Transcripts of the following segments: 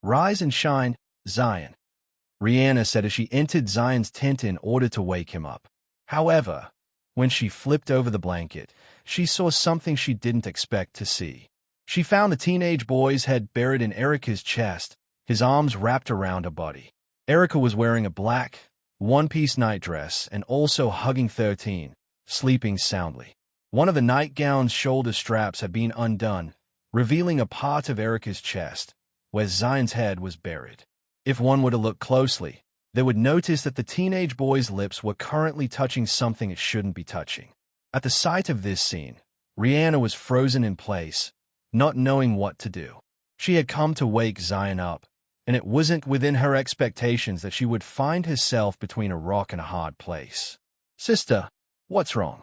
"Rise and shine, Zion," Rihanna said as she entered Zion's tent in order to wake him up. However, when she flipped over the blanket, she saw something she didn't expect to see. She found the teenage boy's head buried in Erica's chest, his arms wrapped around her body. Erica was wearing a black, one-piece nightdress and also hugging 13, sleeping soundly. One of the nightgown's shoulder straps had been undone, revealing a part of Erica's chest, where Zion's head was buried. If one were to look closely, they would notice that the teenage boy's lips were currently touching something it shouldn't be touching. At the sight of this scene, Rihanna was frozen in place, not knowing what to do. She had come to wake Zion up, and it wasn't within her expectations that she would find herself between a rock and a hard place. "Sister, what's wrong?"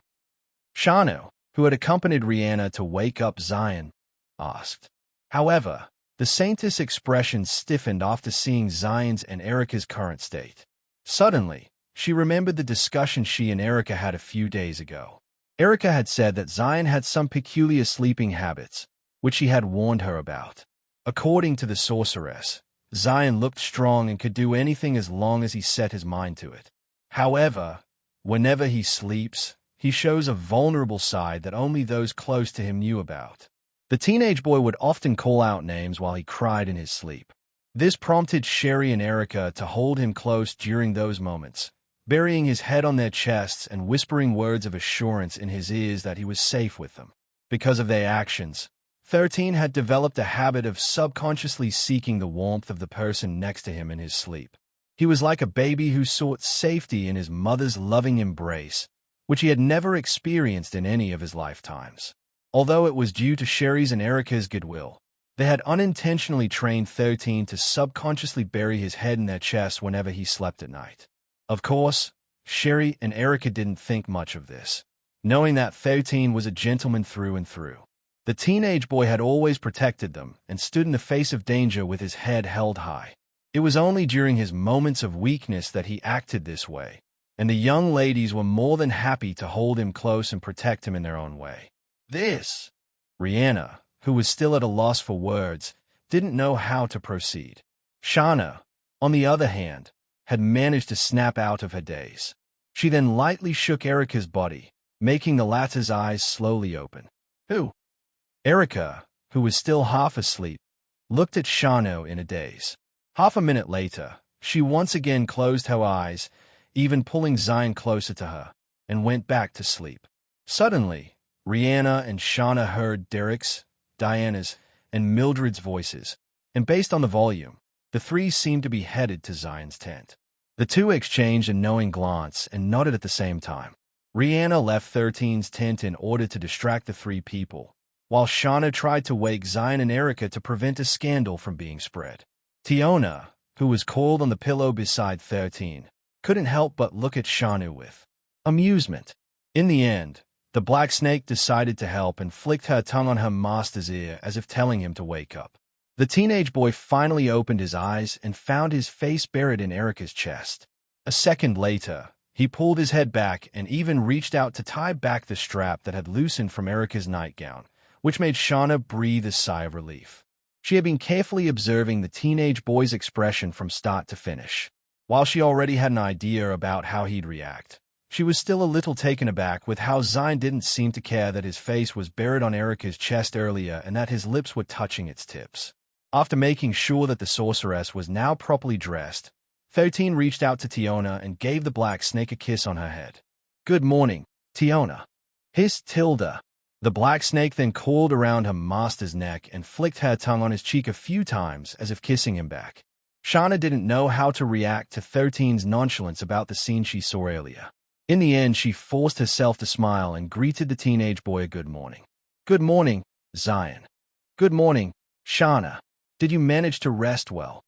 Shano, who had accompanied Rihanna to wake up Zion, asked. However, the Saintess' expression stiffened after seeing Zion's and Erica's current state. Suddenly, she remembered the discussion she and Erica had a few days ago. Erica had said that Zion had some peculiar sleeping habits, which she had warned her about. According to the sorceress, Zion looked strong and could do anything as long as he set his mind to it. However, whenever he sleeps, he shows a vulnerable side that only those close to him knew about. The teenage boy would often call out names while he cried in his sleep. This prompted Sherry and Erica to hold him close during those moments, burying his head on their chests and whispering words of assurance in his ears that he was safe with them. Because of their actions, 13 had developed a habit of subconsciously seeking the warmth of the person next to him in his sleep. He was like a baby who sought safety in his mother's loving embrace, which he had never experienced in any of his lifetimes. Although it was due to Sherry's and Erica's goodwill, they had unintentionally trained 13 to subconsciously bury his head in their chest whenever he slept at night. Of course, Sherry and Erica didn't think much of this, knowing that 13 was a gentleman through and through. The teenage boy had always protected them and stood in the face of danger with his head held high. It was only during his moments of weakness that he acted this way, and the young ladies were more than happy to hold him close and protect him in their own way. "This," Rihanna, who was still at a loss for words, didn't know how to proceed. Shana, on the other hand, had managed to snap out of her daze. She then lightly shook Erica's body, making the latter's eyes slowly open. "Who?" Erica, who was still half asleep, looked at Shano in a daze. Half a minute later, she once again closed her eyes, even pulling Zion closer to her, and went back to sleep. Suddenly, Rihanna and Shana heard Derek's, Diana's, and Mildred's voices, and based on the volume, the three seemed to be headed to Zion's tent. The two exchanged a knowing glance and nodded at the same time. Rihanna left 13's tent in order to distract the three people, while Shana tried to wake Zion and Erica to prevent a scandal from being spread. Tiona, who was coiled on the pillow beside 13, couldn't help but look at Shanu with amusement. In the end, the black snake decided to help and flicked her tongue on her master's ear as if telling him to wake up. The teenage boy finally opened his eyes and found his face buried in Erica's chest. A second later, he pulled his head back and even reached out to tie back the strap that had loosened from Erica's nightgown, which made Shana breathe a sigh of relief. She had been carefully observing the teenage boy's expression from start to finish. While she already had an idea about how he'd react, she was still a little taken aback with how Zion didn't seem to care that his face was buried on Erica's chest earlier and that his lips were touching its tips. After making sure that the sorceress was now properly dressed, 13 reached out to Tiona and gave the black snake a kiss on her head. "Good morning, Tiona," hissed Tilda. The black snake then coiled around her master's neck and flicked her tongue on his cheek a few times as if kissing him back. Shana didn't know how to react to 13's nonchalance about the scene she saw earlier. In the end, she forced herself to smile and greeted the teenage boy a good morning. "Good morning, Zion." "Good morning, Shana. Did you manage to rest well?"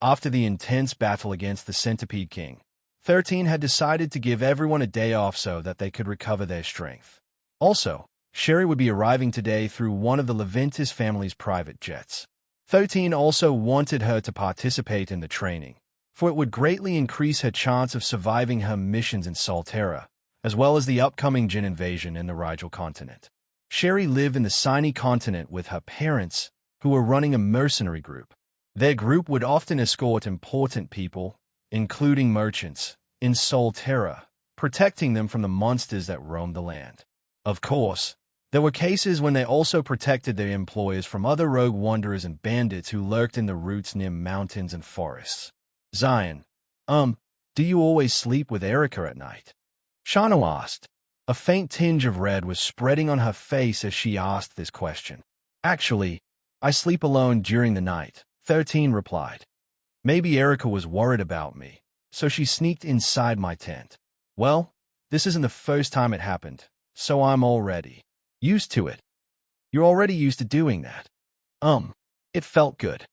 After the intense battle against the Centipede King, 13 had decided to give everyone a day off so that they could recover their strength. Also, Sherry would be arriving today through one of the Leventis family's private jets. 13 also wanted her to participate in the training, for it would greatly increase her chance of surviving her missions in Salterra, as well as the upcoming Jinn invasion in the Rigel continent. Sherry lived in the Sinai continent with her parents, who were running a mercenary group. Their group would often escort important people, including merchants, in sole terror, protecting them from the monsters that roamed the land. Of course, there were cases when they also protected their employers from other rogue wanderers and bandits who lurked in the roots near mountains and forests. Zion, do you always sleep with Erica at night? Shauna asked. A faint tinge of red was spreading on her face as she asked this question. Actually, I sleep alone during the night, 13 replied. Maybe Erica was worried about me, so she sneaked inside my tent. Well, this isn't the first time it happened, so I'm already used to it. You're already used to doing that. It felt good.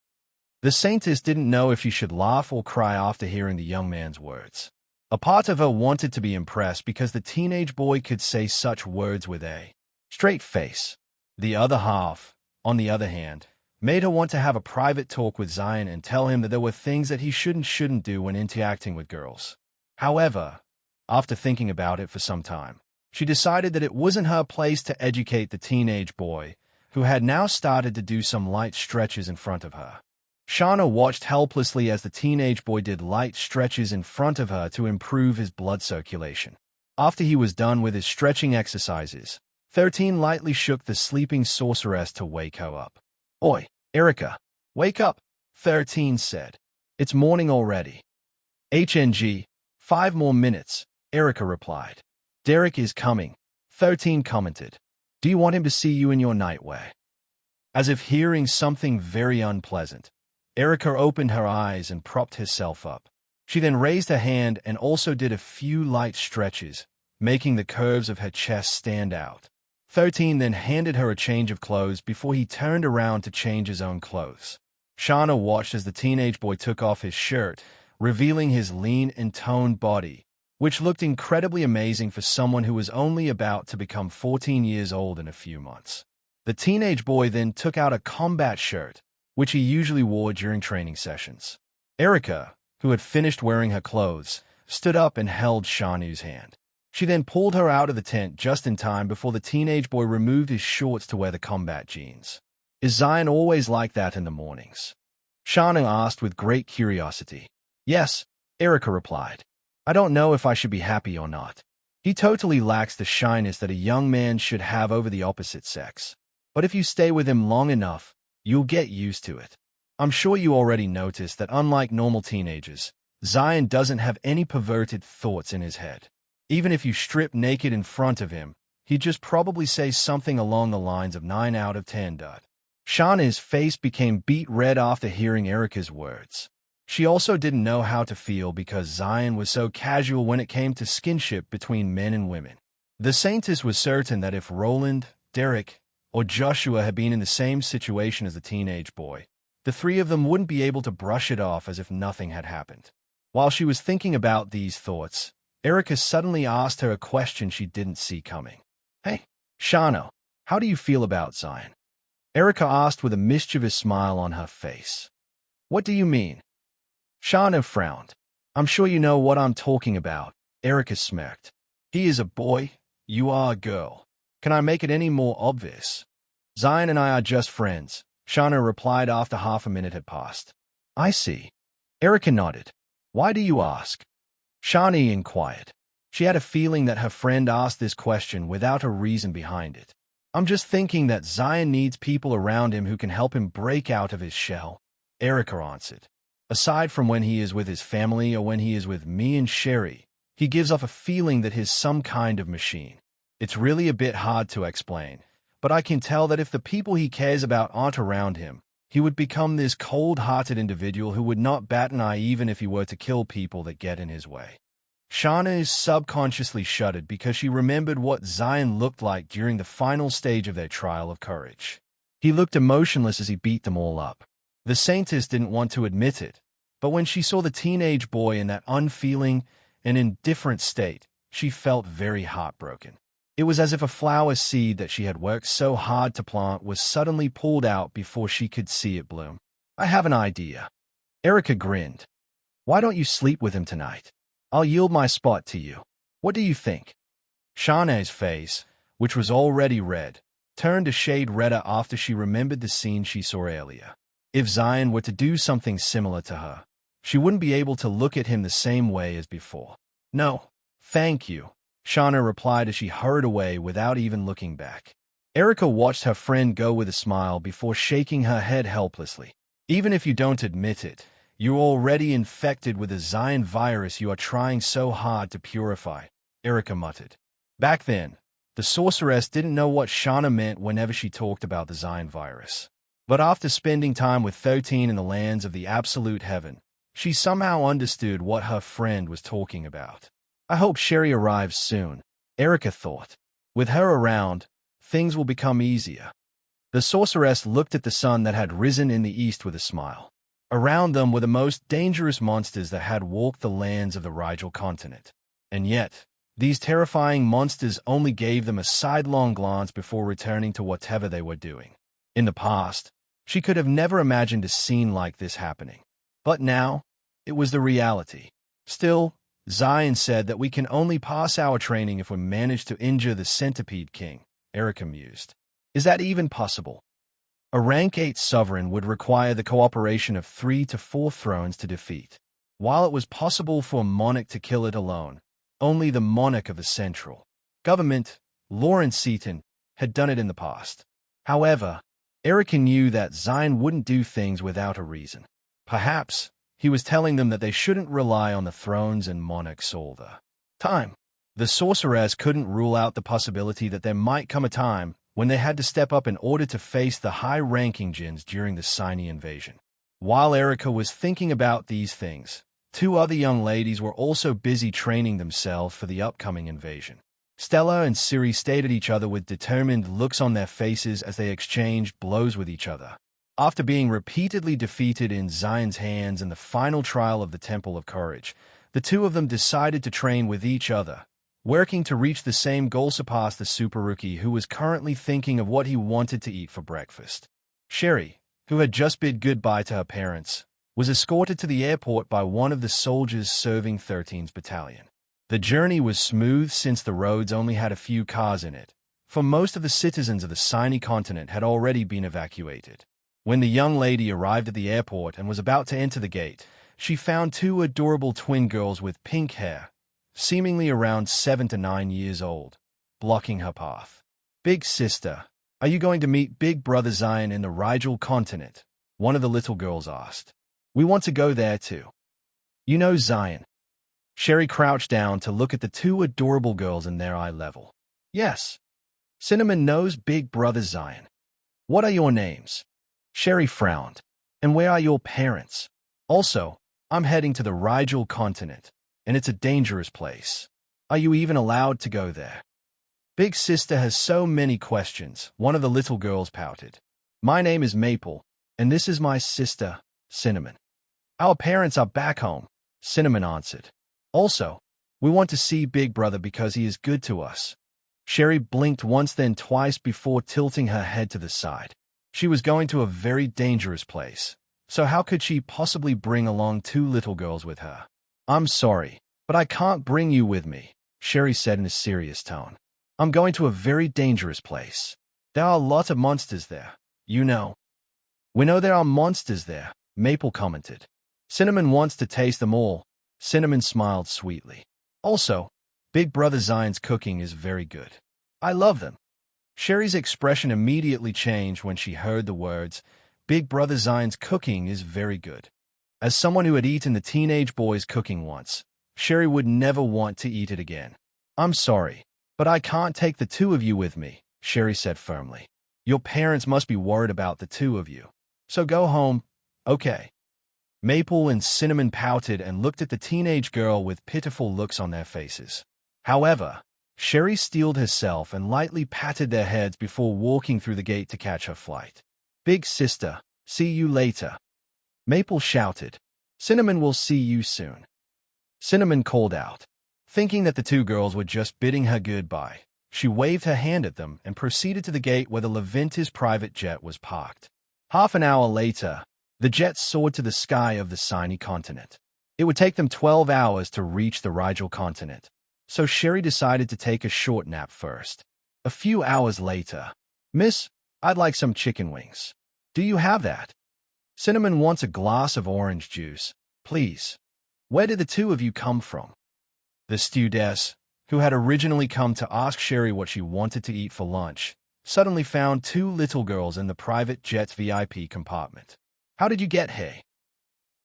The Saintess didn't know if she should laugh or cry after hearing the young man's words. A part of her wanted to be impressed because the teenage boy could say such words with a straight face. The other half, on the other hand, made her want to have a private talk with Zion and tell him that there were things that he shouldn't do when interacting with girls. However, after thinking about it for some time, she decided that it wasn't her place to educate the teenage boy, who had now started to do some light stretches in front of her. Shauna watched helplessly as the teenage boy did light stretches in front of her to improve his blood circulation. After he was done with his stretching exercises, 13 lightly shook the sleeping sorceress to wake her up. Oi, Erica, wake up, 13 said. It's morning already. HNG, 5 more minutes, Erica replied. Derek is coming, 13 commented. Do you want him to see you in your nightwear? As if hearing something very unpleasant, Erica opened her eyes and propped herself up. She then raised her hand and also did a few light stretches, making the curves of her chest stand out. 13 then handed her a change of clothes before he turned around to change his own clothes. Shauna watched as the teenage boy took off his shirt, revealing his lean and toned body, which looked incredibly amazing for someone who was only about to become 14 years old in a few months. The teenage boy then took out a combat shirt, which he usually wore during training sessions. Erica, who had finished wearing her clothes, stood up and held Shauna's hand. She then pulled her out of the tent just in time before the teenage boy removed his shorts to wear the combat jeans. Is Zion always like that in the mornings? Shauna asked with great curiosity. Yes, Erica replied. I don't know if I should be happy or not. He totally lacks the shyness that a young man should have over the opposite sex. But if you stay with him long enough, you'll get used to it. I'm sure you already noticed that unlike normal teenagers, Zion doesn't have any perverted thoughts in his head. Even if you strip naked in front of him, he'd just probably say something along the lines of 9 out of 10. Shauna's face became beet red after hearing Erica's words. She also didn't know how to feel because Zion was so casual when it came to skinship between men and women. The Saintess was certain that if Roland, Derek, or Joshua had been in the same situation as the teenage boy, the three of them wouldn't be able to brush it off as if nothing had happened. While she was thinking about these thoughts, Erica suddenly asked her a question she didn't see coming. Hey, Shauna, how do you feel about Zion? Erica asked with a mischievous smile on her face. What do you mean? Shauna frowned. I'm sure you know what I'm talking about, Erica smirked. He is a boy, you are a girl. Can I make it any more obvious? Zion and I are just friends, Shauna replied after half a minute had passed. I see. Erica nodded. Why do you ask? Shauna inquired. She had a feeling that her friend asked this question without a reason behind it. I'm just thinking that Zion needs people around him who can help him break out of his shell, Erica answered. Aside from when he is with his family or when he is with me and Sherry, he gives off a feeling that he's some kind of machine. It's really a bit hard to explain, but I can tell that if the people he cares about aren't around him, he would become this cold-hearted individual who would not bat an eye even if he were to kill people that get in his way. Shauna subconsciously shuddered because she remembered what Zion looked like during the final stage of their trial of courage. He looked emotionless as he beat them all up. The Saintess didn't want to admit it, but when she saw the teenage boy in that unfeeling and indifferent state, she felt very heartbroken. It was as if a flower seed that she had worked so hard to plant was suddenly pulled out before she could see it bloom. I have an idea. Erica grinned. Why don't you sleep with him tonight? I'll yield my spot to you. What do you think? Shauna's face, which was already red, turned a shade redder after she remembered the scene she saw earlier. If Zion were to do something similar to her, she wouldn't be able to look at him the same way as before. "No, thank you," Shauna replied as she hurried away without even looking back. Erica watched her friend go with a smile before shaking her head helplessly. "Even if you don't admit it, you're already infected with the Zion virus you are trying so hard to purify," Erica muttered. Back then, the sorceress didn't know what Shauna meant whenever she talked about the Zion virus. But after spending time with 13 in the lands of the absolute heaven, she somehow understood what her friend was talking about. "I hope Sherry arrives soon," Erica thought. "With her around, things will become easier." The sorceress looked at the sun that had risen in the east with a smile. Around them were the most dangerous monsters that had walked the lands of the Rigel continent. And yet, these terrifying monsters only gave them a sidelong glance before returning to whatever they were doing. In the past, she could have never imagined a scene like this happening. But now, it was the reality. Still, Zion said that we can only pass our training if we manage to injure the Centipede King, Erica mused. Is that even possible? A rank 8 sovereign would require the cooperation of 3 to 4 thrones to defeat. While it was possible for a monarch to kill it alone, only the monarch of the central government, Lawrence Seaton, had done it in the past. However, Erica knew that Zion wouldn't do things without a reason. Perhaps he was telling them that they shouldn't rely on the thrones and monarchs all the time. The sorceress couldn't rule out the possibility that there might come a time when they had to step up in order to face the high-ranking djinns during the Sinai invasion. While Erica was thinking about these things, 2 other young ladies were also busy training themselves for the upcoming invasion. Stella and Siri stared at each other with determined looks on their faces as they exchanged blows with each other. After being repeatedly defeated in Zion's hands in the final trial of the Temple of Courage, the 2 of them decided to train with each other, working to reach the same goal: surpass the super rookie who was currently thinking of what he wanted to eat for breakfast. Sherry, who had just bid goodbye to her parents, was escorted to the airport by one of the soldiers serving 13's battalion. The journey was smooth since the roads only had a few cars in it, for most of the citizens of the Sinai continent had already been evacuated. When the young lady arrived at the airport and was about to enter the gate, she found 2 adorable twin girls with pink hair, seemingly around 7 to 9 years old, blocking her path. "Big sister, are you going to meet Big Brother Zion in the Rigel continent?" one of the little girls asked. "We want to go there too." "You know Zion." Sherry crouched down to look at the 2 adorable girls in their eye level. "Yes. Cinnamon knows Big Brother Zion." "What are your names?" Sherry frowned. "And where are your parents?" "Also, I'm heading to the Rigel continent, and it's a dangerous place. Are you even allowed to go there?" "Big sister has so many questions," one of the little girls pouted. "My name is Maple, and this is my sister, Cinnamon." "Our parents are back home," Cinnamon answered. "Also, we want to see Big Brother because he is good to us." Sherry blinked once then twice before tilting her head to the side. She was going to a very dangerous place, so how could she possibly bring along 2 little girls with her? "I'm sorry, but I can't bring you with me," Sherry said in a serious tone. "I'm going to a very dangerous place. There are a lot of monsters there, you know." "We know there are monsters there," Maple commented. "Cinnamon wants to taste them all." Cinnamon smiled sweetly. "Also, Big Brother Zion's cooking is very good. I love them." Sherry's expression immediately changed when she heard the words, "Big Brother Zion's cooking is very good." As someone who had eaten the teenage boy's cooking once, Sherry would never want to eat it again. "I'm sorry, but I can't take the 2 of you with me," Sherry said firmly. "Your parents must be worried about the 2 of you. So go home, okay?" Maple and Cinnamon pouted and looked at the teenage girl with pitiful looks on their faces. However, Sherry steeled herself and lightly patted their heads before walking through the gate to catch her flight. "Big sister, see you later," Maple shouted. "Cinnamon will see you soon." Cinnamon called out. Thinking that the 2 girls were just bidding her goodbye, she waved her hand at them and proceeded to the gate where the Leventis private jet was parked. Half an hour later, the jet soared to the sky of the Sinai continent. It would take them 12 hours to reach the Rigel continent, so Sherry decided to take a short nap first. A few hours later, "Miss, I'd like some chicken wings. Do you have that?" Cinnamon wants a glass of orange juice, please. Where did the two of you come from? The stewardess, who had originally come to ask Sherry what she wanted to eat for lunch, suddenly found two little girls in the private jet's VIP compartment. How did you get here?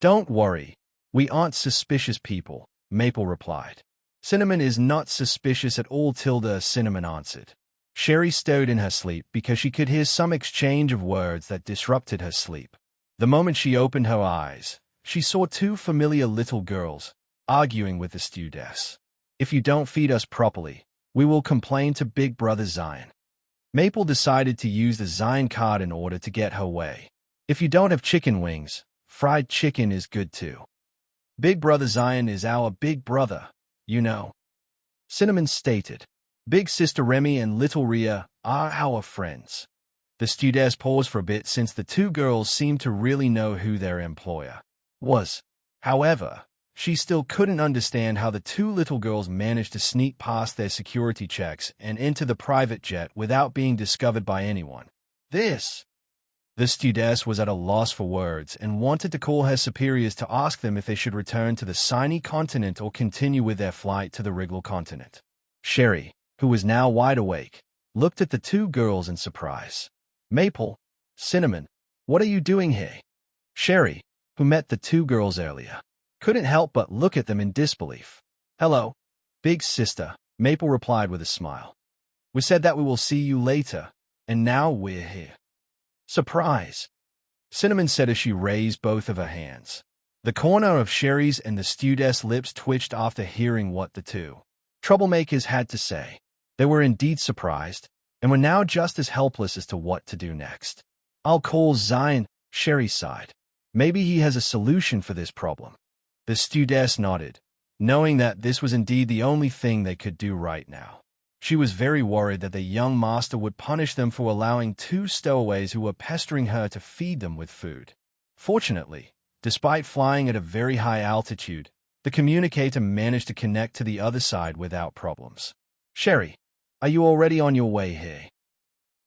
Don't worry, we aren't suspicious people, Maple replied. Cinnamon is not suspicious at all, Cinnamon answered. Sherry stirred in her sleep because she could hear some exchange of words that disrupted her sleep. The moment she opened her eyes, she saw two familiar little girls arguing with the stewardess. If you don't feed us properly, we will complain to Big Brother Zion. Maple decided to use the Zion card in order to get her way. If you don't have chicken wings, fried chicken is good too. Big Brother Zion is our big brother, you know. Cinnamon stated. Big Sister Remy and Little Rhea are our friends. The stewardess paused for a bit since the two girls seemed to really know who their employer was. However, she still couldn't understand how the two little girls managed to sneak past their security checks and into the private jet without being discovered by anyone. The stewardess was at a loss for words and wanted to call her superiors to ask them if they should return to the Sinai continent or continue with their flight to the Wriggle continent. Sherry, who was now wide awake, looked at the two girls in surprise. Maple, Cinnamon, what are you doing here? Sherry, who met the two girls earlier, couldn't help but look at them in disbelief. Hello, big sister, Maple replied with a smile. We said that we will see you later, and now we're here. Surprise, Cinnamon said as she raised both of her hands. The corner of Sherry's and the stewardess' lips twitched after hearing what the two troublemakers had to say. They were indeed surprised, and were now just as helpless as to what to do next. I'll call Zion, Sherry sighed. Maybe he has a solution for this problem. The stewardess nodded, knowing that this was indeed the only thing they could do right now. She was very worried that the young master would punish them for allowing two stowaways who were pestering her to feed them with food. Fortunately, despite flying at a very high altitude, the communicator managed to connect to the other side without problems. Sherry, are you already on your way here?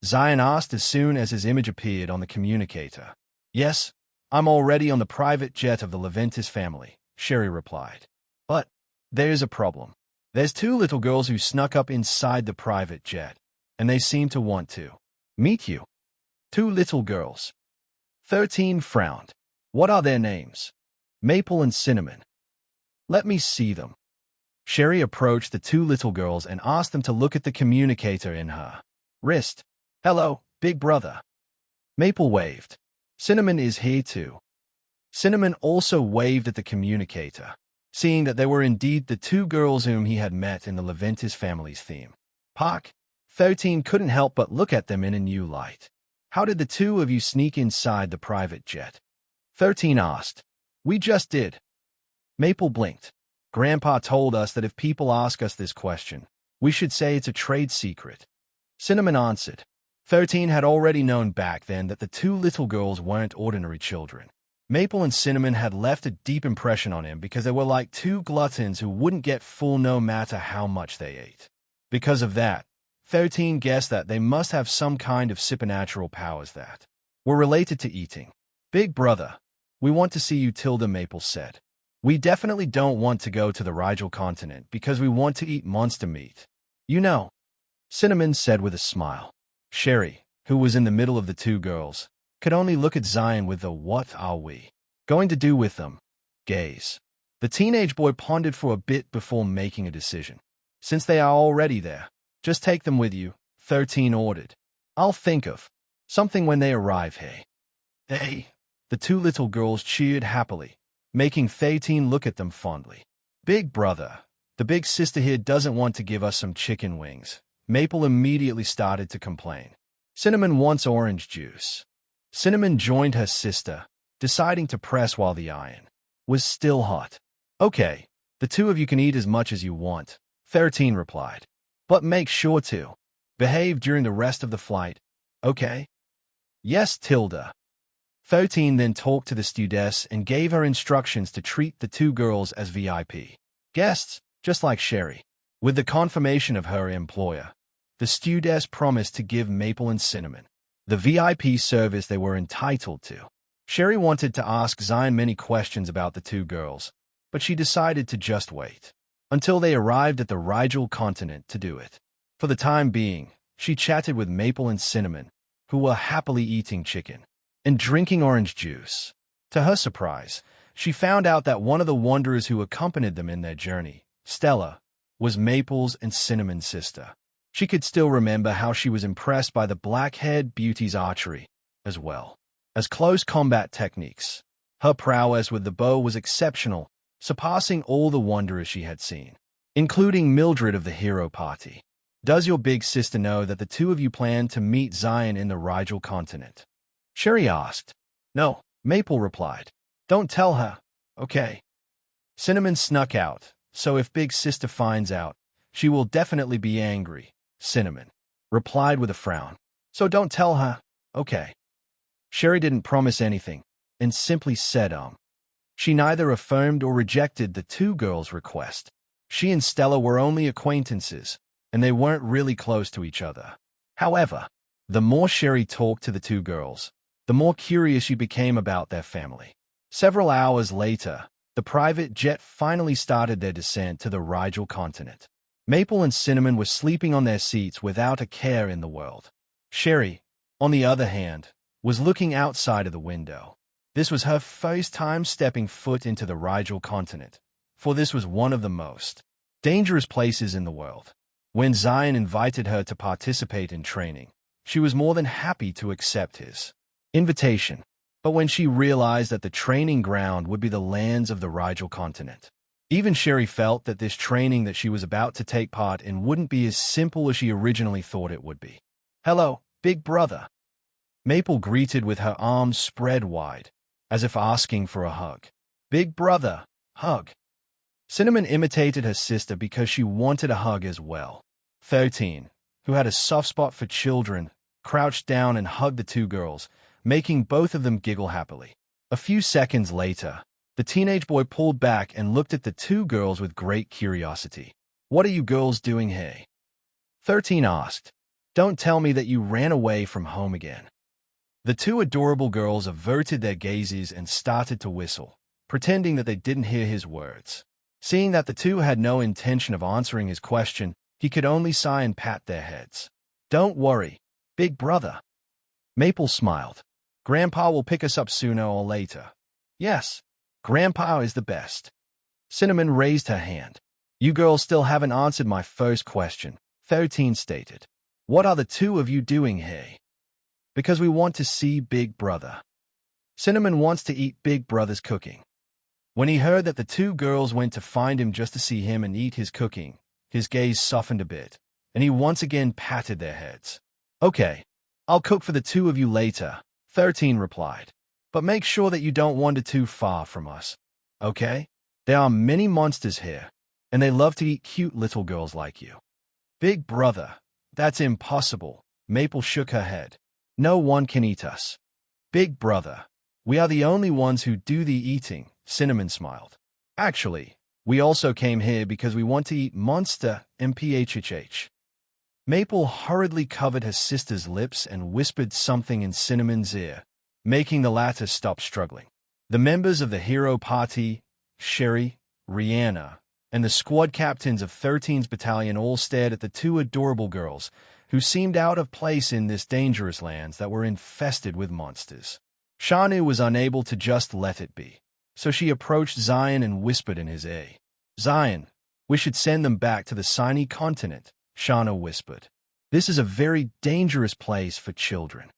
Zion asked as soon as his image appeared on the communicator. Yes, I'm already on the private jet of the Leventis family, Sherry replied. But there's a problem. There's two little girls who snuck up inside the private jet, and they seem to want to meet you. Two little girls. 13 frowned. What are their names? Maple and Cinnamon. Let me see them. Sherry approached the two little girls and asked them to look at the communicator in her wrist. Hello, big brother. Maple waved. Cinnamon is here too. Cinnamon also waved at the communicator, seeing that they were indeed the two girls whom he had met in the Leventis family's theme park. 13 couldn't help but look at them in a new light. How did the two of you sneak inside the private jet? 13 asked. We just did. Maple blinked. Grandpa told us that if people ask us this question, we should say it's a trade secret. Cinnamon answered. 13 had already known back then that the two little girls weren't ordinary children. Maple and Cinnamon had left a deep impression on him because they were like two gluttons who wouldn't get full no matter how much they ate. Because of that, 13 guessed that they must have some kind of supernatural powers that were related to eating. Big brother, we want to see you, Maple said. We definitely don't want to go to the Rigel continent because we want to eat monster meat. You know, Cinnamon said with a smile. Sherry, who was in the middle of the two girls, could only look at Zion with the "what are we going to do with them?" gaze. The teenage boy pondered for a bit before making a decision. Since they are already there, just take them with you, 13 ordered. I'll think of something when they arrive here. They, the two little girls cheered happily, making 13 look at them fondly. Big brother, the big sister here doesn't want to give us some chicken wings. Maple immediately started to complain. Cinnamon wants orange juice. Cinnamon joined her sister, deciding to press while the iron was still hot. Okay, the two of you can eat as much as you want, 13 replied. But make sure to behave during the rest of the flight, okay? Yes, 13 then talked to the stewardess and gave her instructions to treat the two girls as VIP guests, just like Sherry. With the confirmation of her employer, the stewardess promised to give Maple and Cinnamon the VIP service they were entitled to. Sherry wanted to ask Zion many questions about the two girls, but she decided to just wait until they arrived at the Rigel continent to do it. For the time being, she chatted with Maple and Cinnamon, who were happily eating chicken and drinking orange juice. To her surprise, she found out that one of the wanderers who accompanied them in their journey, Stella, was Maple's and Cinnamon's sister. She could still remember how she was impressed by the black-haired beauty's archery, as well as close combat techniques. Her prowess with the bow was exceptional, surpassing all the wanderers she had seen, including Mildred of the hero party. Does your big sister know that the two of you plan to meet Zion in the Rigel continent? Sherry asked. No, Maple replied. Don't tell her, okay? Cinnamon snuck out, so if big sister finds out, she will definitely be angry, Cinnamon replied with a frown. So don't tell her, okay? Sherry didn't promise anything, and simply said She neither affirmed or rejected the two girls' request. She and Stella were only acquaintances, and they weren't really close to each other. However, the more Sherry talked to the two girls, the more curious she became about their family. Several hours later, the private jet finally started their descent to the Rigel continent. Maple and Cinnamon were sleeping on their seats without a care in the world. Sherry, on the other hand, was looking outside of the window. This was her first time stepping foot into the Rigel continent, for this was one of the most dangerous places in the world. When Zion invited her to participate in training, she was more than happy to accept his invitation. But when she realized that the training ground would be the lands of the Rigel continent, even Sherry felt that this training that she was about to take part in wouldn't be as simple as she originally thought it would be. Hello, big brother. Maple greeted with her arms spread wide, as if asking for a hug. Big brother, hug. Cinnamon imitated her sister because she wanted a hug as well. 13, who had a soft spot for children, crouched down and hugged the two girls, making both of them giggle happily. A few seconds later, the teenage boy pulled back and looked at the two girls with great curiosity. What are you girls doing here? 13 asked. Don't tell me that you ran away from home again. The two adorable girls averted their gazes and started to whistle, pretending that they didn't hear his words. Seeing that the two had no intention of answering his question, he could only sigh and pat their heads. Don't worry, big brother. Maple smiled. Grandpa will pick us up sooner or later. Yes, Grandpa is the best. Cinnamon raised her hand. You girls still haven't answered my first question, 13 stated. What are the two of you doing here? Because we want to see Big Brother. Cinnamon wants to eat Big Brother's cooking. When he heard that the two girls went to find him just to see him and eat his cooking, his gaze softened a bit, and he once again patted their heads. Okay, I'll cook for the two of you later, 13 replied. But make sure that you don't wander too far from us, okay? There are many monsters here, and they love to eat cute little girls like you. Big brother, that's impossible. Maple shook her head. No one can eat us. Big brother, we are the only ones who do the eating, Cinnamon smiled. Actually, we also came here because we want to eat monster MPHHH. Maple hurriedly covered her sister's lips and whispered something in Cinnamon's ear, making the latter stop struggling. The members of the hero party, Sherry, Rihanna, and the squad captains of 13's battalion all stared at the two adorable girls, who seemed out of place in this dangerous lands that were infested with monsters. Shanu was unable to just let it be, so she approached Zion and whispered in his ear. Zion, we should send them back to the Sinai continent, Shana whispered. This is a very dangerous place for children.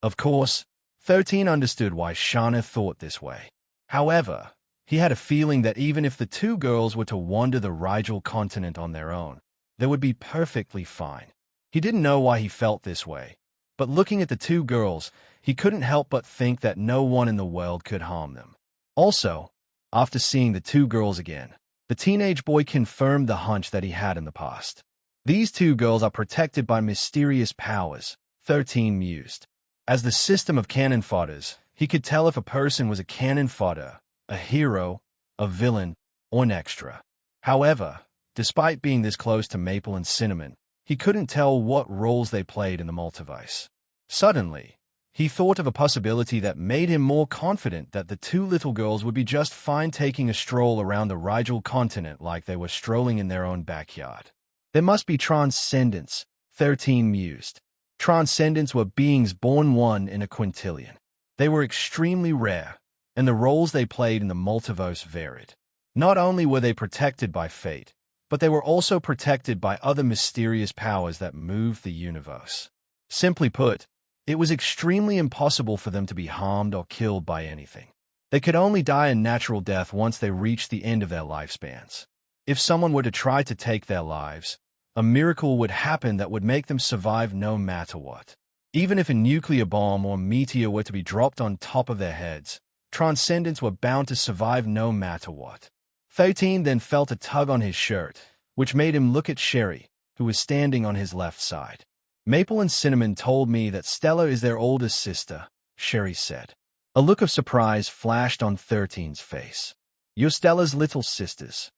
Of course, 13 understood why Shana thought this way. However, he had a feeling that even if the two girls were to wander the Rigel continent on their own, they would be perfectly fine. He didn't know why he felt this way, but looking at the two girls, he couldn't help but think that no one in the world could harm them. Also, after seeing the two girls again, the teenage boy confirmed the hunch that he had in the past. These two girls are protected by mysterious powers, 13 mused. As the system of cannon fodders, he could tell if a person was a cannon fodder, a hero, a villain, or an extra. However, despite being this close to Maple and Cinnamon, he couldn't tell what roles they played in the multiverse. Suddenly, He thought of a possibility that made him more confident that the two little girls would be just fine taking a stroll around the Rigel continent like they were strolling in their own backyard. There must be Transcendents, 13 mused. Transcendents were beings born one in a quintillion. They were extremely rare, and the roles they played in the multiverse varied. Not only were they protected by fate, but they were also protected by other mysterious powers that moved the universe. Simply put, it was extremely impossible for them to be harmed or killed by anything. They could only die a natural death once they reached the end of their lifespans. If someone were to try to take their lives, a miracle would happen that would make them survive no matter what. Even if a nuclear bomb or meteor were to be dropped on top of their heads, Transcendents were bound to survive no matter what. 13 then felt a tug on his shirt, which made him look at Sherry, who was standing on his left side. Maple and Cinnamon told me that Stella is their oldest sister, Sherry said. A look of surprise flashed on 13's face. You're Stella's little sisters?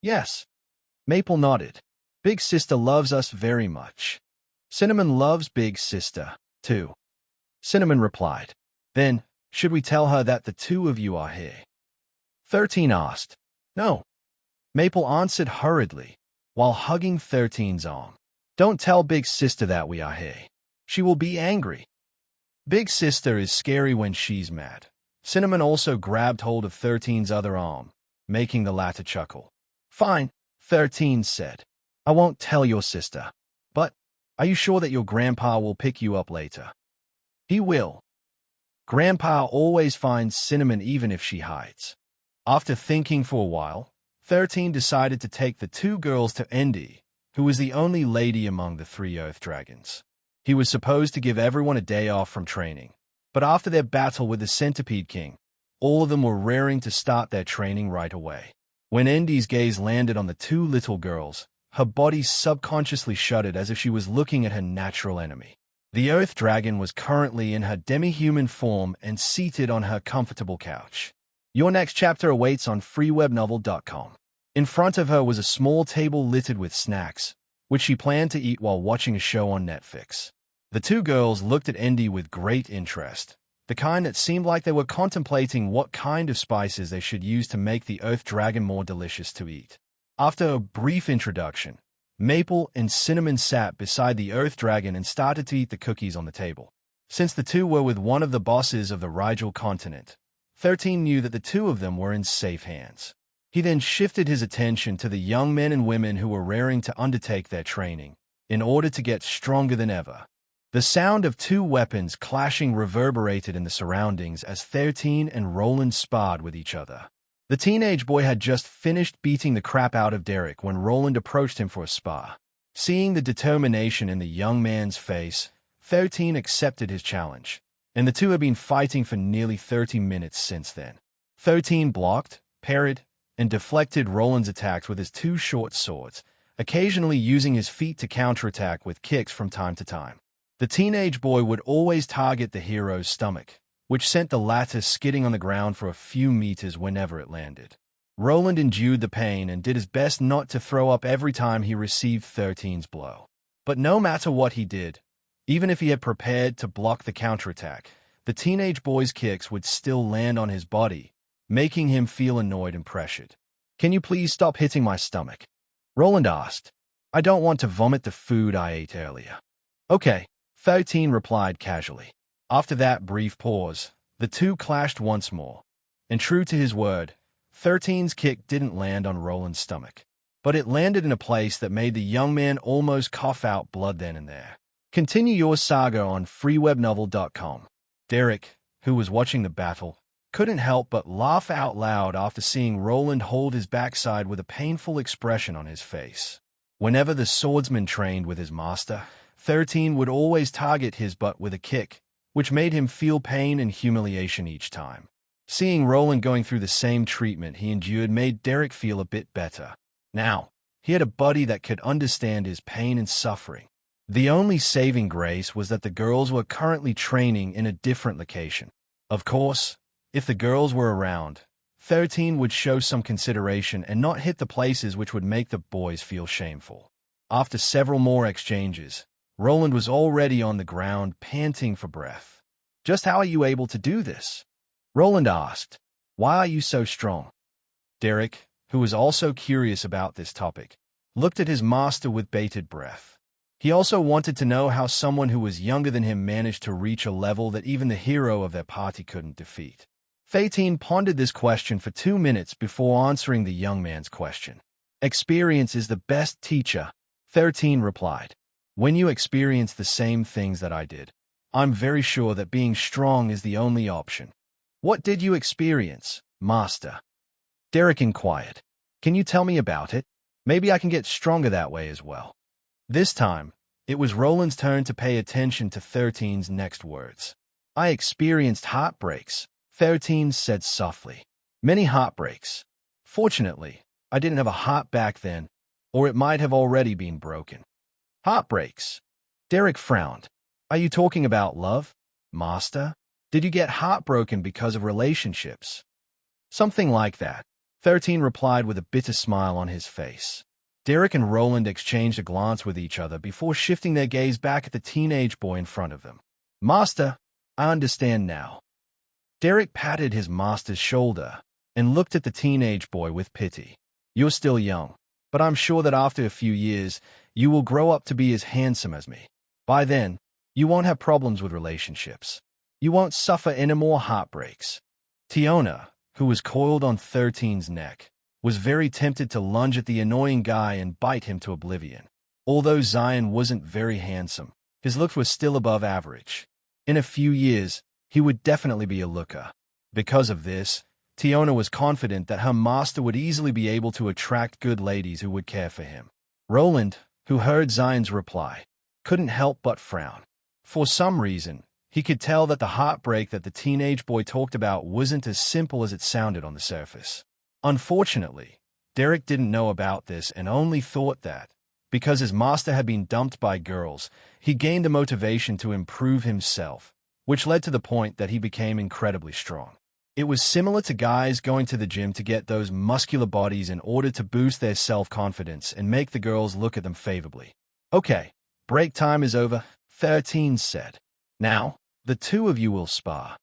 Yes. Maple nodded. Big sister loves us very much. Cinnamon loves Big sister, too. Cinnamon replied. Then, should we tell her that the two of you are here? 13 asked. No. Maple answered hurriedly, while hugging 13's arm. Don't tell Big Sister that we are here. She will be angry. Big Sister is scary when she's mad. Cinnamon also grabbed hold of 13's other arm, making the latter chuckle. Fine, 13 said. I won't tell your sister. But, are you sure that your grandpa will pick you up later? He will. Grandpa always finds Cinnamon even if she hides. After thinking for a while, 13 decided to take the two girls to Endy, who was the only lady among the three Earth Dragons. He was supposed to give everyone a day off from training, but after their battle with the Centipede King, all of them were raring to start their training right away. When Endy's gaze landed on the two little girls, her body subconsciously shuddered as if she was looking at her natural enemy. The Earth Dragon was currently in her demi-human form and seated on her comfortable couch. Your next chapter awaits on freewebnovel.com. In front of her was a small table littered with snacks, which she planned to eat while watching a show on Netflix. The two girls looked at Endy with great interest, the kind that seemed like they were contemplating what kind of spices they should use to make the Earth Dragon more delicious to eat. After a brief introduction, Maple and Cinnamon sat beside the Earth Dragon and started to eat the cookies on the table. Since the two were with one of the bosses of the Rigel continent, 13 knew that the two of them were in safe hands. He then shifted his attention to the young men and women who were raring to undertake their training, in order to get stronger than ever. The sound of two weapons clashing reverberated in the surroundings as 13 and Roland sparred with each other. The teenage boy had just finished beating the crap out of Derek when Roland approached him for a spar. Seeing the determination in the young man's face, 13 accepted his challenge, and the two had been fighting for nearly 30 minutes since then. 13 blocked, parried, and deflected Roland's attacks with his two short swords, occasionally using his feet to counterattack with kicks from time to time. The teenage boy would always target the hero's stomach, which sent the latter skidding on the ground for a few meters whenever it landed. Roland endured the pain and did his best not to throw up every time he received 13's blow. But no matter what he did, even if he had prepared to block the counterattack, the teenage boy's kicks would still land on his body, making him feel annoyed and pressured. Can you please stop hitting my stomach? Roland asked. I don't want to vomit the food I ate earlier. Okay, 13 replied casually. After that brief pause, the two clashed once more, and true to his word, 13's kick didn't land on Roland's stomach, but it landed in a place that made the young man almost cough out blood then and there. Continue your saga on freewebnovel.com. Derek, who was watching the battle, couldn't help but laugh out loud after seeing Roland hold his backside with a painful expression on his face. Whenever the swordsman trained with his master, 13 would always target his butt with a kick, which made him feel pain and humiliation each time. Seeing Roland going through the same treatment he endured made Derek feel a bit better. Now, he had a buddy that could understand his pain and suffering. The only saving grace was that the girls were currently training in a different location. Of course, if the girls were around, 13 would show some consideration and not hit the places which would make the boys feel shameful. After several more exchanges, Roland was already on the ground, panting for breath. Just how are you able to do this? Roland asked. Why are you so strong? Derek, who was also curious about this topic, looked at his master with bated breath. He also wanted to know how someone who was younger than him managed to reach a level that even the hero of their party couldn't defeat. 13 pondered this question for 2 minutes before answering the young man's question. Experience is the best teacher, 13 replied. When you experience the same things that I did, I'm very sure that being strong is the only option. What did you experience, Master? Derek inquired. Can you tell me about it? Maybe I can get stronger that way as well. This time, it was Roland's turn to pay attention to 13's next words. I experienced heartbreaks, 13 said softly. Many heartbreaks. Fortunately, I didn't have a heart back then, or it might have already been broken. Heartbreaks. Derek frowned. Are you talking about love, Master? Did you get heartbroken because of relationships? Something like that, 13 replied with a bitter smile on his face. Derek and Roland exchanged a glance with each other before shifting their gaze back at the teenage boy in front of them. Master, I understand now. Derek patted his master's shoulder and looked at the teenage boy with pity. You're still young, but I'm sure that after a few years, you will grow up to be as handsome as me. By then, you won't have problems with relationships. You won't suffer any more heartbreaks. Tiona, who was coiled on 13's neck, was very tempted to lunge at the annoying guy and bite him to oblivion. Although Zion wasn't very handsome, his looks were still above average. In a few years, he would definitely be a looker. Because of this, Tiona was confident that her master would easily be able to attract good ladies who would care for him. Roland, who heard Zion's reply, couldn't help but frown. For some reason, he could tell that the heartbreak that the teenage boy talked about wasn't as simple as it sounded on the surface. Unfortunately, Derek didn't know about this and only thought that, because his master had been dumped by girls, he gained the motivation to improve himself, which led to the point that he became incredibly strong. It was similar to guys going to the gym to get those muscular bodies in order to boost their self-confidence and make the girls look at them favorably. Okay, break time is over, 13 said. Now, the two of you will spar.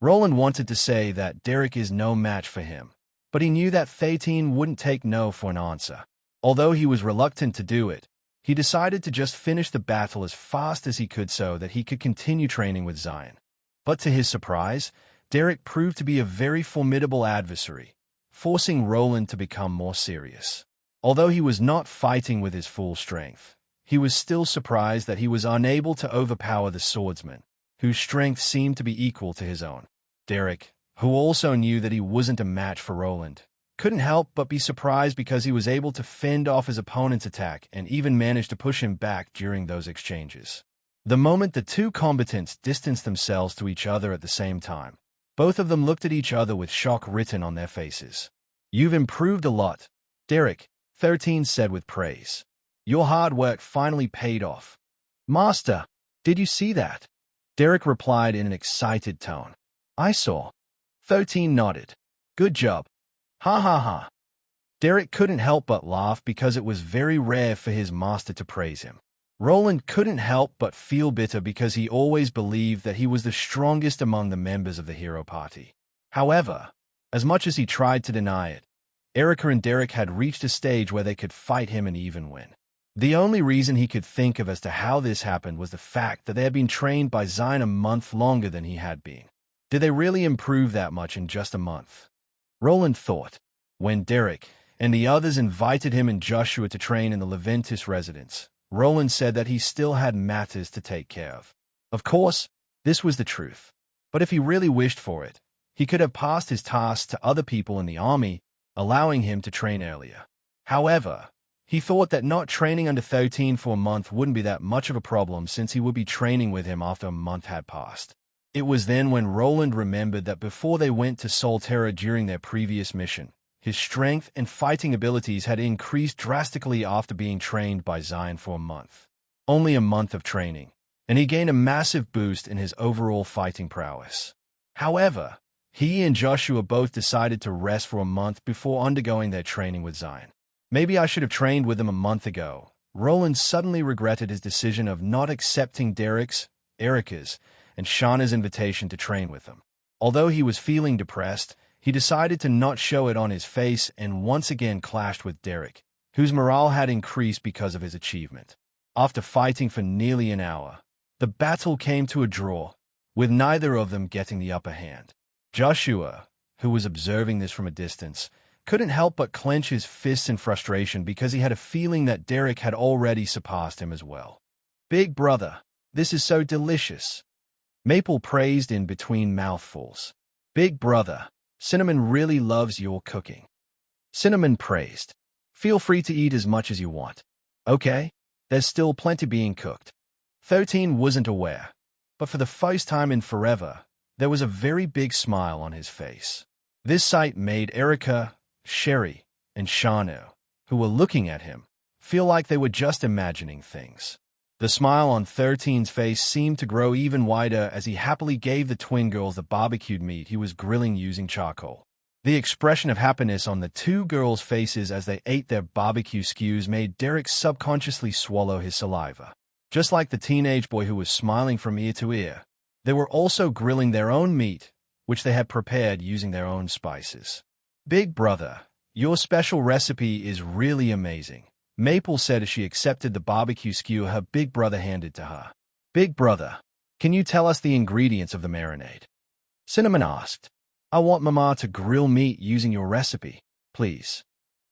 Roland wanted to say that Derek is no match for him, but he knew that 13 wouldn't take no for an answer. Although he was reluctant to do it, he decided to just finish the battle as fast as he could so that he could continue training with Zion. But to his surprise, Derek proved to be a very formidable adversary, forcing Roland to become more serious. Although he was not fighting with his full strength, he was still surprised that he was unable to overpower the swordsman, whose strength seemed to be equal to his own. Derek, who also knew that he wasn't a match for Roland, couldn't help but be surprised because he was able to fend off his opponent's attack and even managed to push him back during those exchanges. The moment the two combatants distanced themselves to each other at the same time, both of them looked at each other with shock written on their faces. You've improved a lot, Derek, 13 said with praise. Your hard work finally paid off. Master, did you see that? Derek replied in an excited tone. I saw. 13 nodded. Good job. Ha ha ha. Derek couldn't help but laugh because it was very rare for his master to praise him. Roland couldn't help but feel bitter because he always believed that he was the strongest among the members of the hero party. However, as much as he tried to deny it, Erica and Derek had reached a stage where they could fight him and even win. The only reason he could think of as to how this happened was the fact that they had been trained by Zion a month longer than he had been. Did they really improve that much in just a month? Roland thought. When Derek and the others invited him and Joshua to train in the Leventis residence, Roland said that he still had matters to take care of. Of course, this was the truth. But if he really wished for it, he could have passed his tasks to other people in the army, allowing him to train earlier. However, he thought that not training under 13 for a month wouldn't be that much of a problem since he would be training with him after a month had passed. It was then when Roland remembered that before they went to Solterra during their previous mission, his strength and fighting abilities had increased drastically after being trained by Zion for a month. Only a month of training, and he gained a massive boost in his overall fighting prowess. However, he and Joshua both decided to rest for a month before undergoing their training with Zion. Maybe I should have trained with them a month ago. Roland suddenly regretted his decision of not accepting Derek's, Erica's, and Shauna's invitation to train with them. Although he was feeling depressed, he decided to not show it on his face and once again clashed with Derek, whose morale had increased because of his achievement. After fighting for nearly an hour, the battle came to a draw, with neither of them getting the upper hand. Joshua, who was observing this from a distance, couldn't help but clench his fists in frustration because he had a feeling that Derek had already surpassed him as well. "Big brother, this is so delicious," Maple praised in between mouthfuls. "Big brother, Cinnamon really loves your cooking." Cinnamon praised. "Feel free to eat as much as you want. Okay, there's still plenty being cooked." 13 wasn't aware, but for the first time in forever, there was a very big smile on his face. This sight made Erica, Sherry, and Shano, who were looking at him, feel like they were just imagining things. The smile on 13's face seemed to grow even wider as he happily gave the twin girls the barbecued meat he was grilling using charcoal. The expression of happiness on the two girls' faces as they ate their barbecue skews made Derek subconsciously swallow his saliva. Just like the teenage boy who was smiling from ear to ear, they were also grilling their own meat, which they had prepared using their own spices. "Big brother, your special recipe is really amazing," Maple said as she accepted the barbecue skewer her big brother handed to her. "Big brother, can you tell us the ingredients of the marinade?" Cinnamon asked. "I want Mama to grill meat using your recipe, please."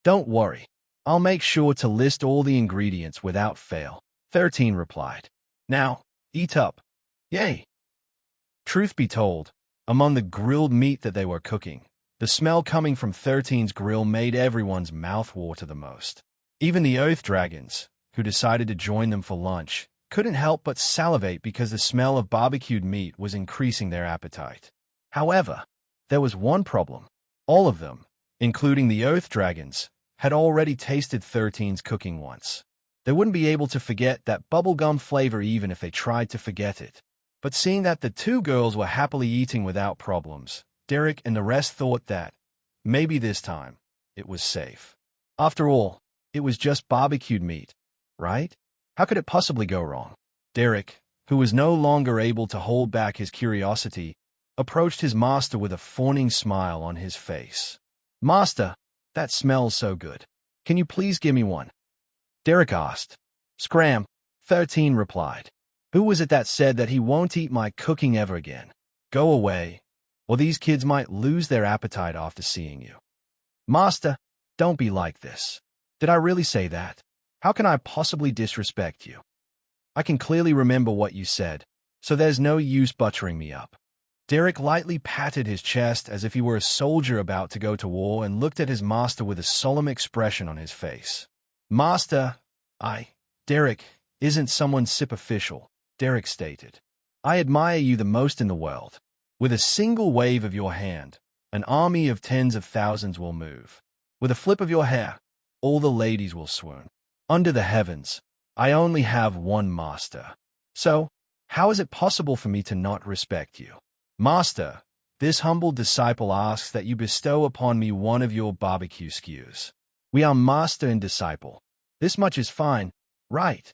"Don't worry, I'll make sure to list all the ingredients without fail," 13 replied. "Now, eat up. Yay!" Truth be told, among the grilled meat that they were cooking, the smell coming from 13's grill made everyone's mouth water the most. Even the Earth Dragons, who decided to join them for lunch, couldn't help but salivate because the smell of barbecued meat was increasing their appetite. However, there was one problem. All of them, including the Earth Dragons, had already tasted 13's cooking once. They wouldn't be able to forget that bubblegum flavor even if they tried to forget it. But seeing that the two girls were happily eating without problems, Derek and the rest thought that, maybe this time, it was safe. After all, it was just barbecued meat, right? How could it possibly go wrong? Derek, who was no longer able to hold back his curiosity, approached his master with a fawning smile on his face. "Master, that smells so good. Can you please give me one?" Derek asked. "Scram," 13 replied. "Who was it that said that he won't eat my cooking ever again? Go away, or these kids might lose their appetite after seeing you." "Master, don't be like this. Did I really say that? How can I possibly disrespect you? I can clearly remember what you said, so there's no use buttering me up." Derek lightly patted his chest as if he were a soldier about to go to war and looked at his master with a solemn expression on his face. "Master, Derek, isn't someone superficial," Derek stated. "I admire you the most in the world. With a single wave of your hand, an army of tens of thousands will move. With a flip of your hair, all the ladies will swoon. Under the heavens, I only have one master. So, how is it possible for me to not respect you? Master, this humble disciple asks that you bestow upon me one of your barbecue skews. We are master and disciple. This much is fine, right?"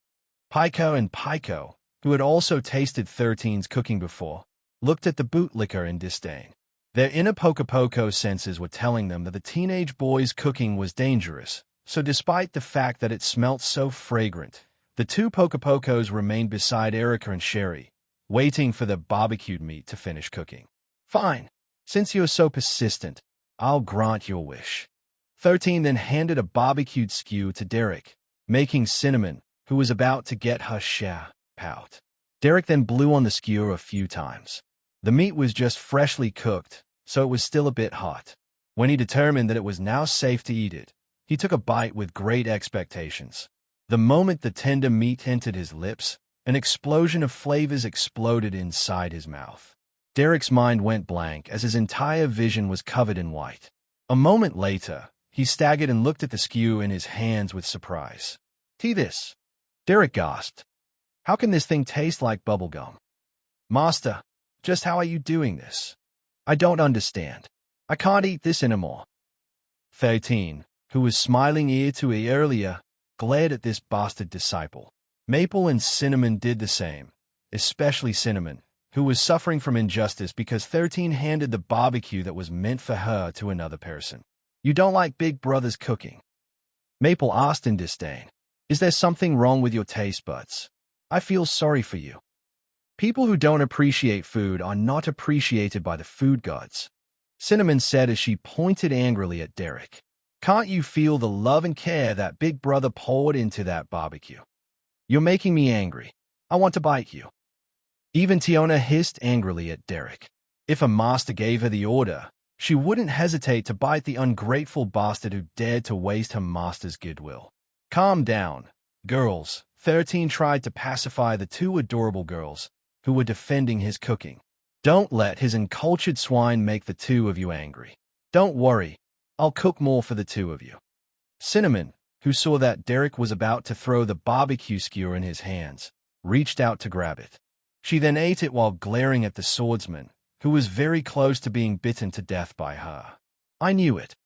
Pico and Pico, who had also tasted 13's cooking before, looked at the bootlicker in disdain. Their inner Poco senses were telling them that the teenage boy's cooking was dangerous, so despite the fact that it smelt so fragrant, the two Pocos remained beside Erica and Sherry, waiting for the barbecued meat to finish cooking. "Fine. Since you're so persistent, I'll grant your wish." 13 then handed a barbecued skew to Derek, making Cinnamon, who was about to get her share, pout. Derek then blew on the skewer a few times. The meat was just freshly cooked, so it was still a bit hot. When he determined that it was now safe to eat it, he took a bite with great expectations. The moment the tender meat entered his lips, an explosion of flavors exploded inside his mouth. Derek's mind went blank as his entire vision was covered in white. A moment later, he staggered and looked at the skew in his hands with surprise. "This?" Derek gasped. "How can this thing taste like bubblegum? Master, just how are you doing this? I don't understand. I can't eat this anymore." 13, who was smiling ear to ear earlier, glared at this bastard disciple. Maple and Cinnamon did the same, especially Cinnamon, who was suffering from injustice because 13 handed the barbecue that was meant for her to another person. You don't like Big Brother's cooking? Maple asked in disdain. Is there something wrong with your taste buds? I feel sorry for you. People who don't appreciate food are not appreciated by the food gods, Cinnamon said as she pointed angrily at Derek. Can't you feel the love and care that Big Brother poured into that barbecue? You're making me angry. I want to bite you. Even Tiona hissed angrily at Derek. If a master gave her the order, she wouldn't hesitate to bite the ungrateful bastard who dared to waste her master's goodwill. Calm down, girls. 13 tried to pacify the two adorable girls who were defending his cooking. Don't let his uncultured swine make the two of you angry. Don't worry, I'll cook more for the two of you. Cinnamon, who saw that Derek was about to throw the barbecue skewer in his hands, reached out to grab it. She then ate it while glaring at the swordsman, who was very close to being bitten to death by her. I knew it.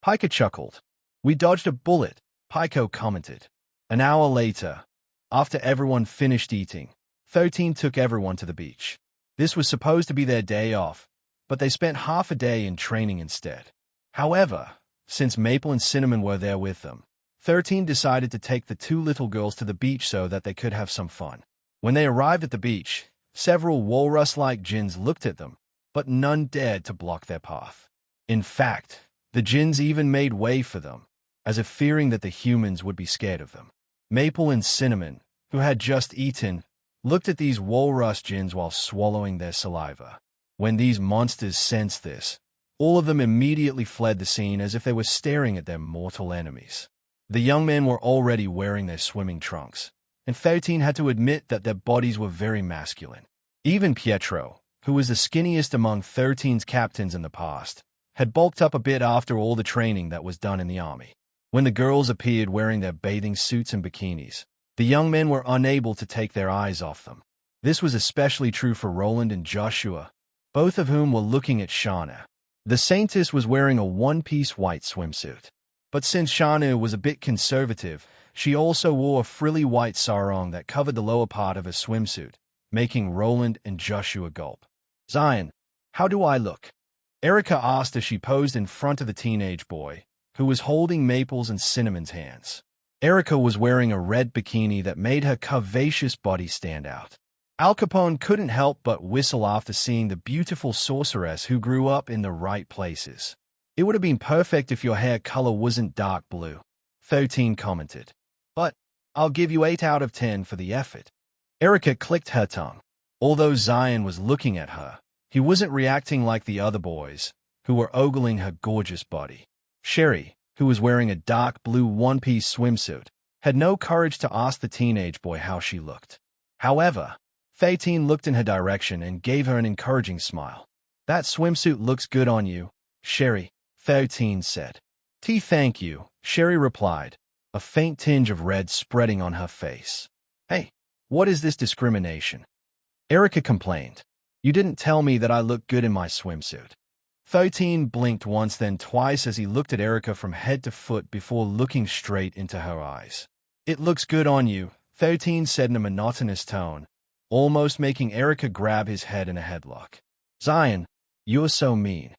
Pica chuckled. We dodged a bullet, Pico commented. An hour later, after everyone finished eating, 13 took everyone to the beach. This was supposed to be their day off, but they spent half a day in training instead. However, since Maple and Cinnamon were there with them, 13 decided to take the two little girls to the beach so that they could have some fun. When they arrived at the beach, several walrus-like djinns looked at them, but none dared to block their path. In fact, the djinns even made way for them, as if fearing that the humans would be scared of them. Maple and Cinnamon, who had just eaten, looked at these walrus djinns while swallowing their saliva. When these monsters sensed this, all of them immediately fled the scene as if they were staring at their mortal enemies. The young men were already wearing their swimming trunks, and 13 had to admit that their bodies were very masculine. Even Pietro, who was the skinniest among 13's captains in the past, had bulked up a bit after all the training that was done in the army. When the girls appeared wearing their bathing suits and bikinis, the young men were unable to take their eyes off them. This was especially true for Roland and Joshua, both of whom were looking at Shauna. The Saintess was wearing a one-piece white swimsuit. But since Shauna was a bit conservative, she also wore a frilly white sarong that covered the lower part of her swimsuit, making Roland and Joshua gulp. Zion, how do I look? Erica asked as she posed in front of the teenage boy, who was holding Maple's and Cinnamon's hands. Erica was wearing a red bikini that made her curvaceous body stand out. Al Capone couldn't help but whistle after seeing the beautiful sorceress who grew up in the right places. It would have been perfect if your hair color wasn't dark blue, 13 commented. But I'll give you 8 out of 10 for the effort. Erica clicked her tongue. Although Zion was looking at her, he wasn't reacting like the other boys, who were ogling her gorgeous body. Sherry, who was wearing a dark blue one-piece swimsuit, had no courage to ask the teenage boy how she looked. However, 13 looked in her direction and gave her an encouraging smile. That swimsuit looks good on you, Sherry, 13 said. Thank you, Sherry replied, a faint tinge of red spreading on her face. Hey, what is this discrimination? Erica complained. You didn't tell me that I looked good in my swimsuit. 13 blinked once then twice as he looked at Erica from head to foot before looking straight into her eyes. It looks good on you, 13 said in a monotonous tone, almost making Erica grab his head in a headlock. Zion, you're so mean.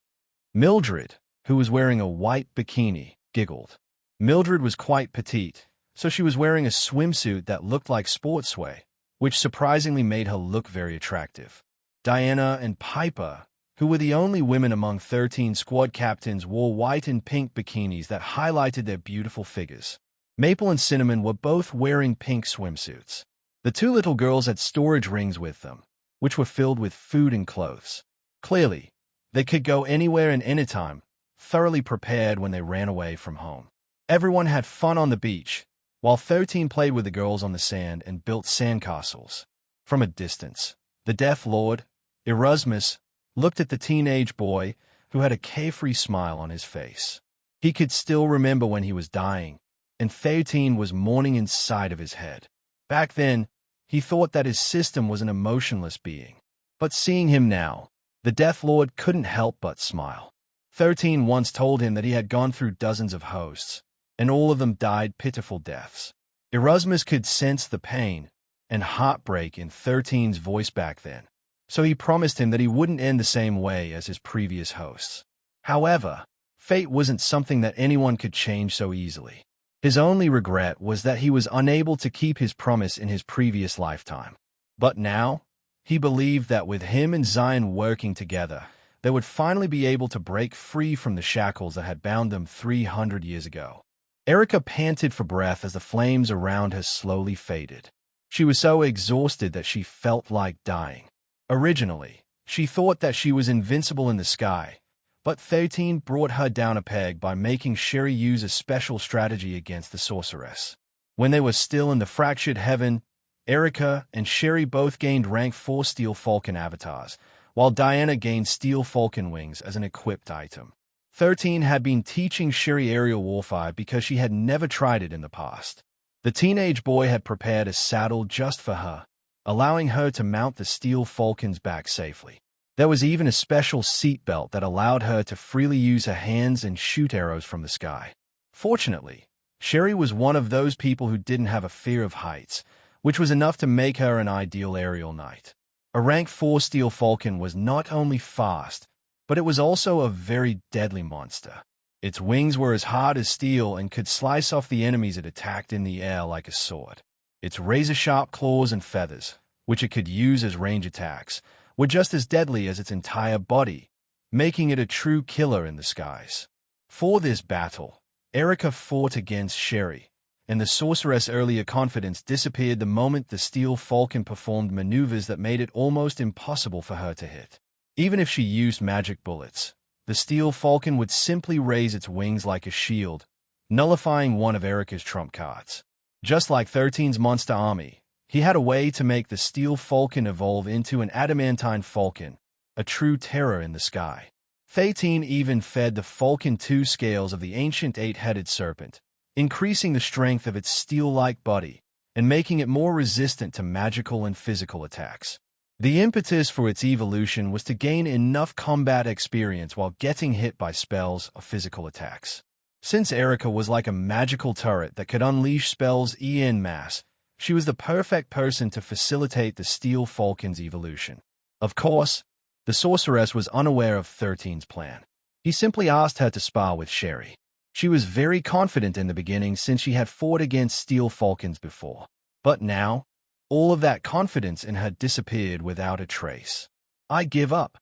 Mildred, who was wearing a white bikini, giggled. Mildred was quite petite, so she was wearing a swimsuit that looked like sportswear, which surprisingly made her look very attractive. Diana and Piper, who were the only women among 13 squad captains, wore white and pink bikinis that highlighted their beautiful figures. Maple and Cinnamon were both wearing pink swimsuits. The two little girls had storage rings with them, which were filled with food and clothes. Clearly, they could go anywhere and anytime, thoroughly prepared when they ran away from home. Everyone had fun on the beach, while 13 played with the girls on the sand and built sandcastles. From a distance, the Death Lord, Erasmus, looked at the teenage boy, who had a carefree smile on his face. He could still remember when he was dying, and 13 was mourning inside of his head. Back then, he thought that his system was an emotionless being. But seeing him now, the Death Lord couldn't help but smile. 13 once told him that he had gone through dozens of hosts, and all of them died pitiful deaths. Erasmus could sense the pain and heartbreak in 13's voice back then, so he promised him that he wouldn't end the same way as his previous hosts. However, fate wasn't something that anyone could change so easily. His only regret was that he was unable to keep his promise in his previous lifetime. But now, he believed that with him and Zion working together, they would finally be able to break free from the shackles that had bound them 300 years ago. Erica panted for breath as the flames around her slowly faded. She was so exhausted that she felt like dying. Originally, she thought that she was invincible in the sky, but 13 brought her down a peg by making Sherry use a special strategy against the sorceress. When they were still in the fractured heaven, Erica and Sherry both gained rank 4 Steel Falcon avatars, while Diana gained Steel Falcon wings as an equipped item. 13 had been teaching Sherry aerial warfare because she had never tried it in the past. The teenage boy had prepared a saddle just for her, allowing her to mount the Steel Falcon's back safely. There was even a special seatbelt that allowed her to freely use her hands and shoot arrows from the sky. Fortunately, Sherry was one of those people who didn't have a fear of heights, which was enough to make her an ideal aerial knight. A rank 4 Steel Falcon was not only fast, but it was also a very deadly monster. Its wings were as hard as steel and could slice off the enemies it attacked in the air like a sword. Its razor-sharp claws and feathers, which it could use as range attacks, were just as deadly as its entire body, making it a true killer in the skies. For this battle, Erica fought against Sherry, and the sorceress' earlier confidence disappeared the moment the Steel Falcon performed maneuvers that made it almost impossible for her to hit. Even if she used magic bullets, the Steel Falcon would simply raise its wings like a shield, nullifying one of Erica's trump cards. Just like 13's monster army, he had a way to make the Steel Falcon evolve into an adamantine falcon, a true terror in the sky. 13 even fed the Falcon 2 scales of the ancient 8-headed serpent, increasing the strength of its steel-like body and making it more resistant to magical and physical attacks. The impetus for its evolution was to gain enough combat experience while getting hit by spells or physical attacks. Since Erica was like a magical turret that could unleash spells en masse, she was the perfect person to facilitate the Steel Falcon's evolution. Of course, the sorceress was unaware of 13's plan. He simply asked her to spar with Sherry. She was very confident in the beginning since she had fought against Steel Falcons before. But now, all of that confidence in her disappeared without a trace. "I give up,"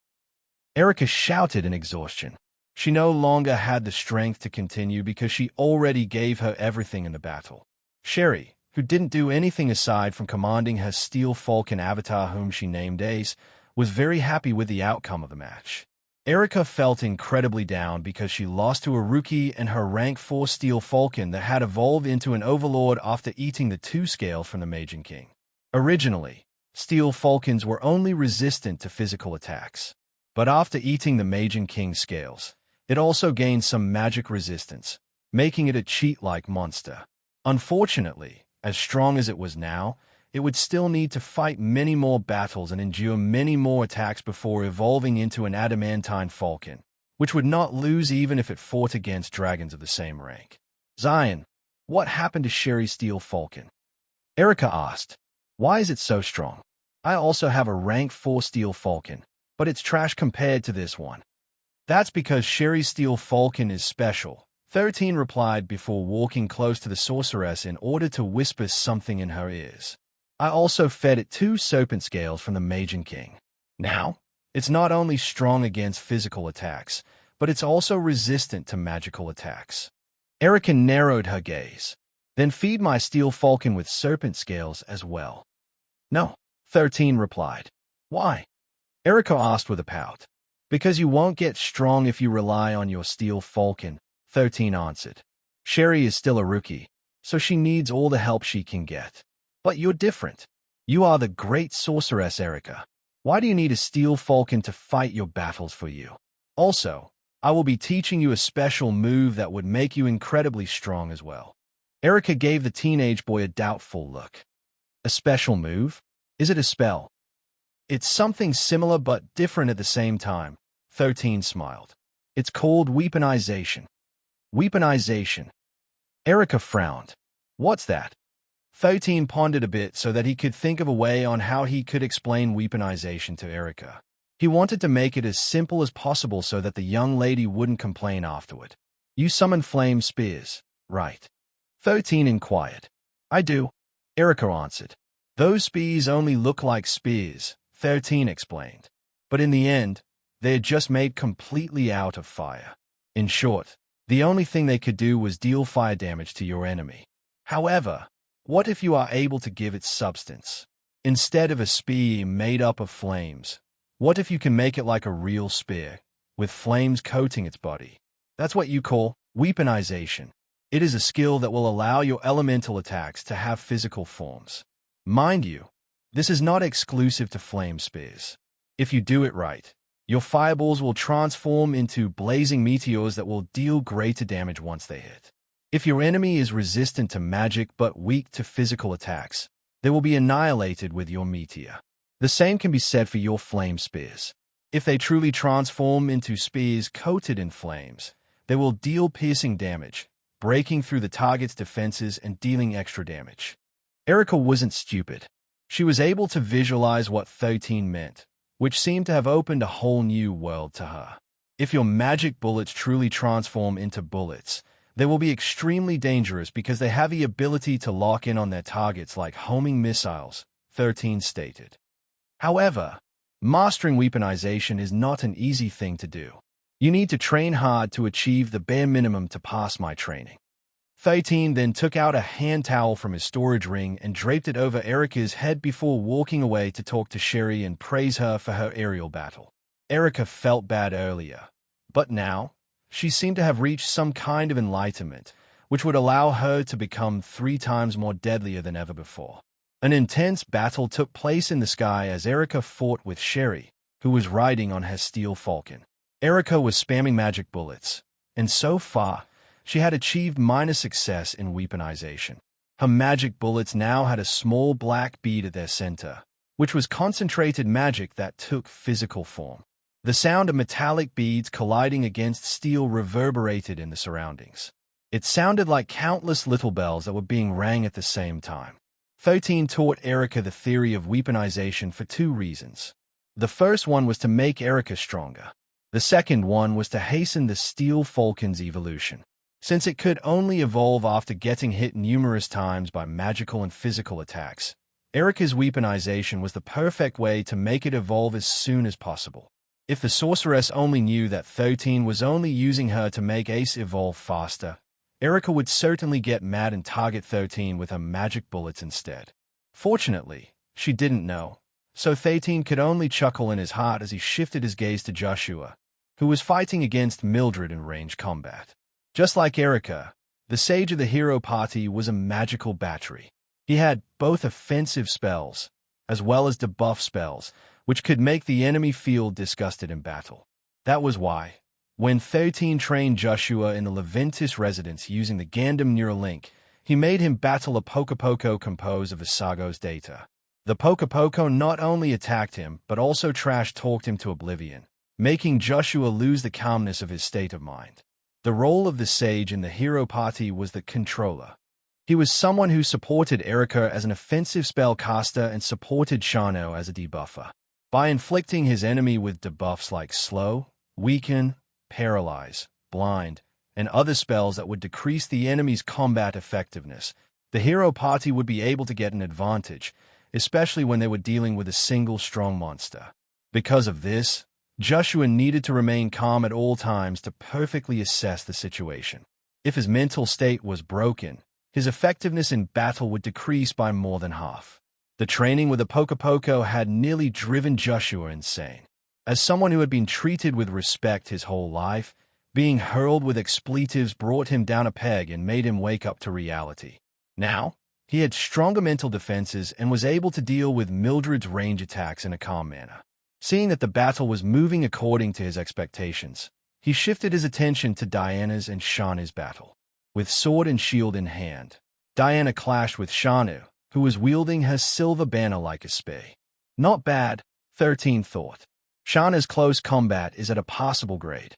Erica shouted in exhaustion. She no longer had the strength to continue because she already gave her everything in the battle. Sherry, who didn't do anything aside from commanding her Steel Falcon avatar whom she named Ace, was very happy with the outcome of the match. Erica felt incredibly down because she lost to a rookie and her rank 4 Steel Falcon that had evolved into an overlord after eating the 2 scale from the Majin King. Originally, Steel Falcons were only resistant to physical attacks, but after eating the Majin King scales, it also gained some magic resistance, making it a cheat-like monster. Unfortunately, as strong as it was now, it would still need to fight many more battles and endure many more attacks before evolving into an adamantine falcon, which would not lose even if it fought against dragons of the same rank. "Zion, what happened to Sherry's Steel Falcon?" Erica asked. "Why is it so strong? I also have a rank 4 Steel Falcon, but it's trash compared to this one." "That's because Sherry's Steel Falcon is special," 13 replied before walking close to the sorceress in order to whisper something in her ears. "I also fed it 2 serpent scales from the Majin King. Now, it's not only strong against physical attacks, but it's also resistant to magical attacks." Erica narrowed her gaze. "Then feed my Steel Falcon with serpent scales as well." "No," 13 replied. "Why?" Erica asked with a pout. "Because you won't get strong if you rely on your Steel Falcon," 13 answered. "Sherry is still a rookie, so she needs all the help she can get. But you're different. You are the great sorceress, Erica. Why do you need a Steel Falcon to fight your battles for you? Also, I will be teaching you a special move that would make you incredibly strong as well." Erica gave the teenage boy a doubtful look. "A special move? Is it a spell?" "It's something similar but different at the same time," 13 smiled. "It's called Weaponization." "Weaponization?" Erica frowned. "What's that?" 13 pondered a bit so that he could think of a way on how he could explain weaponization to Erica. He wanted to make it as simple as possible so that the young lady wouldn't complain afterward. You summon flame spears, right? 13 inquired. I do, Erica answered. Those spears only look like spears, 13 explained. But in the end, they had just made completely out of fire. In short, the only thing they could do was deal fire damage to your enemy. However, what if you are able to give it substance? Instead of a spear made up of flames, what if you can make it like a real spear, with flames coating its body? That's what you call weaponization. It is a skill that will allow your elemental attacks to have physical forms. Mind you, this is not exclusive to flame spears. If you do it right, your fireballs will transform into blazing meteors that will deal greater damage once they hit. If your enemy is resistant to magic but weak to physical attacks, they will be annihilated with your meteor. The same can be said for your flame spears. If they truly transform into spears coated in flames, they will deal piercing damage, breaking through the target's defenses and dealing extra damage. Erica wasn't stupid. She was able to visualize what 13 meant, which seemed to have opened a whole new world to her. If your magic bullets truly transform into bullets, they will be extremely dangerous because they have the ability to lock in on their targets like homing missiles, 13 stated. However, mastering weaponization is not an easy thing to do. You need to train hard to achieve the bare minimum to pass my training. 13 then took out a hand towel from his storage ring and draped it over Erica's head before walking away to talk to Sherry and praise her for her aerial battle. Erica felt bad earlier, but now, she seemed to have reached some kind of enlightenment, which would allow her to become 3 times more deadlier than ever before. An intense battle took place in the sky as Erica fought with Sherry, who was riding on her steel falcon. Erica was spamming magic bullets, and so far, she had achieved minor success in weaponization. Her magic bullets now had a small black bead at their center, which was concentrated magic that took physical form. The sound of metallic beads colliding against steel reverberated in the surroundings. It sounded like countless little bells that were being rang at the same time. 13 taught Erica the theory of weaponization for 2 reasons. The first one was to make Erica stronger. The second one was to hasten the Steel Falcon's evolution. Since it could only evolve after getting hit numerous times by magical and physical attacks, Erica's weaponization was the perfect way to make it evolve as soon as possible. If the sorceress only knew that 13 was only using her to make Ace evolve faster, Erica would certainly get mad and target 13 with her magic bullets instead. Fortunately, she didn't know, so 13 could only chuckle in his heart as he shifted his gaze to Joshua, who was fighting against Mildred in range combat. Just like Erica, the Sage of the Hero Party was a magical battery. He had both offensive spells, as well as debuff spells, which could make the enemy feel disgusted in battle. That was why, when 13 trained Joshua in the Leventis residence using the Gandam Neuralink, he made him battle a Pokopoko composed of Isagos data. The Pokopoko not only attacked him, but also trash-talked him to oblivion, making Joshua lose the calmness of his state of mind. The role of the Sage in the Hero Party was the controller. He was someone who supported Erica as an offensive spellcaster and supported Shano as a debuffer. By inflicting his enemy with debuffs like Slow, Weaken, Paralyze, Blind, and other spells that would decrease the enemy's combat effectiveness, the Hero Party would be able to get an advantage, especially when they were dealing with a single strong monster. Because of this, Joshua needed to remain calm at all times to perfectly assess the situation. If his mental state was broken, his effectiveness in battle would decrease by more than half. The training with the Pokopoko had nearly driven Joshua insane. As someone who had been treated with respect his whole life, being hurled with expletives brought him down a peg and made him wake up to reality. Now, he had stronger mental defenses and was able to deal with Mildred's range attacks in a calm manner. Seeing that the battle was moving according to his expectations, he shifted his attention to Diana's and Shana's battle. With sword and shield in hand, Diana clashed with Shanu, who was wielding her silver banner like a spear. Not bad, 13 thought. Shana's close combat is at a passable grade.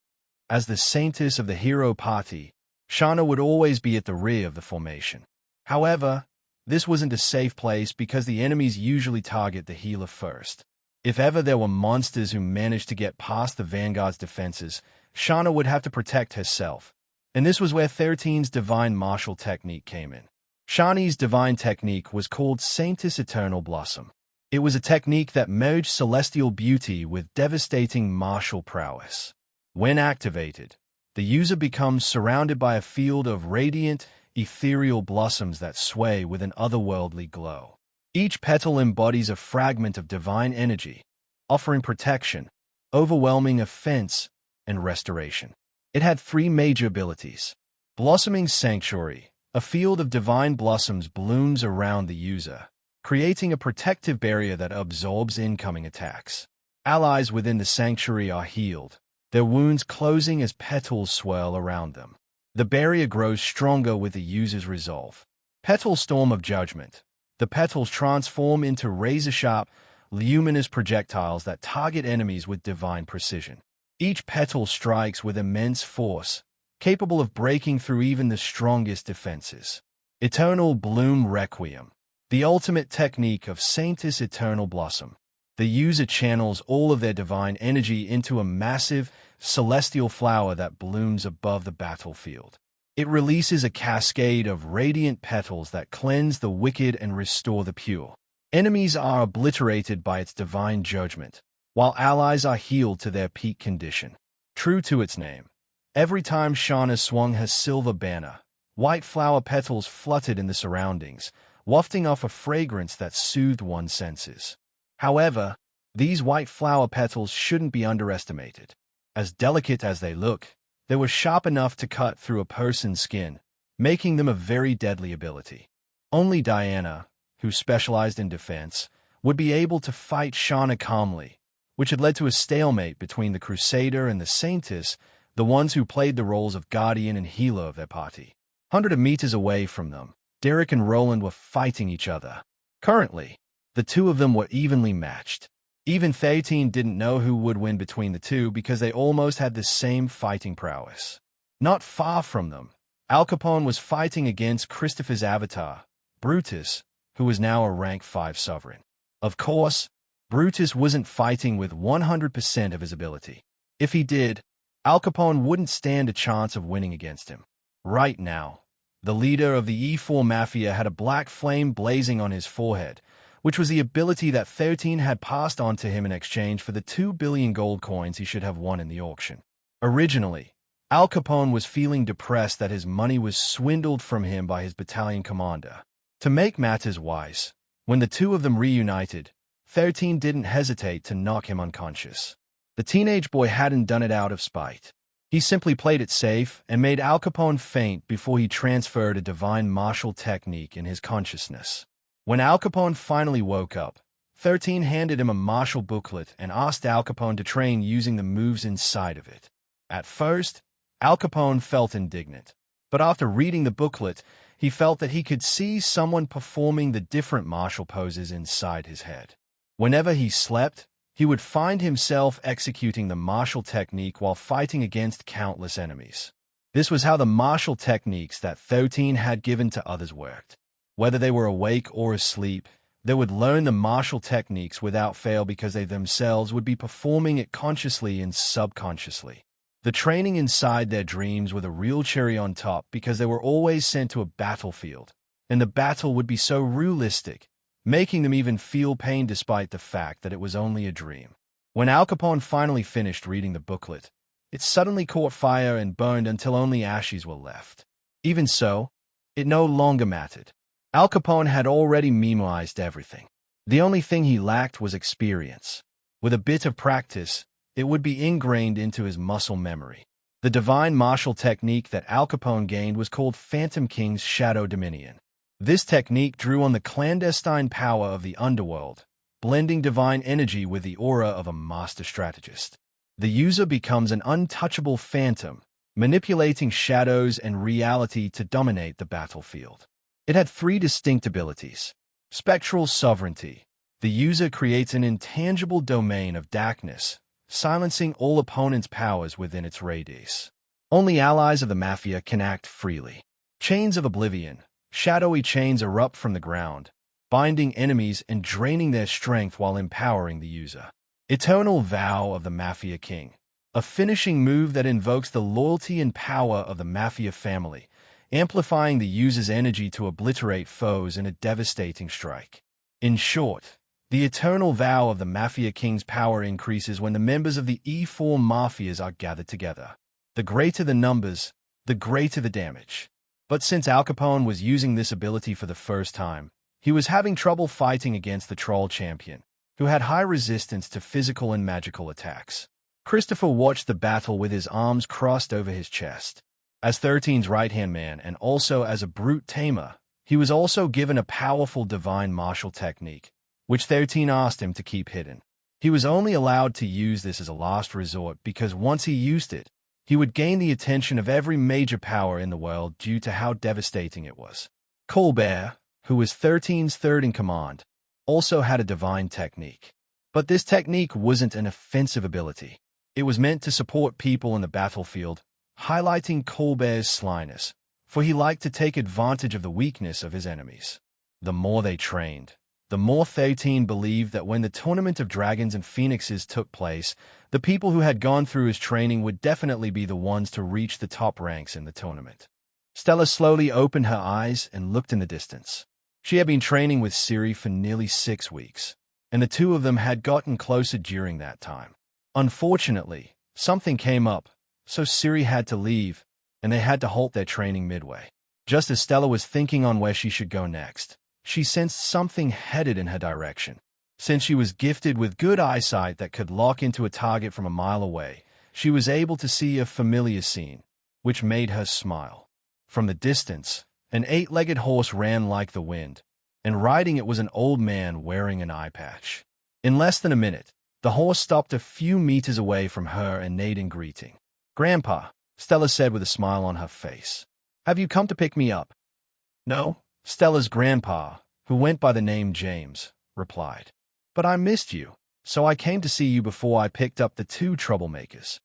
As the Saintess of the Hero Party, Shana would always be at the rear of the formation. However, This wasn't a safe place because the enemies usually target the healer first. If ever there were monsters who managed to get past the Vanguard's defenses, Shauna would have to protect herself. And this was where 13's divine martial technique came in. Shani's divine technique was called Saintess Eternal Blossom. It was a technique that merged celestial beauty with devastating martial prowess. When activated, the user becomes surrounded by a field of radiant, ethereal blossoms that sway with an otherworldly glow. Each petal embodies a fragment of divine energy, offering protection, overwhelming offense, and restoration. It had 3 major abilities. Blossoming Sanctuary, a field of divine blossoms blooms around the user, creating a protective barrier that absorbs incoming attacks. Allies within the sanctuary are healed, their wounds closing as petals swirl around them. The barrier grows stronger with the user's resolve. Petal Storm of Judgment. The petals transform into razor-sharp, luminous projectiles that target enemies with divine precision. Each petal strikes with immense force, capable of breaking through even the strongest defenses. Eternal Bloom Requiem. The ultimate technique of Saintess Eternal Blossom. The user channels all of their divine energy into a massive, celestial flower that blooms above the battlefield. It releases a cascade of radiant petals that cleanse the wicked and restore the pure. Enemies are obliterated by its divine judgment, while allies are healed to their peak condition. True to its name, every time Shauna swung her silver banner, white flower petals fluttered in the surroundings, wafting off a fragrance that soothed one's senses. However, these white flower petals shouldn't be underestimated. As delicate as they look, they were sharp enough to cut through a person's skin, making them a very deadly ability. Only Diana, who specialized in defense, would be able to fight Shauna calmly, which had led to a stalemate between the Crusader and the Saintess, the ones who played the roles of guardian and healer of their party. Hundreds of meters away from them, Derek and Roland were fighting each other. Currently, the two of them were evenly matched. Even 13 didn't know who would win between the two because they almost had the same fighting prowess. Not far from them, Al Capone was fighting against Christopher's avatar, Brutus, who was now a rank 5 sovereign. Of course, Brutus wasn't fighting with 100% of his ability. If he did, Al Capone wouldn't stand a chance of winning against him. Right now, the leader of the E4 Mafia had a black flame blazing on his forehead, which was the ability that 13 had passed on to him in exchange for the 2 billion gold coins he should have won in the auction. Originally, Al Capone was feeling depressed that his money was swindled from him by his battalion commander. To make matters worse, when the two of them reunited, 13 didn't hesitate to knock him unconscious. The teenage boy hadn't done it out of spite. He simply played it safe and made Al Capone faint before he transferred a divine martial technique in his consciousness. When Al Capone finally woke up, 13 handed him a martial booklet and asked Al Capone to train using the moves inside of it. At first, Al Capone felt indignant, but after reading the booklet, he felt that he could see someone performing the different martial poses inside his head. Whenever he slept, he would find himself executing the martial technique while fighting against countless enemies. This was how the martial techniques that 13 had given to others worked. Whether they were awake or asleep, they would learn the martial techniques without fail because they themselves would be performing it consciously and subconsciously. The training inside their dreams were the real cherry on top because they were always sent to a battlefield, and the battle would be so realistic, making them even feel pain despite the fact that it was only a dream. When Al Capone finally finished reading the booklet, it suddenly caught fire and burned until only ashes were left. Even so, it no longer mattered. Al Capone had already memorized everything. The only thing he lacked was experience. With a bit of practice, it would be ingrained into his muscle memory. The divine martial technique that Al Capone gained was called Phantom King's Shadow Dominion. This technique drew on the clandestine power of the underworld, blending divine energy with the aura of a master strategist. The user becomes an untouchable phantom, manipulating shadows and reality to dominate the battlefield. It had 3 distinct abilities. Spectral Sovereignty. The user creates an intangible domain of darkness, silencing all opponents' powers within its radius. Only allies of the Mafia can act freely. Chains of Oblivion. shadowy chains erupt from the ground, binding enemies and draining their strength while empowering the user. Eternal Vow of the Mafia King, a finishing move that invokes the loyalty and power of the Mafia family, amplifying the user's energy to obliterate foes in a devastating strike. In short, the Eternal Vow of the Mafia King's power increases when the members of the E4 Mafias are gathered together. The greater the numbers, the greater the damage. But since Al Capone was using this ability for the first time, he was having trouble fighting against the Troll Champion, who had high resistance to physical and magical attacks. Christopher watched the battle with his arms crossed over his chest. As 13's right-hand man and also as a brute tamer, he was also given a powerful divine martial technique, which 13 asked him to keep hidden. He was only allowed to use this as a last resort because once he used it, he would gain the attention of every major power in the world due to how devastating it was. Colbert, who was 13's third in command, also had a divine technique. But this technique wasn't an offensive ability. It was meant to support people in the battlefield, highlighting Colbert's slyness, for he liked to take advantage of the weakness of his enemies. The more they trained, the more 13 believed that when the Tournament of Dragons and Phoenixes took place, the people who had gone through his training would definitely be the ones to reach the top ranks in the tournament. Stella slowly opened her eyes and looked in the distance. She had been training with Siri for nearly 6 weeks, and the two of them had gotten closer during that time. Unfortunately, something came up, so Siri had to leave, and they had to halt their training midway. Just as Stella was thinking on where she should go next, she sensed something headed in her direction. Since she was gifted with good eyesight that could lock into a target from a mile away, she was able to see a familiar scene, which made her smile. From the distance, an 8-legged horse ran like the wind, and riding it was an old man wearing an eye patch. In less than a minute, the horse stopped a few meters away from her and neighed in greeting. "Grandpa," Stella said with a smile on her face. "Have you come to pick me up?" "No," Stella's grandpa, who went by the name James, replied. "But I missed you, so I came to see you before I picked up the 2 troublemakers."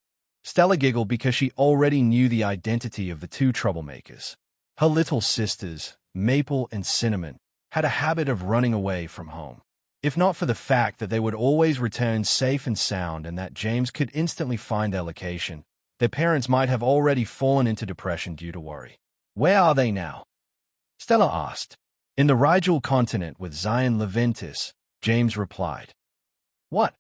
Stella giggled because she already knew the identity of the 2 troublemakers. Her little sisters, Maple and Cinnamon, had a habit of running away from home. If not for the fact that they would always return safe and sound and that James could instantly find their location, their parents might have already fallen into depression due to worry. "Where are they now?" Stella asked. "In the Rigel continent with Zion Leventis," James replied. "What?"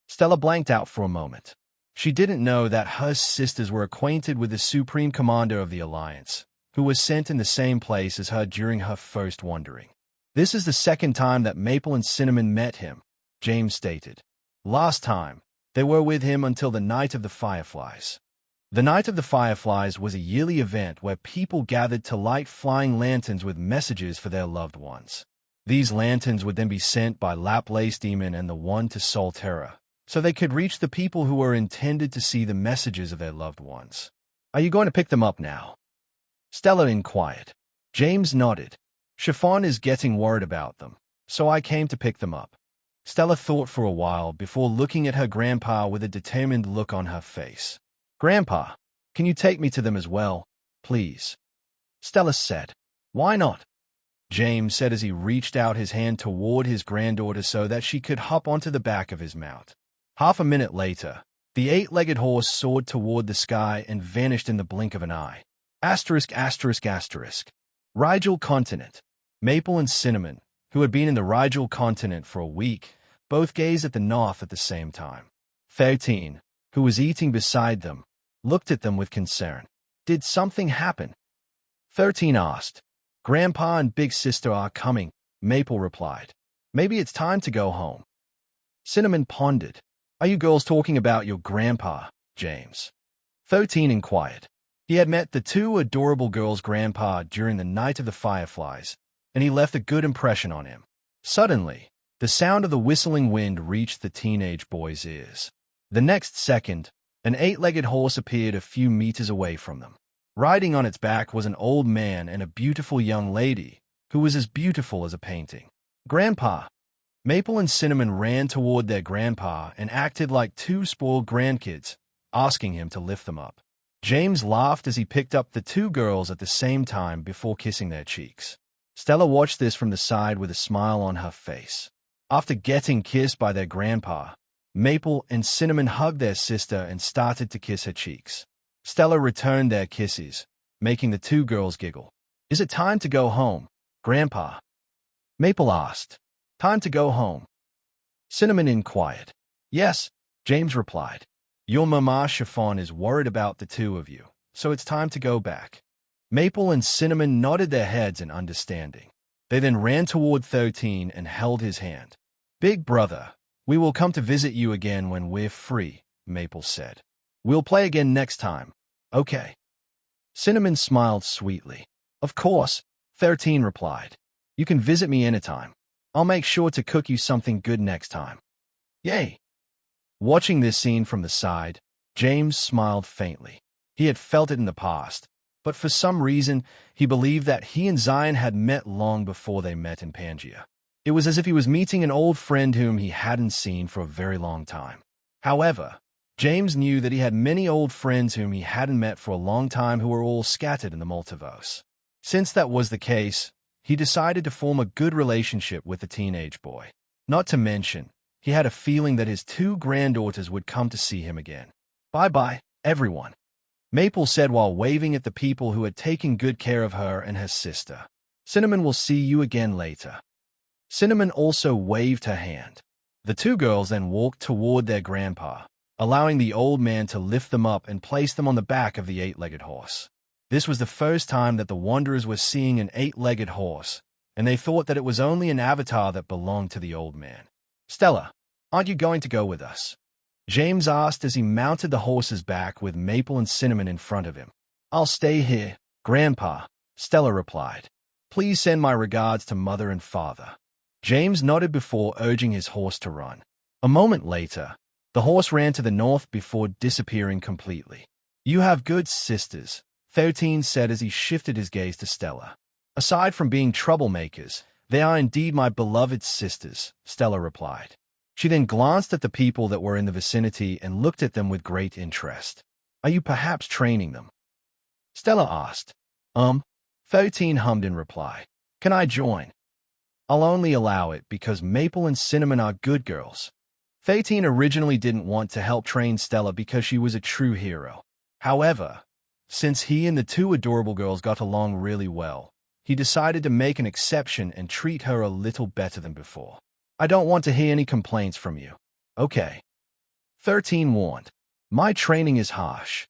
Stella blanked out for a moment. She didn't know that her sisters were acquainted with the Supreme Commander of the Alliance, who was sent in the same place as her during her first wandering. "This is the second time that Maple and Cinnamon met him," James stated. "Last time, they were with him until the Night of the Fireflies." The Night of the Fireflies was a yearly event where people gathered to light flying lanterns with messages for their loved ones. These lanterns would then be sent by Laplace Demon and the One to Solterra, so they could reach the people who were intended to see the messages of their loved ones. "Are you going to pick them up now?" Stella inquired. James nodded. "Chiffon is getting worried about them, so I came to pick them up." Stella thought for a while before looking at her grandpa with a determined look on her face. "Grandpa, can you take me to them as well, please?" Stella said. "Why not?" James said as he reached out his hand toward his granddaughter so that she could hop onto the back of his mount. Half a minute later, the 8-legged horse soared toward the sky and vanished in the blink of an eye. *****. Rigel continent. Maple and Cinnamon, who had been in the Rigel continent for a week, both gazed at the north at the same time. 13, who was eating beside them, looked at them with concern. "Did something happen?" 13 asked. "Grandpa and Big Sister are coming," Maple replied. "Maybe it's time to go home." Cinnamon pondered. "Are you girls talking about your grandpa, James?" 13 inquired. He had met the 2 adorable girls' grandpa during the Night of the Fireflies, and he left a good impression on him. Suddenly, the sound of the whistling wind reached the teenage boy's ears. The next second, an 8-legged horse appeared a few meters away from them. Riding on its back was an old man and a beautiful young lady, who was as beautiful as a painting. "Grandpa!" Maple and Cinnamon ran toward their grandpa and acted like 2 spoiled grandkids, asking him to lift them up. James laughed as he picked up the 2 girls at the same time before kissing their cheeks. Stella watched this from the side with a smile on her face. After getting kissed by their grandpa, Maple and Cinnamon hugged their sister and started to kiss her cheeks. Stella returned their kisses, making the two girls giggle. "Is it time to go home, Grandpa?" Maple asked. "Time to go home?" Cinnamon inquired. "Yes," James replied. "Your mama Chiffon is worried about the two of you, so it's time to go back." Maple and Cinnamon nodded their heads in understanding. They then ran toward 13 and held his hand. "Big brother, we will come to visit you again when we're free," Maple said. "We'll play again next time, okay?" Cinnamon smiled sweetly. "Of course," 13 replied. "You can visit me anytime. I'll make sure to cook you something good next time." "Yay!" Watching this scene from the side, James smiled faintly. He had felt it in the past, but for some reason, he believed that he and Zion had met long before they met in Pangea. It was as if he was meeting an old friend whom he hadn't seen for a very long time. However, James knew that he had many old friends whom he hadn't met for a long time who were all scattered in the multiverse. Since that was the case, he decided to form a good relationship with the teenage boy. Not to mention, he had a feeling that his two granddaughters would come to see him again. "Bye-bye, everyone," Maple said while waving at the people who had taken good care of her and her sister. "Cinnamon will see you again later." Cinnamon also waved her hand. The two girls then walked toward their grandpa, allowing the old man to lift them up and place them on the back of the eight-legged horse. This was the first time that the Wanderers were seeing an eight-legged horse, and they thought that it was only an avatar that belonged to the old man. "Stella, aren't you going to go with us?" James asked as he mounted the horse's back with Maple and Cinnamon in front of him. "I'll stay here, Grandpa," Stella replied. "Please send my regards to Mother and Father." James nodded before urging his horse to run. A moment later, the horse ran to the north before disappearing completely. "You have good sisters," 13 said as he shifted his gaze to Stella. "Aside from being troublemakers, they are indeed my beloved sisters," Stella replied. She then glanced at the people that were in the vicinity and looked at them with great interest. "Are you perhaps training them?" Stella asked. 13 hummed in reply. "Can I join?" "I'll only allow it because Maple and Cinnamon are good girls." 13 originally didn't want to help train Stella because she was a true hero. However, since he and the two adorable girls got along really well, he decided to make an exception and treat her a little better than before. "I don't want to hear any complaints from you." "Okay," 13 warned. "My training is harsh."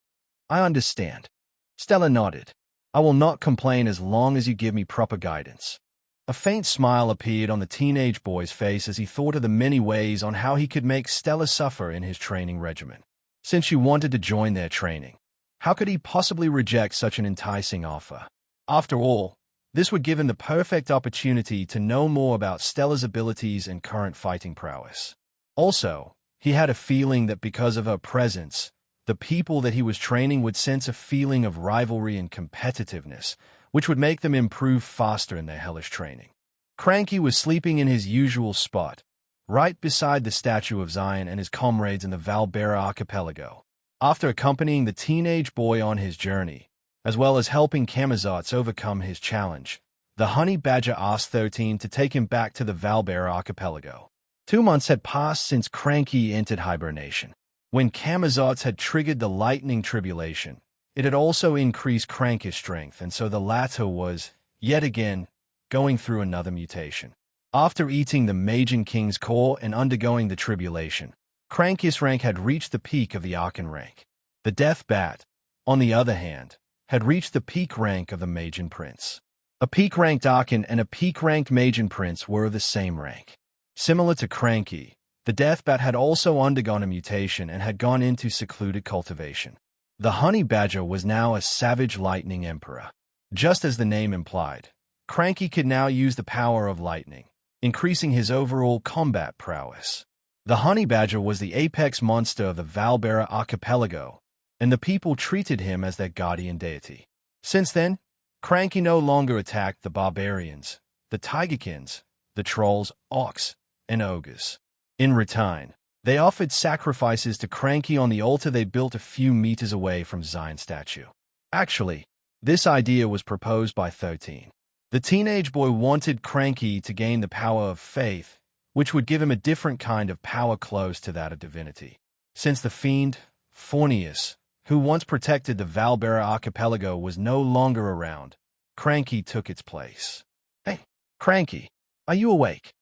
"I understand." Stella nodded. "I will not complain as long as you give me proper guidance." A faint smile appeared on the teenage boy's face as he thought of the many ways on how he could make Stella suffer in his training regimen. Since she wanted to join their training, how could he possibly reject such an enticing offer? After all, this would give him the perfect opportunity to know more about Stella's abilities and current fighting prowess. Also, he had a feeling that because of her presence, the people that he was training would sense a feeling of rivalry and competitiveness, which would make them improve faster in their hellish training. Cranky was sleeping in his usual spot, right beside the statue of Zion and his comrades in the Valbera archipelago. After accompanying the teenage boy on his journey, as well as helping Camazotz overcome his challenge, the honey badger asked 13 to take him back to the Valbera archipelago. 2 months had passed since Cranky entered hibernation. When Camazotz had triggered the lightning tribulation, it had also increased Cranky's strength, and so the latter was, yet again, going through another mutation. After eating the Magian King's core and undergoing the tribulation, Cranky's rank had reached the peak of the Archon rank. The Death Bat, on the other hand, had reached the peak rank of the Magian Prince. A peak-ranked Archon and a peak-ranked Magian Prince were of the same rank. Similar to Cranky, the Death Bat had also undergone a mutation and had gone into secluded cultivation. The Honey Badger was now a savage lightning emperor. Just as the name implied, Cranky could now use the power of lightning, increasing his overall combat prowess. The Honey Badger was the apex monster of the Valbera archipelago, and the people treated him as their guardian deity. Since then, Cranky no longer attacked the barbarians, the Tigerkins, the trolls, orcs, and ogres. In return, they offered sacrifices to Cranky on the altar they built a few meters away from Zion's statue. Actually, this idea was proposed by 13. The teenage boy wanted Cranky to gain the power of faith, which would give him a different kind of power close to that of divinity. Since the fiend, Fornius, who once protected the Valbera archipelago, was no longer around, Cranky took its place. "Hey, Cranky, are you awake?"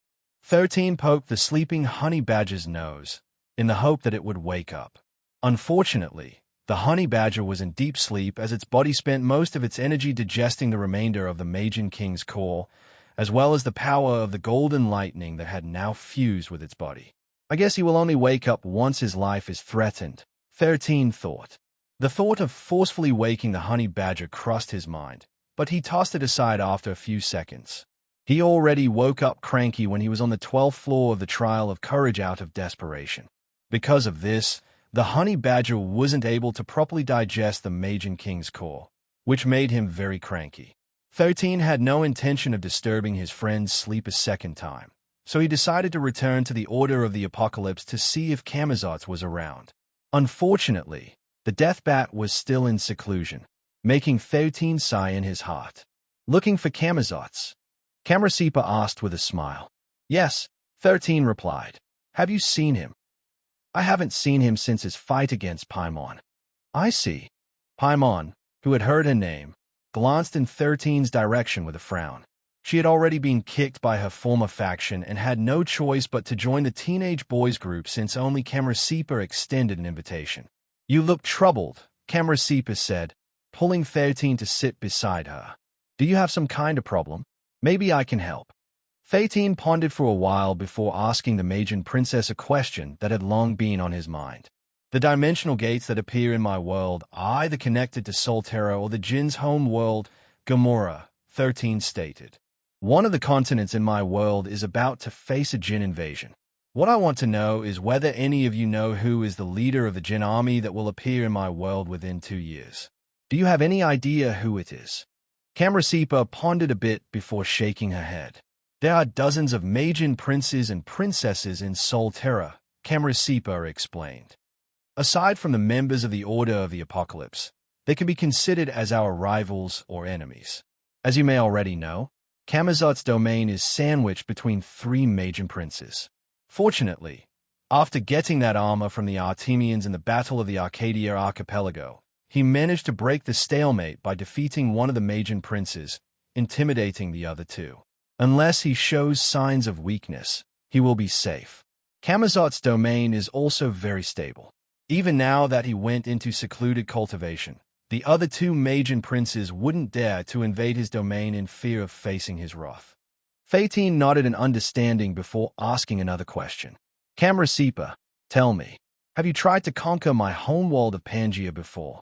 13 poked the sleeping honey badger's nose, in the hope that it would wake up. Unfortunately, the honey badger was in deep sleep as its body spent most of its energy digesting the remainder of the Magian King's core, as well as the power of the golden lightning that had now fused with its body. "I guess he will only wake up once his life is threatened," 13 thought. The thought of forcefully waking the honey badger crossed his mind, but he tossed it aside after a few seconds. He already woke up Cranky when he was on the 12th floor of the Trial of Courage out of desperation. Because of this, the honey badger wasn't able to properly digest the Magian King's core, which made him very cranky. 13 had no intention of disturbing his friend's sleep a second time, so he decided to return to the Order of the Apocalypse to see if Camazotz was around. Unfortunately, the death bat was still in seclusion, making 13 sigh in his heart. "Looking for Camazotz?" Camarasipa asked with a smile. "Yes," 13 replied. "Have you seen him?" "I haven't seen him since his fight against Paimon." "I see." Paimon, who had heard her name, glanced in 13's direction with a frown. She had already been kicked by her former faction and had no choice but to join the teenage boys group since only Camarasipa extended an invitation. "You look troubled," Camarasipa said, pulling 13 to sit beside her. "Do you have some kind of problem? Maybe I can help." 13 pondered for a while before asking the Magian princess a question that had long been on his mind. "The dimensional gates that appear in my world are either connected to Solterra or the Jinn's home world, Gamora," 13 stated. "One of the continents in my world is about to face a Jinn invasion. What I want to know is whether any of you know who is the leader of the Jinn army that will appear in my world within 2 years. Do you have any idea who it is?" Camarasipa pondered a bit before shaking her head. "There are dozens of Magian princes and princesses in Solterra," Camarasipa explained. "Aside from the members of the Order of the Apocalypse, they can be considered as our rivals or enemies. As you may already know, Camazotz's domain is sandwiched between 3 Magian princes. Fortunately, after getting that armor from the Artemians in the Battle of the Arcadia Archipelago, he managed to break the stalemate by defeating one of the Magian princes, intimidating the other 2. Unless he shows signs of weakness, he will be safe. Camazotz's domain is also very stable. Even now that he went into secluded cultivation, the other 2 Magian princes wouldn't dare to invade his domain in fear of facing his wrath." Fatin nodded in understanding before asking another question. "Camarasipa, tell me, have you tried to conquer my homeworld of Pangea before?"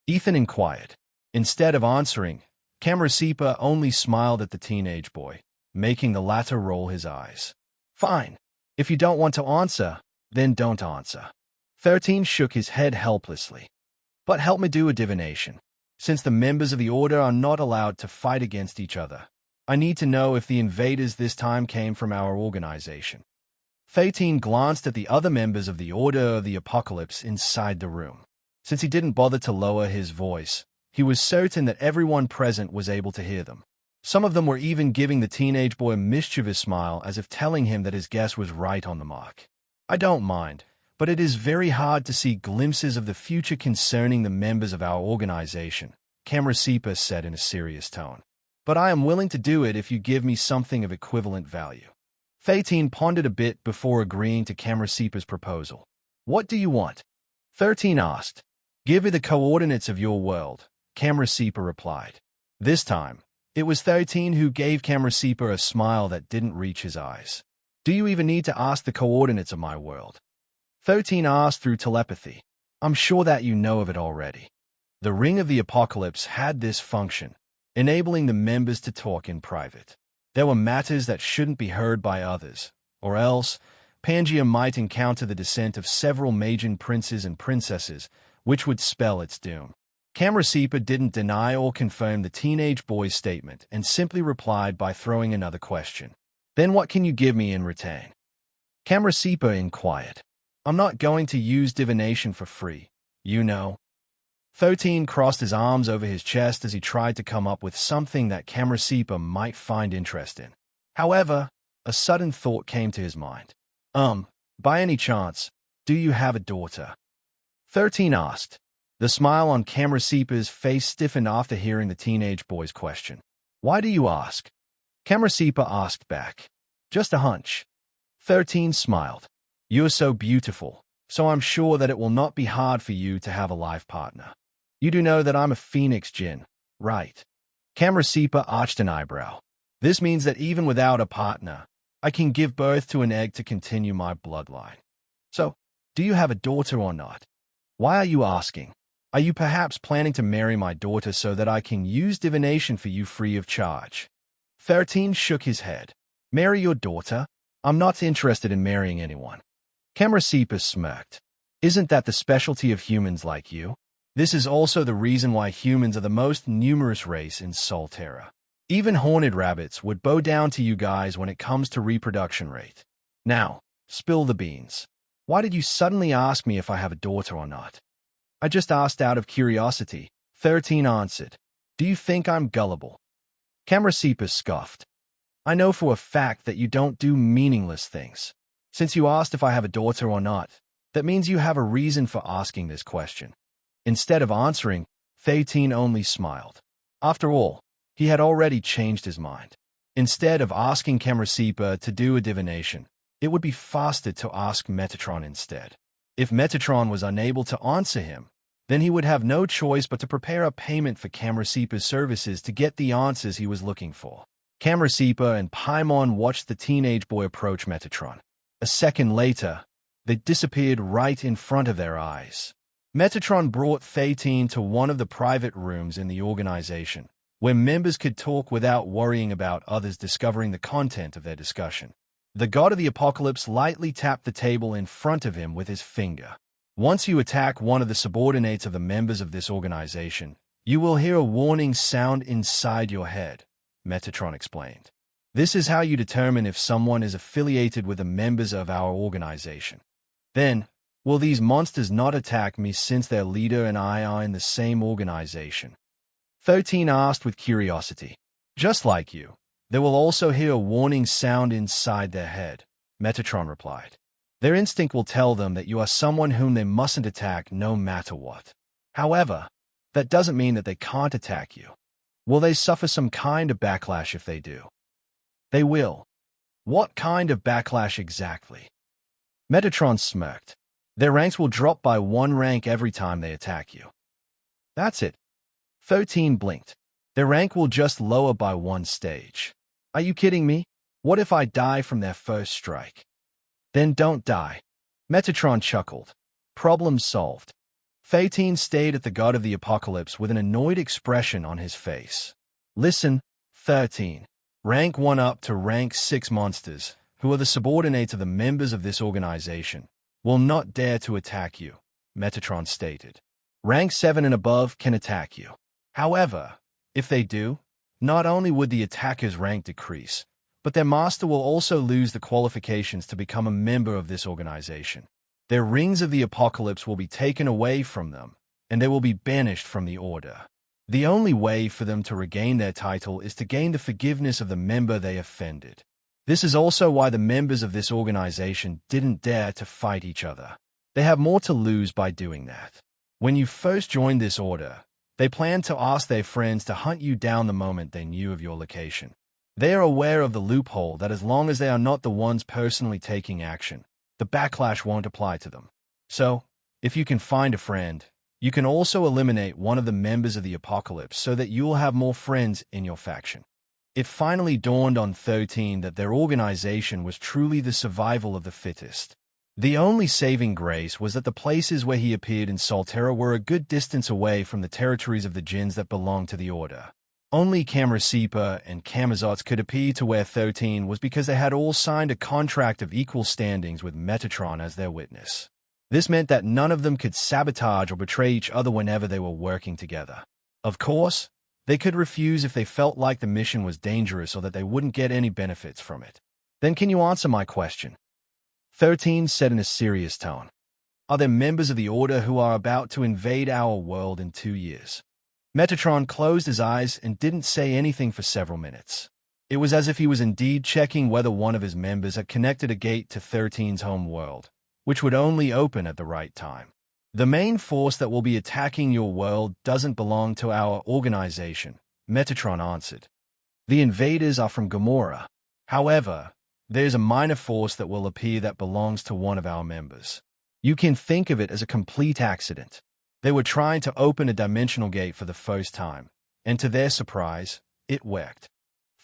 Ethan inquired. Instead of answering, Camarasipa only smiled at the teenage boy, making the latter roll his eyes. "Fine. If you don't want to answer, then don't answer." 13 shook his head helplessly. "But help me do a divination. Since the members of the Order are not allowed to fight against each other, I need to know if the invaders this time came from our organization." 13 glanced at the other members of the Order of the Apocalypse inside the room. Since he didn't bother to lower his voice, he was certain that everyone present was able to hear them. Some of them were even giving the teenage boy a mischievous smile as if telling him that his guess was right on the mark. "I don't mind, but it is very hard to see glimpses of the future concerning the members of our organization," Camarasipa said in a serious tone. "But I am willing to do it if you give me something of equivalent value." Fatin pondered a bit before agreeing to Camarasipa's proposal. "What do you want?" 13 asked. "Give me the coordinates of your world," Camarasipa replied. This time, it was 13 who gave Camarasipa a smile that didn't reach his eyes. "Do you even need to ask the coordinates of my world?" 13 asked through telepathy. "I'm sure that you know of it already." The Ring of the Apocalypse had this function, enabling the members to talk in private. There were matters that shouldn't be heard by others, or else Pangea might encounter the descent of several Magian princes and princesses, which would spell its doom. Camarasipa didn't deny or confirm the teenage boy's statement and simply replied by throwing another question. "Then what can you give me in return?" Camarasipa inquired. "I'm not going to use divination for free, you know." 13 crossed his arms over his chest as he tried to come up with something that Camarasipa might find interest in. However, a sudden thought came to his mind. By any chance, do you have a daughter? 13 asked. The smile on Camarasipa's face stiffened after hearing the teenage boy's question. Why do you ask? Camarasipa asked back. Just a hunch. 13 smiled. You're so beautiful, so I'm sure that it will not be hard for you to have a life partner. You do know that I'm a phoenix djinn, right? Camarasipa arched an eyebrow. This means that even without a partner, I can give birth to an egg to continue my bloodline. So, do you have a daughter or not? Why are you asking? Are you perhaps planning to marry my daughter so that I can use divination for you free of charge? 13 shook his head. Marry your daughter? I'm not interested in marrying anyone. Camarasipa smirked. Isn't that the specialty of humans like you? This is also the reason why humans are the most numerous race in Solterra. Even horned rabbits would bow down to you guys when it comes to reproduction rate. Now, spill the beans. Why did you suddenly ask me if I have a daughter or not? I just asked out of curiosity, 13 answered. Do you think I'm gullible? Camarasipa scoffed. I know for a fact that you don't do meaningless things. Since you asked if I have a daughter or not, that means you have a reason for asking this question. Instead of answering, 13 only smiled. After all, he had already changed his mind. Instead of asking Camarasipa to do a divination, it would be faster to ask Metatron instead. If Metatron was unable to answer him, then he would have no choice but to prepare a payment for Camarasipa's services to get the answers he was looking for. Camarasipa and Paimon watched the teenage boy approach Metatron. A second later, they disappeared right in front of their eyes. Metatron brought 13 to one of the private rooms in the organization, where members could talk without worrying about others discovering the content of their discussion. The god of the apocalypse lightly tapped the table in front of him with his finger. Once you attack one of the subordinates of the members of this organization, you will hear a warning sound inside your head, Metatron explained. This is how you determine if someone is affiliated with the members of our organization. Then, will these monsters not attack me since their leader and I are in the same organization? 13 asked with curiosity. Just like you, they will also hear a warning sound inside their head, Metatron replied. Their instinct will tell them that you are someone whom they mustn't attack no matter what. However, that doesn't mean that they can't attack you. Will they suffer some kind of backlash if they do? They will. What kind of backlash exactly? Metatron smirked. Their ranks will drop by 1 rank every time they attack you. That's it. 13 blinked. Their rank will just lower by 1 stage. Are you kidding me? What if I die from their first strike? Then don't die. Metatron chuckled. Problem solved. 13 stayed at the god of the apocalypse with an annoyed expression on his face. Listen, 13. Rank 1 up to rank 6 monsters, who are the subordinates of the members of this organization, will not dare to attack you, Metatron stated. Rank 7 and above can attack you. However, if they do, not only would the attacker's rank decrease, but their master will also lose the qualifications to become a member of this organization. Their rings of the apocalypse will be taken away from them, and they will be banished from the order. The only way for them to regain their title is to gain the forgiveness of the member they offended. This is also why the members of this organization didn't dare to fight each other. They have more to lose by doing that. When you first joined this order, they planned to ask their friends to hunt you down the moment they knew of your location. They are aware of the loophole that as long as they are not the ones personally taking action, the backlash won't apply to them. So, if you can find a friend, you can also eliminate one of the members of the apocalypse so that you will have more friends in your faction. It finally dawned on 13 that their organization was truly the survival of the fittest. The only saving grace was that the places where he appeared in Solterra were a good distance away from the territories of the jinns that belonged to the order. Only Camarasipa and Camazots could appear to where 13 was because they had all signed a contract of equal standings with Metatron as their witness. This meant that none of them could sabotage or betray each other whenever they were working together. Of course, they could refuse if they felt like the mission was dangerous or that they wouldn't get any benefits from it. Then can you answer my question? 13 said in a serious tone. Are there members of the Order who are about to invade our world in 2 years? Metatron closed his eyes and didn't say anything for several minutes. It was as if he was indeed checking whether one of his members had connected a gate to 13's home world, which would only open at the right time. The main force that will be attacking your world doesn't belong to our organization, Metatron answered. The invaders are from Gamora. However, there's a minor force that will appear that belongs to one of our members. You can think of it as a complete accident. They were trying to open a dimensional gate for the first time, and to their surprise, it worked.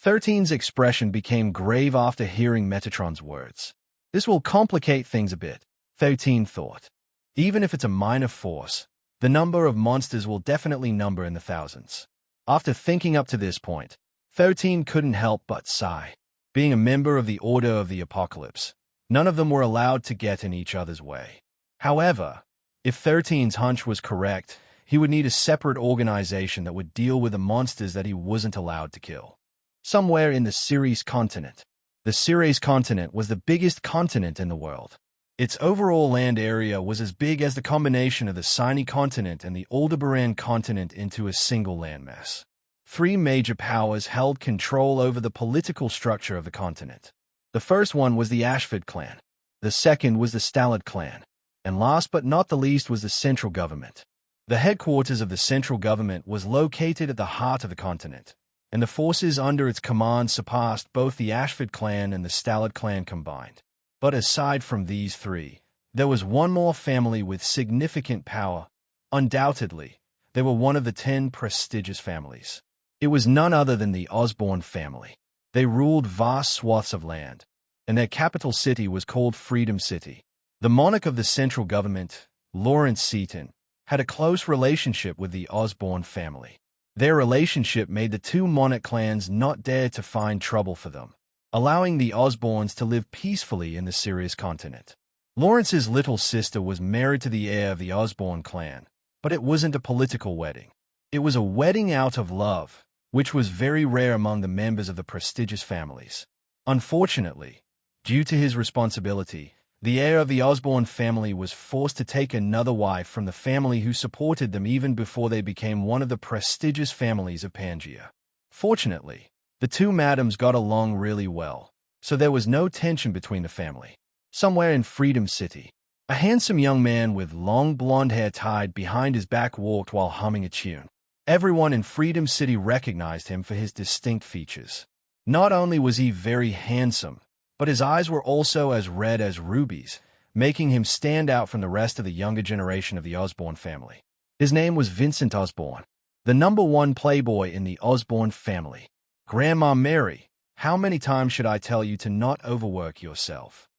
13's expression became grave after hearing Metatron's words. This will complicate things a bit, 13 thought. Even if it's a minor force, the number of monsters will definitely number in the thousands. After thinking up to this point, 13 couldn't help but sigh. Being a member of the Order of the Apocalypse, none of them were allowed to get in each other's way. However, if 13's hunch was correct, he would need a separate organization that would deal with the monsters that he wasn't allowed to kill. Somewhere in the Ceres continent. The Ceres continent was the biggest continent in the world. Its overall land area was as big as the combination of the Sinai continent and the Aldebaran continent into a single landmass. 3 major powers held control over the political structure of the continent. The first one was the Ashford clan. The second was the Stallard clan. And last but not the least was the central government. The headquarters of the central government was located at the heart of the continent, and the forces under its command surpassed both the Ashford clan and the Stallard clan combined. But aside from these 3, there was one more family with significant power. Undoubtedly, they were one of the 10 prestigious families. It was none other than the Osborne family. They ruled vast swaths of land, and their capital city was called Freedom City. The monarch of the central government, Lawrence Seaton, had a close relationship with the Osborne family. Their relationship made the 2 monarch clans not dare to find trouble for them, allowing the Osbornes to live peacefully in the Ceres continent. Lawrence's little sister was married to the heir of the Osborne clan, but it wasn't a political wedding. It was a wedding out of love, which was very rare among the members of the prestigious families. Unfortunately, due to his responsibility, the heir of the Osborne family was forced to take another wife from the family who supported them even before they became one of the prestigious families of Pangea. Fortunately, the 2 madams got along really well, so there was no tension between the family. Somewhere in Freedom City, a handsome young man with long blonde hair tied behind his back walked while humming a tune. Everyone in Freedom City recognized him for his distinct features. Not only was he very handsome, but his eyes were also as red as rubies, making him stand out from the rest of the younger generation of the Osborne family. His name was Vincent Osborne, the #1 playboy in the Osborne family. Grandma Mary, how many times should I tell you to not overwork yourself?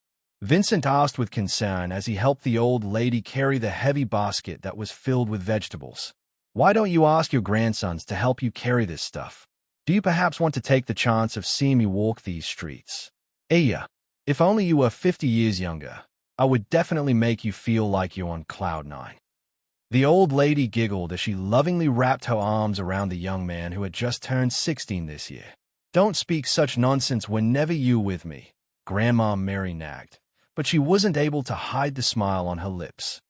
Vincent asked with concern as he helped the old lady carry the heavy basket that was filled with vegetables. Why don't you ask your grandsons to help you carry this stuff? Do you perhaps want to take the chance of seeing me walk these streets? If only you were 50 years younger, I would definitely make you feel like you're on cloud 9. The old lady giggled as she lovingly wrapped her arms around the young man who had just turned 16 this year. Don't speak such nonsense whenever you're with me, Grandma Mary nagged, but she wasn't able to hide the smile on her lips.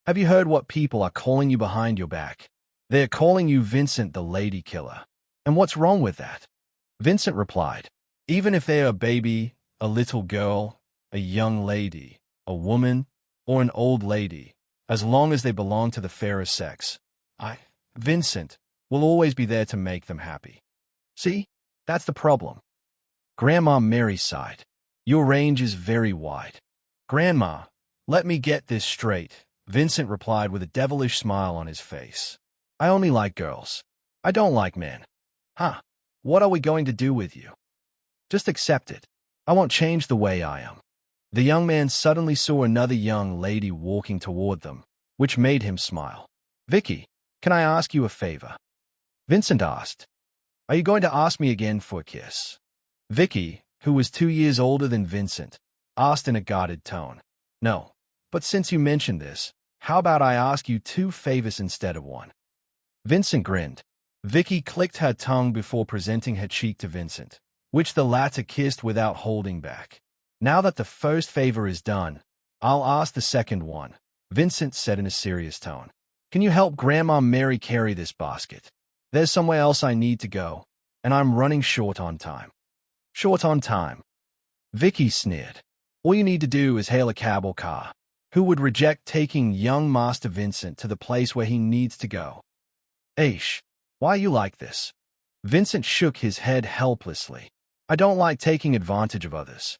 Have you heard what people are calling you behind your back? They're calling you Vincent the Lady Killer. And what's wrong with that? Vincent replied, even if they're a baby, a little girl, a young lady, a woman, or an old lady, as long as they belong to the fairer sex, Vincent, will always be there to make them happy. See, that's the problem. Grandma Mary sighed. Your range is very wide. Grandma, let me get this straight, Vincent replied with a devilish smile on his face. I only like girls. I don't like men. What are we going to do with you? Just accept it. I won't change the way I am. The young man suddenly saw another young lady walking toward them, which made him smile. Vicky, can I ask you a favor? Vincent asked. Are you going to ask me again for a kiss? Vicky, who was 2 years older than Vincent, asked in a guarded tone. No, but since you mentioned this, how about I ask you 2 favors instead of 1? Vincent grinned. Vicky clicked her tongue before presenting her cheek to Vincent, which the latter kissed without holding back. Now that the first favor is done, I'll ask the second one, Vincent said in a serious tone. Can you help Grandma Mary carry this basket? There's somewhere else I need to go, and I'm running short on time. Short on time. Vicky sneered. All you need to do is hail a cab or car. Who would reject taking young Master Vincent to the place where he needs to go? Aish, why are you like this? Vincent shook his head helplessly. I don't like taking advantage of others.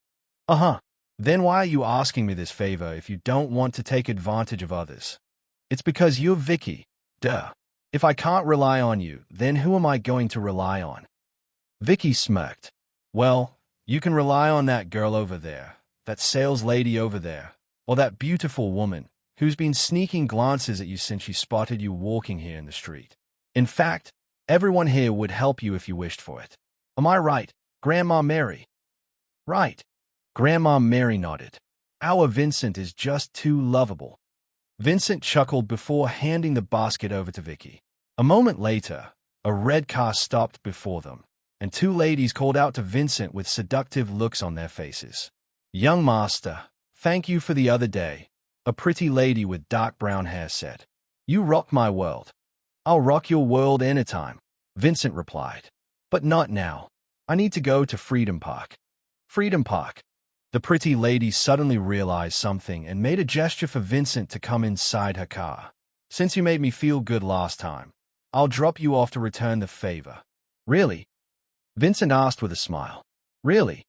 Uh-huh. Then why are you asking me this favor if you don't want to take advantage of others? It's because you're Vicky. Duh. If I can't rely on you, then who am I going to rely on? Vicky smirked. Well, you can rely on that girl over there, that sales lady over there, or that beautiful woman who's been sneaking glances at you since she spotted you walking here in the street. In fact, everyone here would help you if you wished for it. Am I right, Grandma Mary? Right. Grandma Mary nodded. Our Vincent is just too lovable. Vincent chuckled before handing the basket over to Vicky. A moment later, a red car stopped before them, and two ladies called out to Vincent with seductive looks on their faces. Young Master, thank you for the other day, a pretty lady with dark brown hair said. You rock my world. I'll rock your world anytime, Vincent replied. But not now. I need to go to Freedom Park. Freedom Park. The pretty lady suddenly realized something and made a gesture for Vincent to come inside her car. Since you made me feel good last time, I'll drop you off to return the favor. Really? Vincent asked with a smile. Really?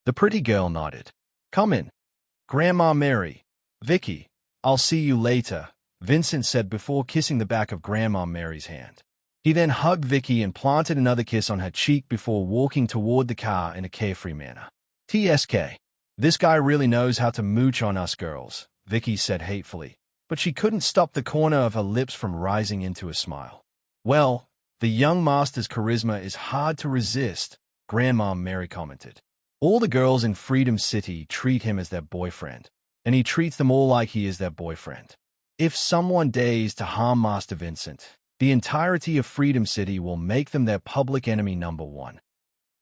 The pretty girl nodded. Come in. Grandma Mary. Vicky, I'll see you later, Vincent said before kissing the back of Grandma Mary's hand. He then hugged Vicky and planted another kiss on her cheek before walking toward the car in a carefree manner. TSK. This guy really knows how to mooch on us girls, Vicky said hatefully, but she couldn't stop the corner of her lips from rising into a smile. Well, the young master's charisma is hard to resist, Grandma Mary commented. All the girls in Freedom City treat him as their boyfriend, and he treats them all like he is their boyfriend. If someone dares to harm Master Vincent, the entirety of Freedom City will make them their public enemy number one.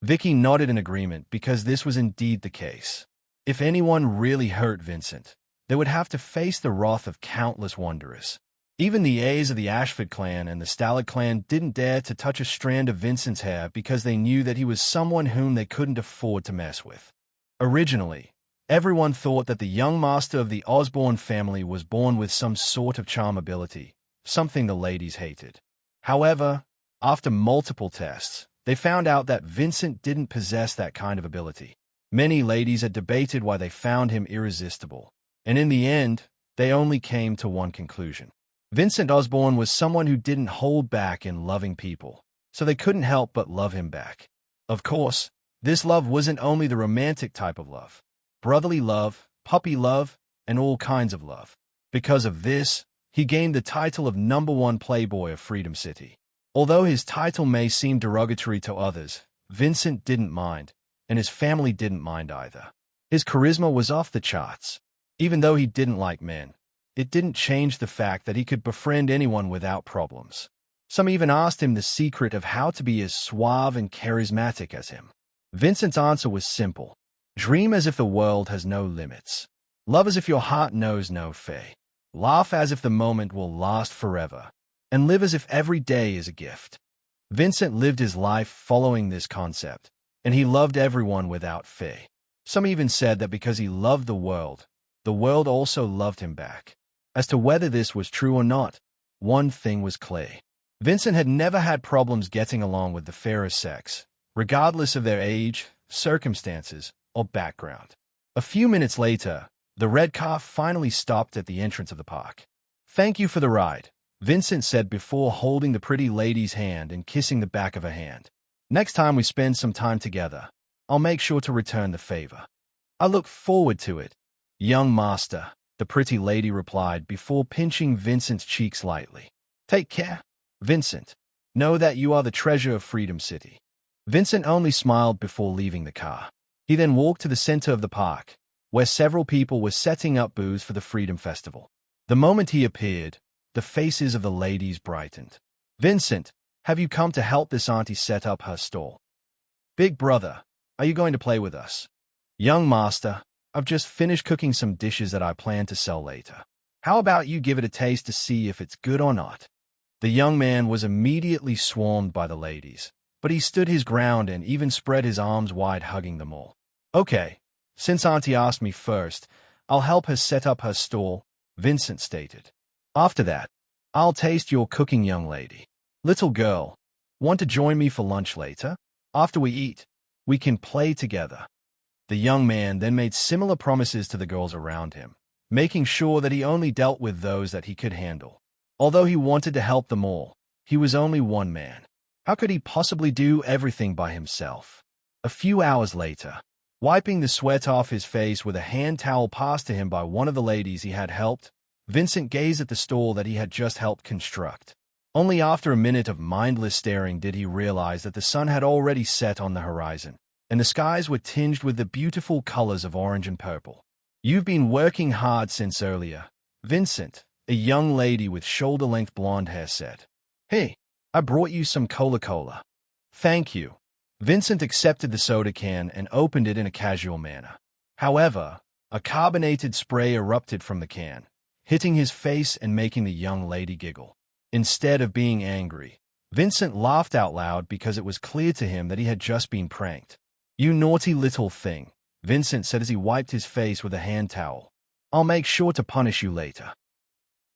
Vicky nodded in agreement because this was indeed the case. If anyone really hurt Vincent, they would have to face the wrath of countless wanderers. Even the A's of the Ashford clan and the Stallard clan didn't dare to touch a strand of Vincent's hair because they knew that he was someone whom they couldn't afford to mess with. Originally, everyone thought that the young master of the Osborne family was born with some sort of charm ability, something the ladies hated. However, after multiple tests, they found out that Vincent didn't possess that kind of ability. Many ladies had debated why they found him irresistible, and in the end, they only came to one conclusion. Vincent Osborne was someone who didn't hold back in loving people, so they couldn't help but love him back. Of course, this love wasn't only the romantic type of love. Brotherly love, puppy love, and all kinds of love. Because of this, he gained the title of #1 Playboy of Freedom City. Although his title may seem derogatory to others, Vincent didn't mind, and his family didn't mind either. His charisma was off the charts. Even though he didn't like men, it didn't change the fact that he could befriend anyone without problems. Some even asked him the secret of how to be as suave and charismatic as him. Vincent's answer was simple. Dream as if the world has no limits. Love as if your heart knows no fate. Laugh as if the moment will last forever. And live as if every day is a gift. Vincent lived his life following this concept, and he loved everyone without fee. Some even said that because he loved the world also loved him back. As to whether this was true or not, one thing was clear. Vincent had never had problems getting along with the fairer sex, regardless of their age, circumstances, or background. A few minutes later, the red car finally stopped at the entrance of the park. Thank you for the ride, Vincent said before holding the pretty lady's hand and kissing the back of her hand. Next time we spend some time together, I'll make sure to return the favor. I look forward to it, young master, the pretty lady replied before pinching Vincent's cheeks lightly. Take care, Vincent. Know that you are the treasure of Freedom City. Vincent only smiled before leaving the car. He then walked to the center of the park, where several people were setting up booths for the Freedom Festival. The moment he appeared, the faces of the ladies brightened. Vincent, have you come to help this auntie set up her stall? Big brother, are you going to play with us? Young master, I've just finished cooking some dishes that I plan to sell later. How about you give it a taste to see if it's good or not? The young man was immediately swarmed by the ladies, but he stood his ground and even spread his arms wide, hugging them all. Okay, since Auntie asked me first, I'll help her set up her stall, Vincent stated. After that, I'll taste your cooking, young lady. Little girl, want to join me for lunch later? After we eat, we can play together. The young man then made similar promises to the girls around him, making sure that he only dealt with those that he could handle. Although he wanted to help them all, he was only one man. How could he possibly do everything by himself? A few hours later, wiping the sweat off his face with a hand towel passed to him by one of the ladies he had helped, Vincent gazed at the stall that he had just helped construct. Only after a minute of mindless staring did he realize that the sun had already set on the horizon, and the skies were tinged with the beautiful colors of orange and purple. You've been working hard since earlier, Vincent, a young lady with shoulder-length blonde hair said. Hey, I brought you some Coca-Cola. Thank you. Vincent accepted the soda can and opened it in a casual manner. However, a carbonated spray erupted from the can, hitting his face and making the young lady giggle. Instead of being angry, Vincent laughed out loud because it was clear to him that he had just been pranked. You naughty little thing, Vincent said as he wiped his face with a hand towel. I'll make sure to punish you later.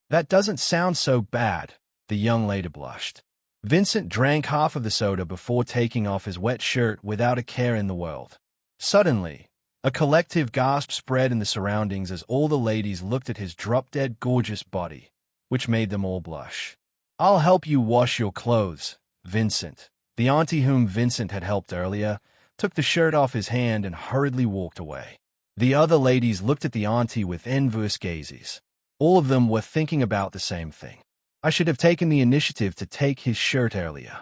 That doesn't sound so bad, the young lady blushed. Vincent drank half of the soda before taking off his wet shirt without a care in the world. Suddenly, a collective gasp spread in the surroundings as all the ladies looked at his drop-dead gorgeous body, which made them all blush. I'll help you wash your clothes, Vincent. The auntie whom Vincent had helped earlier took the shirt off his hand and hurriedly walked away. The other ladies looked at the auntie with envious gazes. All of them were thinking about the same thing. I should have taken the initiative to take his shirt earlier.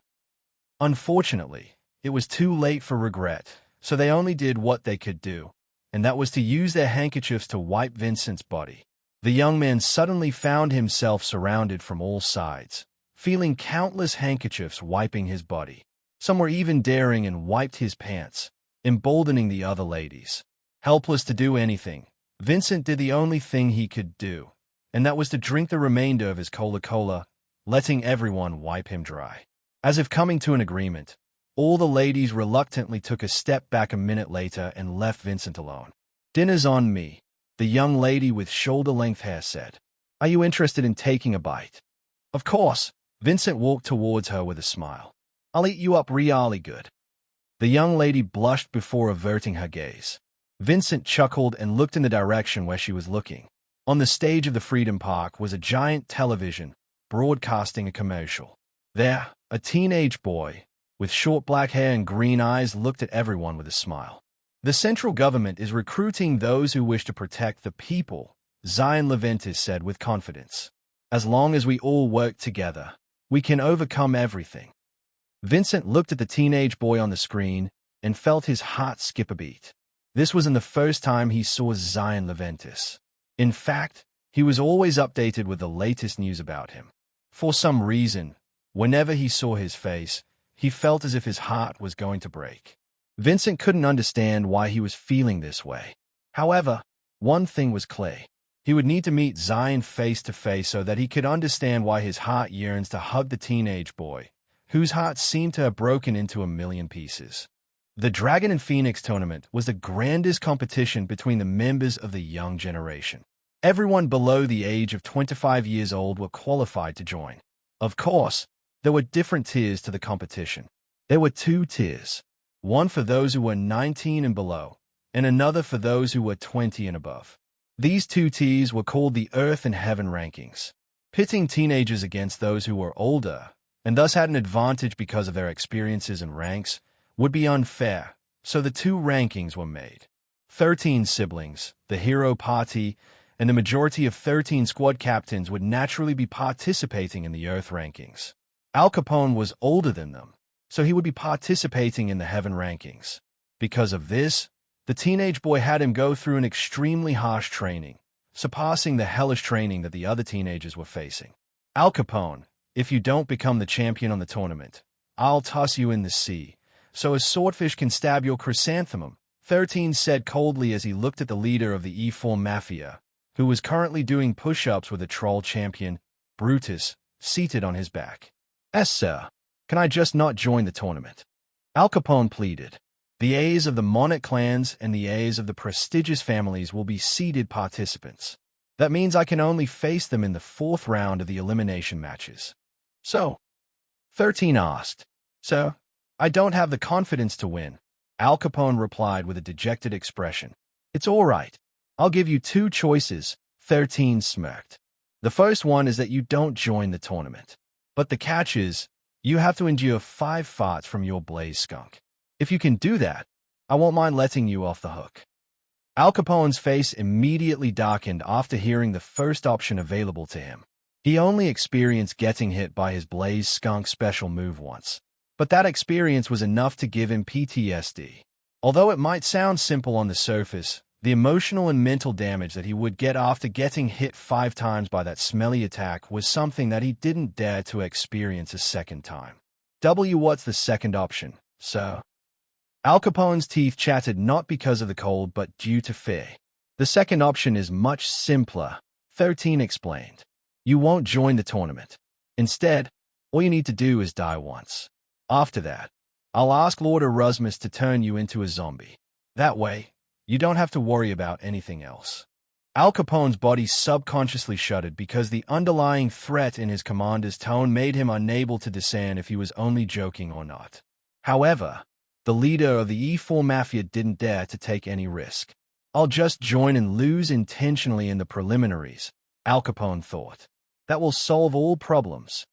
Unfortunately, it was too late for regret, so they only did what they could do, and that was to use their handkerchiefs to wipe Vincent's body. The young man suddenly found himself surrounded from all sides, feeling countless handkerchiefs wiping his body. Some were even daring and wiped his pants, emboldening the other ladies. Helpless to do anything, Vincent did the only thing he could do, and that was to drink the remainder of his Coca-Cola, letting everyone wipe him dry. As if coming to an agreement, all the ladies reluctantly took a step back a minute later and left Vincent alone. Dinner's on me, the young lady with shoulder-length hair said. Are you interested in taking a bite? Of course, Vincent walked towards her with a smile. I'll eat you up really good. The young lady blushed before averting her gaze. Vincent chuckled and looked in the direction where she was looking. On the stage of the Freedom Park was a giant television, broadcasting a commercial. There, a teenage boy, with short black hair and green eyes, looked at everyone with a smile. The central government is recruiting those who wish to protect the people, Saintess said with confidence. As long as we all work together, we can overcome everything. Vincent looked at the teenage boy on the screen and felt his heart skip a beat. This wasn't the first time he saw Saintess. In fact, he was always updated with the latest news about him. For some reason, whenever he saw his face, he felt as if his heart was going to break. Vincent couldn't understand why he was feeling this way. However, one thing was clear. He would need to meet Zion face to face so that he could understand why his heart yearns to hug the teenage boy, whose heart seemed to have broken into a million pieces. The Dragon and Phoenix tournament was the grandest competition between the members of the young generation. Everyone below the age of 25 years old were qualified to join. Of course, there were different tiers to the competition. There were 2 tiers, one for those who were 19 and below, and another for those who were 20 and above. These 2 tiers were called the Earth and Heaven rankings. Pitting teenagers against those who were older, and thus had an advantage because of their experiences and ranks, would be unfair, so the 2 rankings were made. 13 siblings, the hero party, and the majority of 13 squad captains would naturally be participating in the Earth rankings. Al Capone was older than them, so he would be participating in the Heaven rankings. Because of this, the teenage boy had him go through an extremely harsh training, surpassing the hellish training that the other teenagers were facing. Al Capone, if you don't become the champion on the tournament, I'll toss you in the sea, so a swordfish can stab your chrysanthemum, 13 said coldly as he looked at the leader of the E4 Mafia, who was currently doing push-ups with a troll champion, Brutus, seated on his back. "Yes, sir. Can I just not join the tournament?" Al Capone pleaded. "The heirs of the monarch clans and the heirs of the prestigious families will be seeded participants. That means I can only face them in the 4th round of the elimination matches." "So?" 13 asked. "So, I don't have the confidence to win," Al Capone replied with a dejected expression. "It's all right. I'll give you 2 choices," 13 smirked. "The first one is that you don't join the tournament. But the catch is, you have to endure 5 farts from your blaze skunk. If you can do that, I won't mind letting you off the hook." Al Capone's face immediately darkened after hearing the first option available to him. He only experienced getting hit by his blaze skunk special move once, but that experience was enough to give him PTSD. Although it might sound simple on the surface, the emotional and mental damage that he would get after getting hit 5 times by that smelly attack was something that he didn't dare to experience a second time. What's the second option, sir?" Al Capone's teeth chattered not because of the cold but due to fear. "The second option is much simpler," 13 explained. "You won't join the tournament. Instead, all you need to do is die once. After that, I'll ask Lord Erasmus to turn you into a zombie. That way, you don't have to worry about anything else." Al Capone's body subconsciously shuddered because the underlying threat in his commander's tone made him unable to discern if he was only joking or not. However, the leader of the E4 Mafia didn't dare to take any risk. "I'll just join and lose intentionally in the preliminaries," Al Capone thought. "That will solve all problems."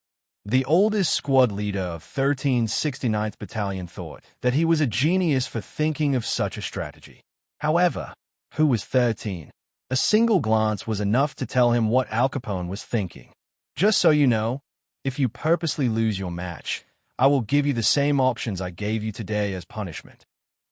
The oldest squad leader of 1369th Battalion thought that he was a genius for thinking of such a strategy. However, who was 13? A single glance was enough to tell him what Al Capone was thinking. "Just so you know, if you purposely lose your match, I will give you the same options I gave you today as punishment."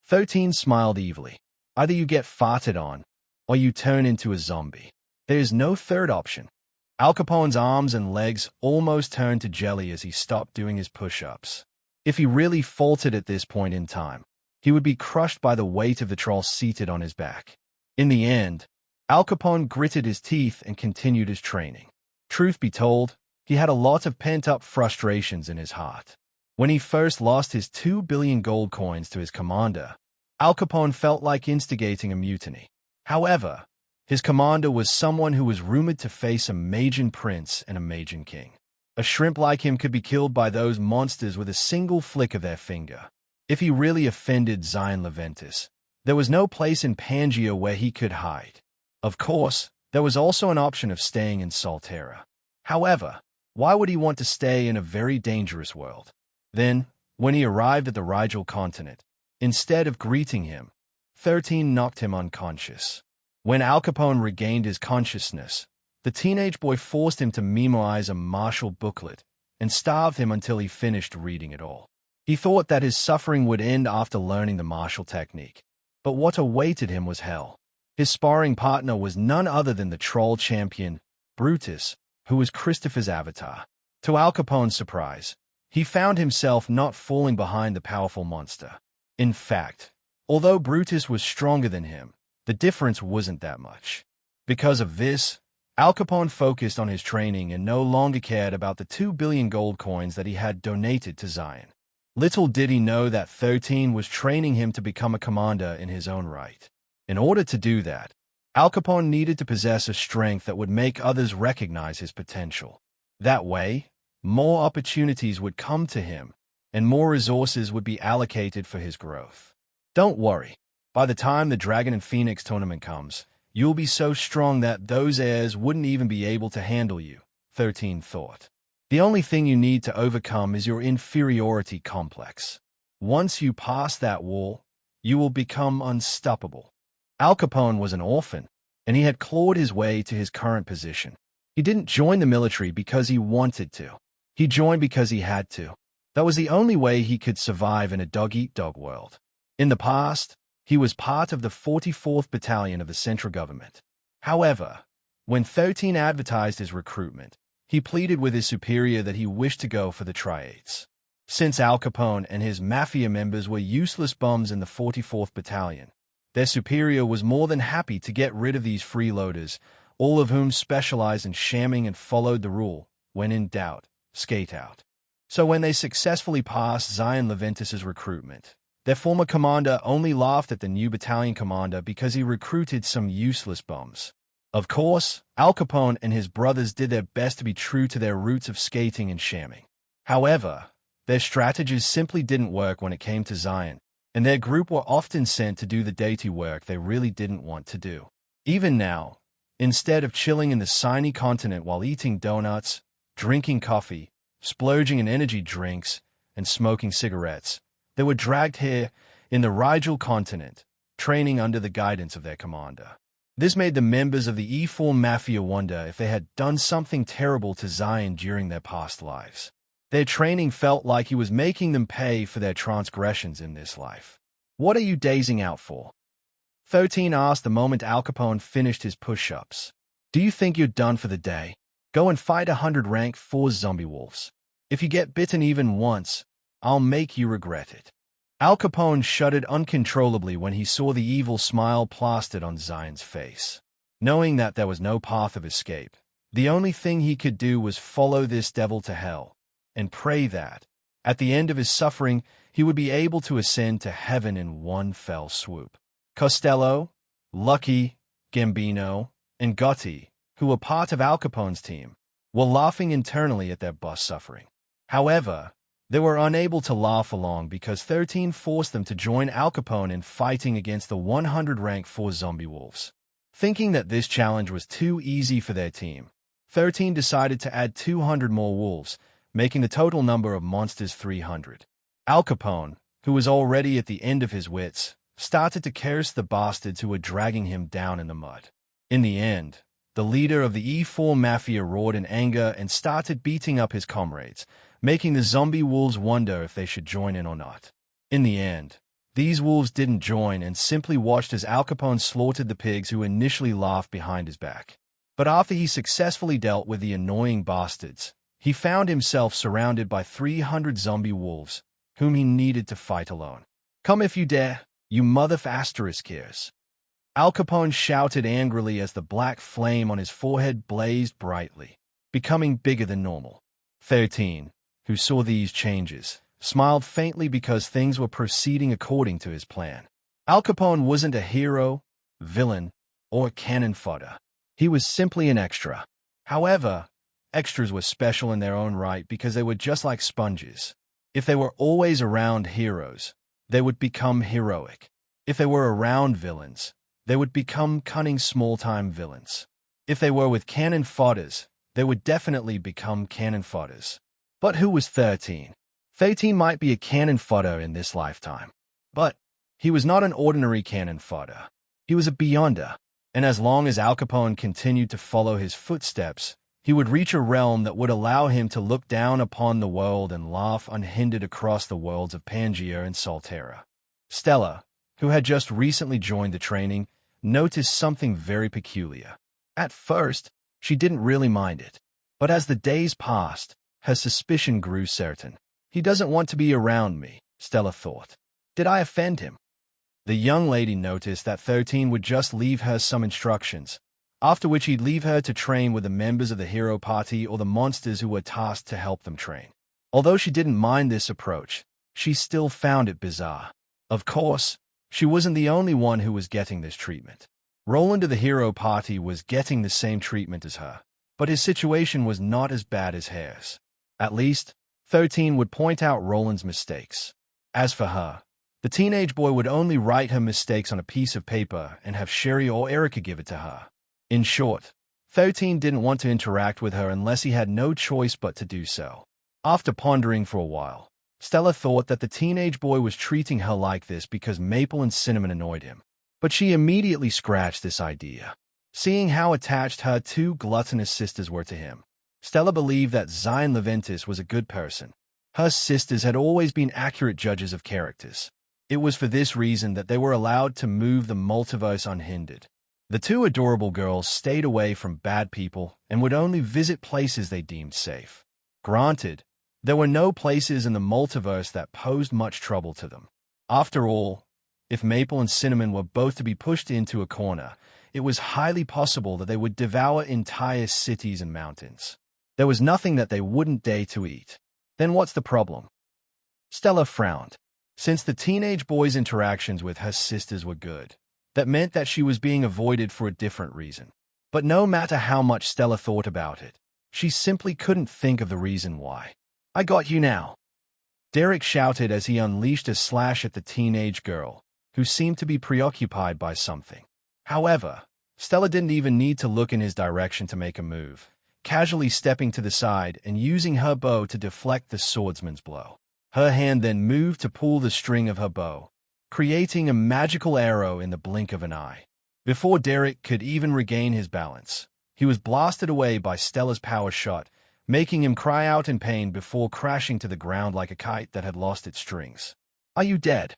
13 smiled evilly. "Either you get farted on, or you turn into a zombie. There is no third option." Al Capone's arms and legs almost turned to jelly as he stopped doing his push-ups. If he really faltered at this point in time, he would be crushed by the weight of the troll seated on his back. In the end, Al Capone gritted his teeth and continued his training. Truth be told, he had a lot of pent-up frustrations in his heart. When he first lost his 2 billion gold coins to his commander, Al Capone felt like instigating a mutiny. However, his commander was someone who was rumored to face a Magian prince and a Magian king. A shrimp like him could be killed by those monsters with a single flick of their finger. If he really offended Zion Leventis, there was no place in Pangea where he could hide. Of course, there was also an option of staying in Solterra. However, why would he want to stay in a very dangerous world? Then, when he arrived at the Rigel continent, instead of greeting him, 13 knocked him unconscious. When Al Capone regained his consciousness, the teenage boy forced him to memorize a martial booklet and starved him until he finished reading it all. He thought that his suffering would end after learning the martial technique, but what awaited him was hell. His sparring partner was none other than the troll champion, Brutus, who was Christopher's avatar. To Al Capone's surprise, he found himself not falling behind the powerful monster. In fact, although Brutus was stronger than him, the difference wasn't that much. Because of this, Al Capone focused on his training and no longer cared about the 2 billion gold coins that he had donated to Zion. Little did he know that 13 was training him to become a commander in his own right. In order to do that, Al Capone needed to possess a strength that would make others recognize his potential. That way, more opportunities would come to him, and more resources would be allocated for his growth. Don't worry. By the time the Dragon and Phoenix tournament comes, you'll be so strong that those heirs wouldn't even be able to handle you, 13 thought. The only thing you need to overcome is your inferiority complex. Once you pass that wall, you will become unstoppable. Al Capone was an orphan, and he had clawed his way to his current position. He didn't join the military because he wanted to. He joined because he had to. That was the only way he could survive in a dog-eat-dog world. In the past, he was part of the 44th Battalion of the central government. However, when 13 advertised his recruitment, he pleaded with his superior that he wished to go for the triads. Since Al Capone and his mafia members were useless bums in the 44th Battalion, their superior was more than happy to get rid of these freeloaders, all of whom specialized in shamming and followed the rule, when in doubt, skate out. So when they successfully passed Zion Leventis's recruitment, their former commander only laughed at the new battalion commander because he recruited some useless bums. Of course, Al Capone and his brothers did their best to be true to their roots of skating and shamming. However, their strategies simply didn't work when it came to Zion, and their group were often sent to do the dirty work they really didn't want to do. Even now, instead of chilling in the Sinai continent while eating donuts, drinking coffee, splurging in energy drinks, and smoking cigarettes, they were dragged here in the Rigel continent, training under the guidance of their commander. This made the members of the E4 Mafia wonder if they had done something terrible to Zion during their past lives. Their training felt like he was making them pay for their transgressions in this life. "What are you dazing out for?" 13 asked the moment Al Capone finished his push-ups. "Do you think you're done for the day? Go and fight 100 rank 4 zombie wolves. If you get bitten even once, I'll make you regret it." Al Capone shuddered uncontrollably when he saw the evil smile plastered on Zion's face. Knowing that there was no path of escape, the only thing he could do was follow this devil to hell, and pray that, at the end of his suffering, he would be able to ascend to heaven in one fell swoop. Costello, Lucky, Gambino, and Gotti, who were part of Al Capone's team, were laughing internally at their boss suffering. However, they were unable to laugh along because 13 forced them to join Al Capone in fighting against the 100 rank 4 zombie wolves. Thinking that this challenge was too easy for their team, 13 decided to add 200 more wolves, making the total number of monsters 300. Al Capone, who was already at the end of his wits, started to curse the bastards who were dragging him down in the mud. In the end, the leader of the E4 Mafia roared in anger and started beating up his comrades, making the zombie wolves wonder if they should join in or not. In the end, these wolves didn't join and simply watched as Al Capone slaughtered the pigs who initially laughed behind his back. But after he successfully dealt with the annoying bastards, he found himself surrounded by 300 zombie wolves, whom he needed to fight alone. "Come if you dare, you mother-f***ers." Al Capone shouted angrily as the black flame on his forehead blazed brightly, becoming bigger than normal. 13, who saw these changes, smiled faintly because things were proceeding according to his plan. Al Capone wasn't a hero, villain, or cannon fodder. He was simply an extra. However, extras were special in their own right because they were just like sponges. If they were always around heroes, they would become heroic. If they were around villains, they would become cunning small-time villains. If they were with cannon fodders, they would definitely become cannon fodders. But who was 13? 13 might be a cannon fodder in this lifetime, but he was not an ordinary cannon fodder. He was a beyonder, and as long as Al Capone continued to follow his footsteps, he would reach a realm that would allow him to look down upon the world and laugh unhindered across the worlds of Pangea and Solterra. Stella, who had just recently joined the training, noticed something very peculiar. At first, she didn't really mind it, but as the days passed, her suspicion grew certain. "He doesn't want to be around me," Stella thought. "Did I offend him?" The young lady noticed that 13 would just leave her some instructions, after which he'd leave her to train with the members of the hero party or the monsters who were tasked to help them train. Although she didn't mind this approach, she still found it bizarre. Of course, she wasn't the only one who was getting this treatment. Roland of the hero party was getting the same treatment as her, but his situation was not as bad as hers. At least, 13 would point out Roland's mistakes. As for her, the teenage boy would only write her mistakes on a piece of paper and have Sherry or Erica give it to her. In short, 13 didn't want to interact with her unless he had no choice but to do so. After pondering for a while, Stella thought that the teenage boy was treating her like this because Maple and Cinnamon annoyed him. But she immediately scratched this idea. Seeing how attached her two gluttonous sisters were to him, Stella believed that Zion Leventis was a good person. Her sisters had always been accurate judges of characters. It was for this reason that they were allowed to move the multiverse unhindered. The two adorable girls stayed away from bad people and would only visit places they deemed safe. Granted, there were no places in the multiverse that posed much trouble to them. After all, If Maple and Cinnamon were both to be pushed into a corner, it was highly possible that they would devour entire cities and mountains. There was nothing that they wouldn't dare to eat. Then what's the problem? Stella frowned. Since the teenage boy's interactions with her sisters were good, that meant that she was being avoided for a different reason. But no matter how much Stella thought about it, she simply couldn't think of the reason why. "I got you now," Derek shouted as he unleashed a slash at the teenage girl, who seemed to be preoccupied by something. However, Stella didn't even need to look in his direction to make a move, casually stepping to the side and using her bow to deflect the swordsman's blow. Her hand then moved to pull the string of her bow, creating a magical arrow in the blink of an eye. Before Derek could even regain his balance, he was blasted away by Stella's power shot, making him cry out in pain before crashing to the ground like a kite that had lost its strings. "Are you dead?"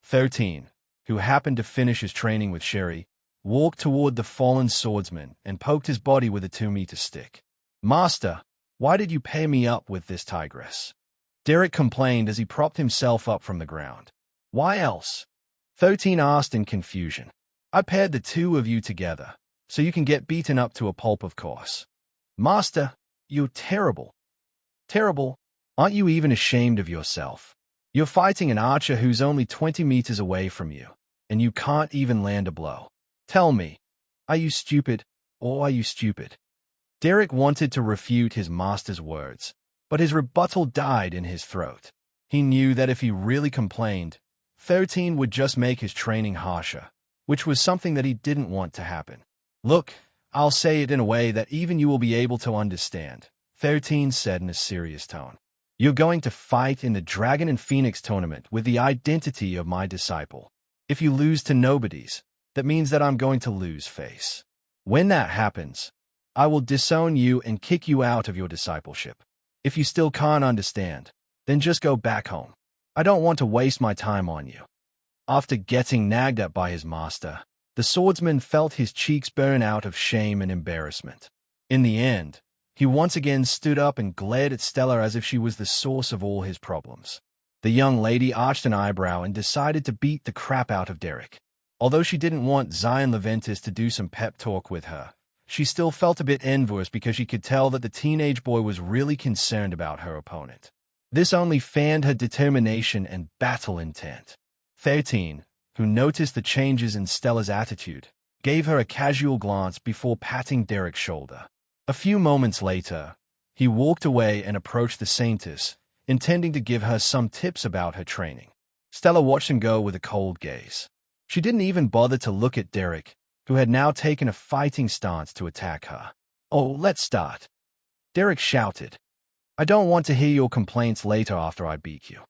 13, who happened to finish his training with Sherry, walked toward the fallen swordsman and poked his body with a 2-meter stick. "Master, why did you pair me up with this tigress?" Derek complained as he propped himself up from the ground. "Why else?" 13 asked in confusion. "I paired the two of you together, so you can get beaten up to a pulp, of course." "Master, you're terrible. Terrible. Aren't you even ashamed of yourself? You're fighting an archer who's only 20 meters away from you, and you can't even land a blow. Tell me, are you stupid, or are you stupid?" Derek wanted to refute his master's words, but his rebuttal died in his throat. He knew that if he really complained, 13 would just make his training harsher, which was something that he didn't want to happen. "Look, I'll say it in a way that even you will be able to understand," 13 said in a serious tone. "You're going to fight in the Dragon and Phoenix tournament with the identity of my disciple. If you lose to nobodies, that means that I'm going to lose face. When that happens, I will disown you and kick you out of your discipleship. If you still can't understand, then just go back home. I don't want to waste my time on you." After getting nagged at by his master, the swordsman felt his cheeks burn out of shame and embarrassment. In the end, he once again stood up and glared at Stella as if she was the source of all his problems. The young lady arched an eyebrow and decided to beat the crap out of Derek. Although she didn't want Zion Leventis to do some pep talk with her, she still felt a bit envious because she could tell that the teenage boy was really concerned about her opponent. This only fanned her determination and battle intent. 13, who noticed the changes in Stella's attitude, gave her a casual glance before patting Derek's shoulder. A few moments later, he walked away and approached the Saintess, intending to give her some tips about her training. Stella watched him go with a cold gaze. She didn't even bother to look at Derek, who had now taken a fighting stance to attack her. "Oh, let's start," Derek shouted. "I don't want to hear your complaints later after I beat you."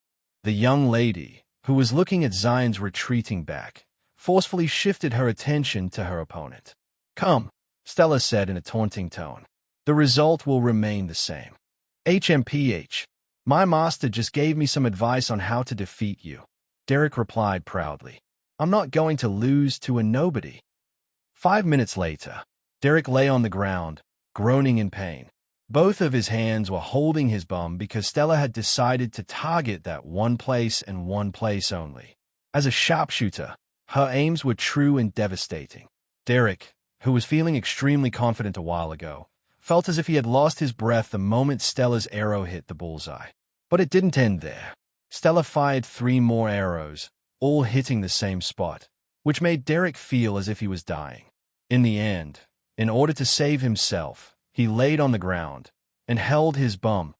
The young lady, who was looking at Zion's retreating back, forcefully shifted her attention to her opponent. "Come," Stella said in a taunting tone. "The result will remain the same." "HMPH. My master just gave me some advice on how to defeat you," Derek replied proudly. "I'm not going to lose to a nobody." 5 minutes later, Derek lay on the ground, groaning in pain. Both of his hands were holding his bum because Stella had decided to target that one place and one place only. As a sharpshooter, her aims were true and devastating. Derek, who was feeling extremely confident a while ago, felt as if he had lost his breath the moment Stella's arrow hit the bullseye. But it didn't end there. Stella fired 3 more arrows, all hitting the same spot, which made Derek feel as if he was dying. In the end, in order to save himself, he laid on the ground and held his bum,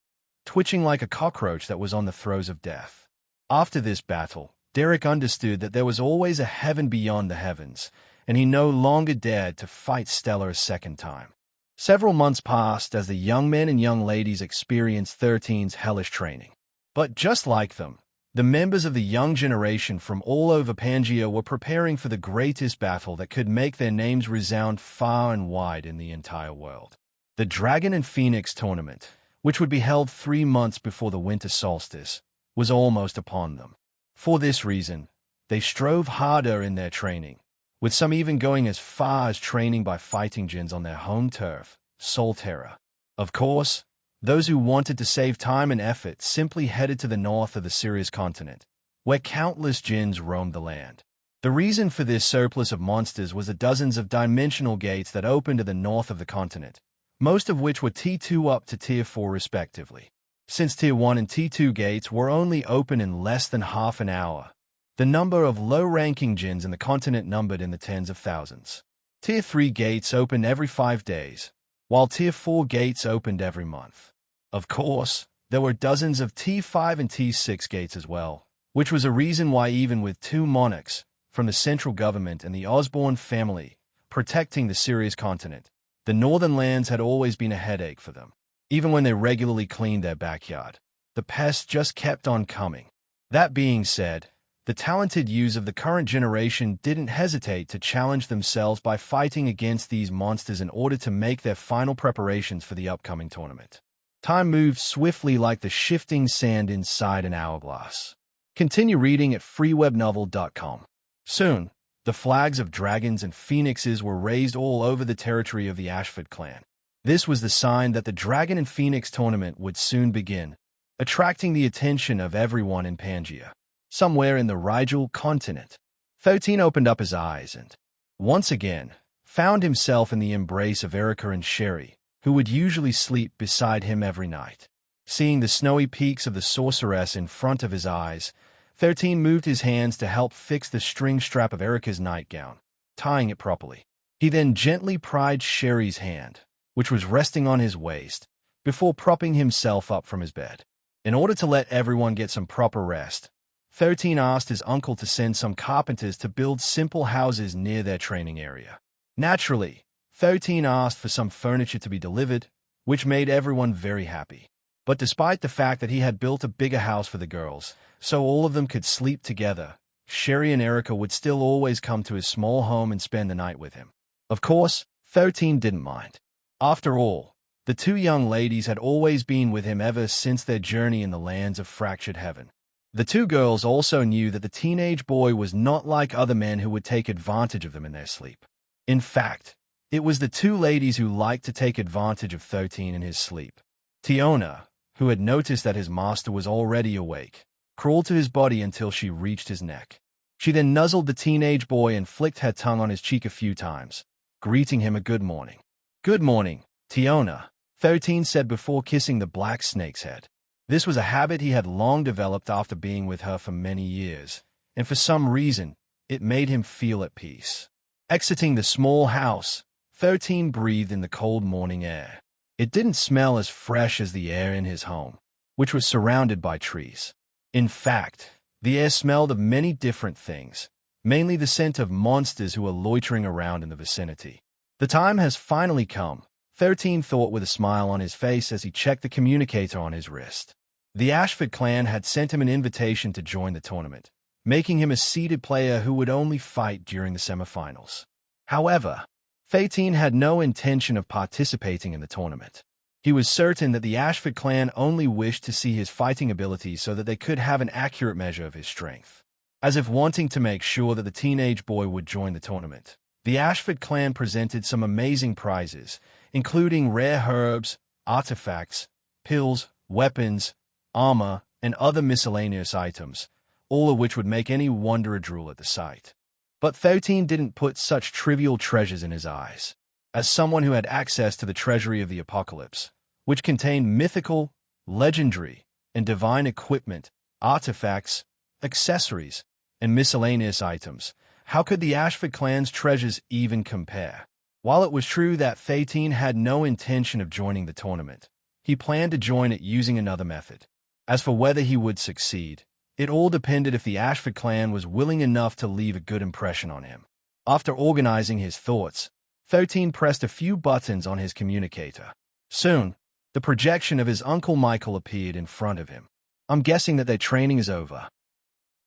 twitching like a cockroach that was on the throes of death. After this battle, Derek understood that there was always a heaven beyond the heavens, and he no longer dared to fight Stella a second time. Several months passed as the young men and young ladies experienced 13's hellish training. But just like them, the members of the young generation from all over Pangea were preparing for the greatest battle that could make their names resound far and wide in the entire world. The Dragon and Phoenix tournament, which would be held 3 months before the winter solstice, was almost upon them. For this reason, they strove harder in their training, with some even going as far as training by fighting djinns on their home turf, Solterra. Of course, those who wanted to save time and effort simply headed to the north of the Sirius continent, where countless jinns roamed the land. The reason for this surplus of monsters was the dozens of dimensional gates that opened to the north of the continent, most of which were T2 up to Tier 4 respectively. Since Tier 1 and T2 gates were only open in less than half an hour, the number of low-ranking jinns in the continent numbered in the tens of thousands. Tier 3 gates opened every 5 days, while Tier 4 gates opened every month. Of course, there were dozens of T5 and T6 gates as well, which was a reason why even with 2 monarchs from the central government and the Osborne family protecting the Sirius continent, the northern lands had always been a headache for them. Even when they regularly cleaned their backyard, the pests just kept on coming. That being said, the talented youths of the current generation didn't hesitate to challenge themselves by fighting against these monsters in order to make their final preparations for the upcoming tournament. Time moved swiftly like the shifting sand inside an hourglass. Continue reading at freewebnovel.com. Soon, the flags of dragons and phoenixes were raised all over the territory of the Ashford clan. This was the sign that the Dragon and Phoenix tournament would soon begin, attracting the attention of everyone in Pangea. Somewhere in the Rigel continent, 13 opened up his eyes and, once again, found himself in the embrace of Erica and Sherry, who would usually sleep beside him every night. Seeing the snowy peaks of the sorceress in front of his eyes, 13 moved his hands to help fix the string strap of Erica's nightgown, tying it properly. He then gently pried Sherry's hand, which was resting on his waist, before propping himself up from his bed. In order to let everyone get some proper rest, 13 asked his uncle to send some carpenters to build simple houses near their training area. Naturally, 13 asked for some furniture to be delivered, which made everyone very happy. But despite the fact that he had built a bigger house for the girls, so all of them could sleep together, Sherry and Erica would still always come to his small home and spend the night with him. Of course, 13 didn't mind. After all, the 2 young ladies had always been with him ever since their journey in the lands of fractured heaven. The 2 girls also knew that the teenage boy was not like other men who would take advantage of them in their sleep. In fact, it was the 2 ladies who liked to take advantage of 13 in his sleep. Tiona, who had noticed that his master was already awake, crawled to his body until she reached his neck. She then nuzzled the teenage boy and flicked her tongue on his cheek a few times, greeting him a good morning. "Good morning, Tiona," 13 said before kissing the black snake's head. This was a habit he had long developed after being with her for many years, and for some reason, it made him feel at peace. Exiting the small house, 13 breathed in the cold morning air. It didn't smell as fresh as the air in his home, which was surrounded by trees. In fact, the air smelled of many different things, mainly the scent of monsters who were loitering around in the vicinity. The time has finally come, 13 thought with a smile on his face as he checked the communicator on his wrist. The Ashford clan had sent him an invitation to join the tournament, making him a seeded player who would only fight during the semifinals. However, 13 had no intention of participating in the tournament. He was certain that the Ashford clan only wished to see his fighting abilities so that they could have an accurate measure of his strength. As if wanting to make sure that the teenage boy would join the tournament, the Ashford clan presented some amazing prizes, including rare herbs, artifacts, pills, weapons, armor, and other miscellaneous items, all of which would make any wanderer drool at the sight. But 13 didn't put such trivial treasures in his eyes. As someone who had access to the treasury of the apocalypse, which contained mythical, legendary, and divine equipment, artifacts, accessories, and miscellaneous items, how could the Ashford clan's treasures even compare? While it was true that 13 had no intention of joining the tournament, he planned to join it using another method. As for whether he would succeed, it all depended if the Ashford clan was willing enough to leave a good impression on him. After organizing his thoughts, 13 pressed a few buttons on his communicator. Soon, the projection of his Uncle Michael appeared in front of him. "I'm guessing that their training is over?"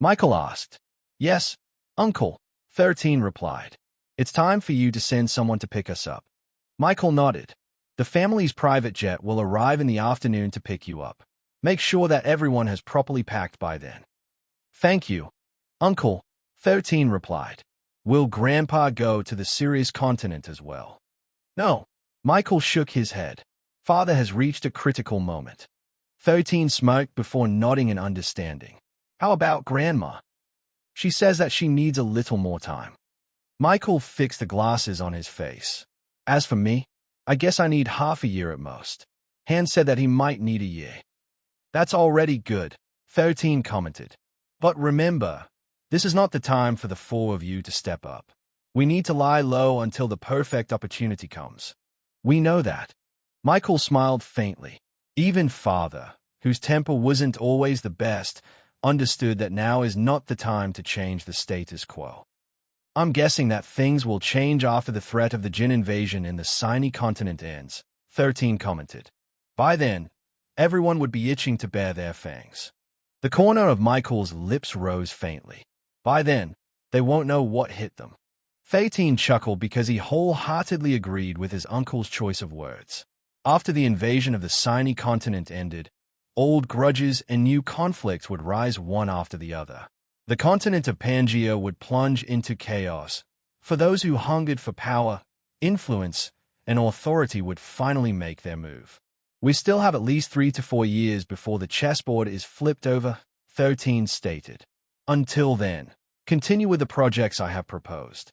Michael asked. "Yes, Uncle," 13 replied. "It's time for you to send someone to pick us up." Michael nodded. "The family's private jet will arrive in the afternoon to pick you up. Make sure that everyone has properly packed by then." "Thank you, Uncle," 13 replied. "Will Grandpa go to the Sirius continent as well?" "No." Michael shook his head. "Father has reached a critical moment." 13 smirked before nodding in understanding. How about Grandma? She says that she needs a little more time. Michael fixed the glasses on his face. As for me, I guess I need half a year at most. Hans said that he might need a year. That's already good, 13 commented. But remember, this is not the time for the four of you to step up. We need to lie low until the perfect opportunity comes. We know that. Michael smiled faintly. Even Father, whose temper wasn't always the best, understood that now is not the time to change the status quo. I'm guessing that things will change after the threat of the Jin invasion in the Sinai continent ends, 13 commented. By then, everyone would be itching to bare their fangs. The corner of Michael's lips rose faintly. By then, they won't know what hit them. 13 chuckled because he wholeheartedly agreed with his uncle's choice of words. After the invasion of the Sinai continent ended, old grudges and new conflicts would rise one after the other. The continent of Pangea would plunge into chaos. For those who hungered for power, influence, and authority would finally make their move. We still have at least 3 to 4 years before the chessboard is flipped over, 13 stated. Until then, continue with the projects I have proposed.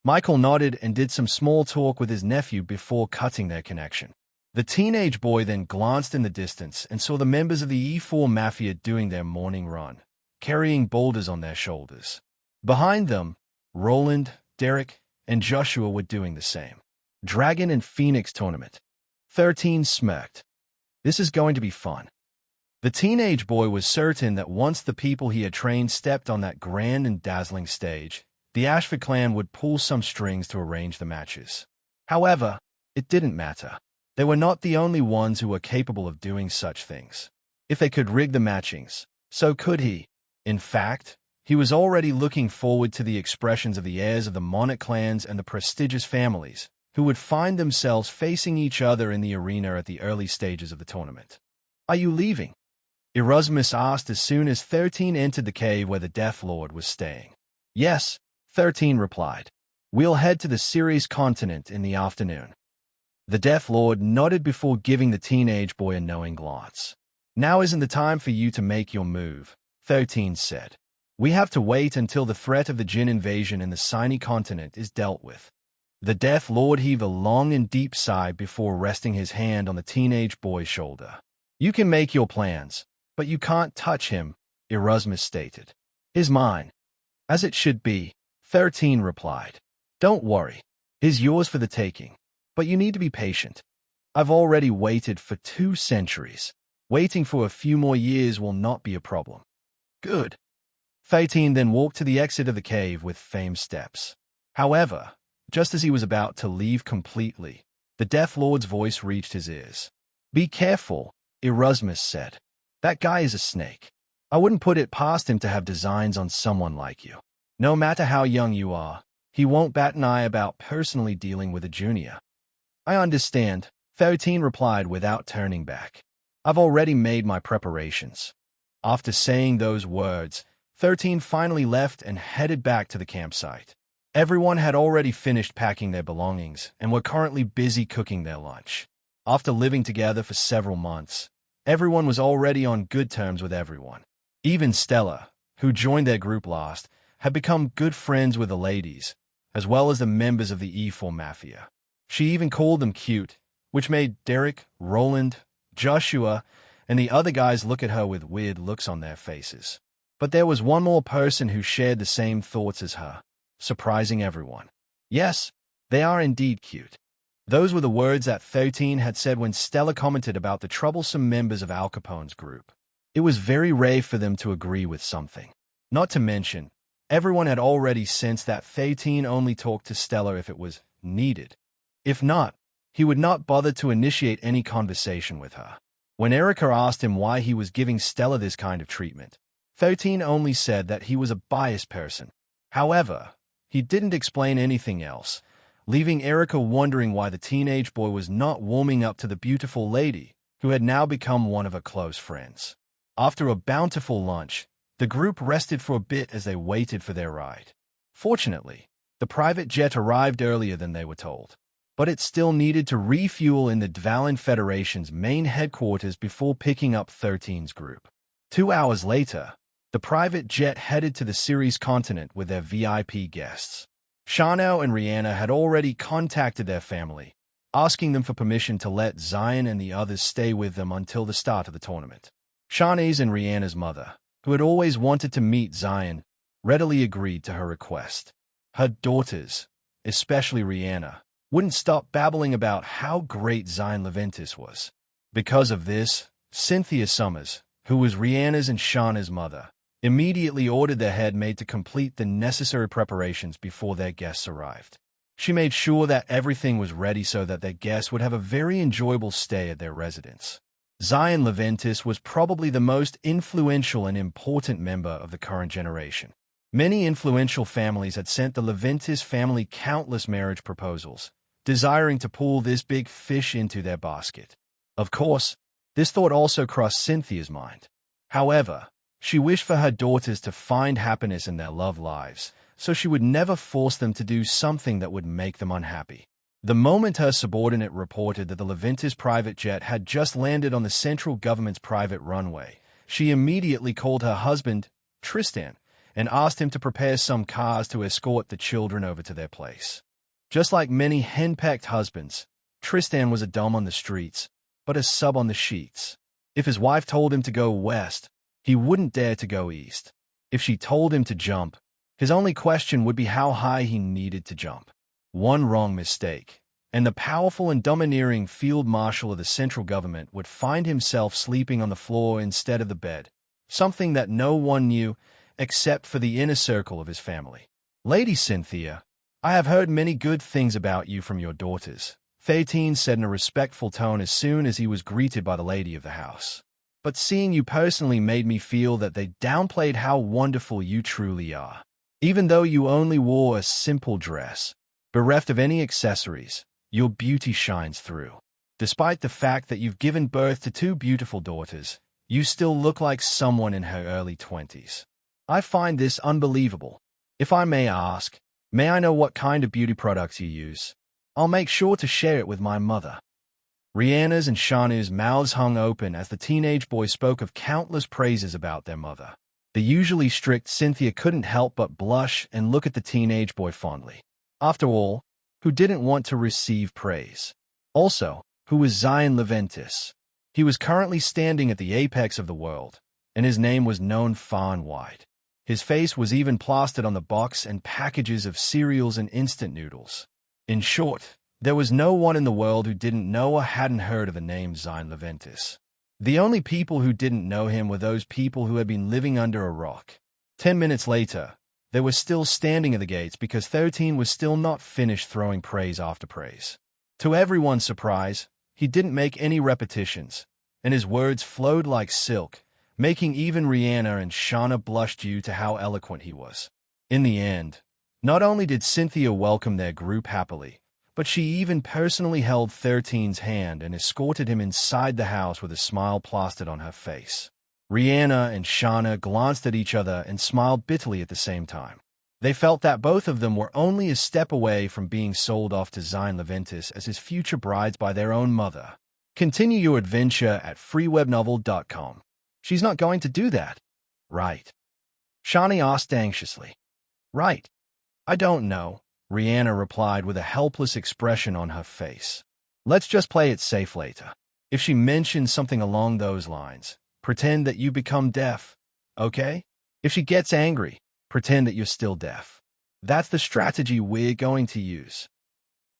Michael nodded and did some small talk with his nephew before cutting their connection. The teenage boy then glanced in the distance and saw the members of the E4 Mafia doing their morning run, carrying boulders on their shoulders. Behind them, Roland, Derek, and Joshua were doing the same. Dragon and Phoenix tournament. 13 smirked. This is going to be fun. The teenage boy was certain that once the people he had trained stepped on that grand and dazzling stage, the Ashford clan would pull some strings to arrange the matches. However, it didn't matter. They were not the only ones who were capable of doing such things. If they could rig the matchings, so could he. In fact, he was already looking forward to the expressions of the heirs of the Monarch clans and the prestigious families, who would find themselves facing each other in the arena at the early stages of the tournament. Are you leaving? Erasmus asked as soon as 13 entered the cave where the Death Lord was staying. Yes, 13 replied. We'll head to the Ceres continent in the afternoon. The Death Lord nodded before giving the teenage boy a knowing glance. Now isn't the time for you to make your move, 13 said. We have to wait until the threat of the Jin invasion in the Sinai continent is dealt with. The Death Lord heaved a long and deep sigh before resting his hand on the teenage boy's shoulder. You can make your plans, but you can't touch him, Erasmus stated. He's mine. As it should be, 13 replied. Don't worry. He's yours for the taking. But you need to be patient. I've already waited for 2 centuries. Waiting for a few more years will not be a problem. Good. 13 then walked to the exit of the cave with famed steps. However, just as he was about to leave completely, the Death Lord's voice reached his ears. Be careful, Erasmus said. That guy is a snake. I wouldn't put it past him to have designs on someone like you. No matter how young you are, he won't bat an eye about personally dealing with a junior. I understand, 13 replied without turning back. I've already made my preparations. After saying those words, 13 finally left and headed back to the campsite. Everyone had already finished packing their belongings and were currently busy cooking their lunch. After living together for several months, everyone was already on good terms with everyone. Even Stella, who joined their group last, had become good friends with the ladies, as well as the members of the E4 Mafia. She even called them cute, which made Derek, Roland, Joshua, and the other guys look at her with weird looks on their faces. But there was one more person who shared the same thoughts as her, surprising everyone. Yes, they are indeed cute. Those were the words that 13 had said when Stella commented about the troublesome members of Al Capone's group. It was very rare for them to agree with something. Not to mention, everyone had already sensed that 13 only talked to Stella if it was needed. If not, he would not bother to initiate any conversation with her. When Erica asked him why he was giving Stella this kind of treatment, 13 only said that he was a biased person. However, he didn't explain anything else, leaving Erica wondering why the teenage boy was not warming up to the beautiful lady, who had now become one of her close friends. After a bountiful lunch, the group rested for a bit as they waited for their ride. Fortunately, the private jet arrived earlier than they were told, but it still needed to refuel in the Dvalin Federation's main headquarters before picking up 13's group. 2 hours later, The private jet headed to the Ceres continent with their VIP guests. Shano and Rihanna had already contacted their family, asking them for permission to let Zion and the others stay with them until the start of the tournament. Shani's and Rihanna's mother, who had always wanted to meet Zion, readily agreed to her request. Her daughters, especially Rihanna, wouldn't stop babbling about how great Zion.This was. Because of this, Cynthia Summers, who was Rihanna's and Shana's mother, immediately ordered their head maid to complete the necessary preparations before their guests arrived. She made sure that everything was ready so that their guests would have a very enjoyable stay at their residence. Zion.This was probably the most influential and important member of the current generation. Many influential families had sent the Leventis family countless marriage proposals, desiring to pull this big fish into their basket. Of course, this thought also crossed Cynthia's mind. However, she wished for her daughters to find happiness in their love lives, so she would never force them to do something that would make them unhappy. The moment her subordinate reported that the Leventis private jet had just landed on the central government's private runway, she immediately called her husband, Tristan, and asked him to prepare some cars to escort the children over to their place. Just like many henpecked husbands, Tristan was a dom on the streets, but a sub on the sheets. If his wife told him to go west, he wouldn't dare to go east. If she told him to jump, his only question would be how high he needed to jump. One wrong mistake, and the powerful and domineering field marshal of the central government would find himself sleeping on the floor instead of the bed, something that no one knew except for the inner circle of his family. Lady Cynthia, I have heard many good things about you from your daughters, 13 said in a respectful tone as soon as he was greeted by the lady of the house. But seeing you personally made me feel that they downplayed how wonderful you truly are. Even though you only wore a simple dress, bereft of any accessories, your beauty shines through. Despite the fact that you've given birth to 2 beautiful daughters, you still look like someone in her early 20s. I find this unbelievable. If I may ask, may I know what kind of beauty products you use? I'll make sure to share it with my mother. Rihanna's and Shanu's mouths hung open as the teenage boy spoke of countless praises about their mother. The usually strict Cynthia couldn't help but blush and look at the teenage boy fondly. After all, who didn't want to receive praise? Also, who was Zion.This? He was currently standing at the apex of the world, and his name was known far and wide. His face was even plastered on the box and packages of cereals and instant noodles. In short, there was no one in the world who didn't know or hadn't heard of the name Zion.This. The only people who didn't know him were those people who had been living under a rock. 10 minutes later, they were still standing at the gates because 13 was still not finished throwing praise after praise. To everyone's surprise, he didn't make any repetitions, and his words flowed like silk, making even Rihanna and Shana blush due to how eloquent he was. In the end, not only did Cynthia welcome their group happily, but she even personally held 13's hand and escorted him inside the house with a smile plastered on her face. Rihanna and Shana glanced at each other and smiled bitterly at the same time. They felt that both of them were only a step away from being sold off to Zion.This as his future brides by their own mother. Continue your adventure at freewebnovel.com. She's not going to do that, right? Shani asked anxiously. Right. I don't know, Rihanna replied with a helpless expression on her face. Let's just play it safe later. If she mentions something along those lines, pretend that you become deaf, okay? If she gets angry, pretend that you're still deaf. That's the strategy we're going to use.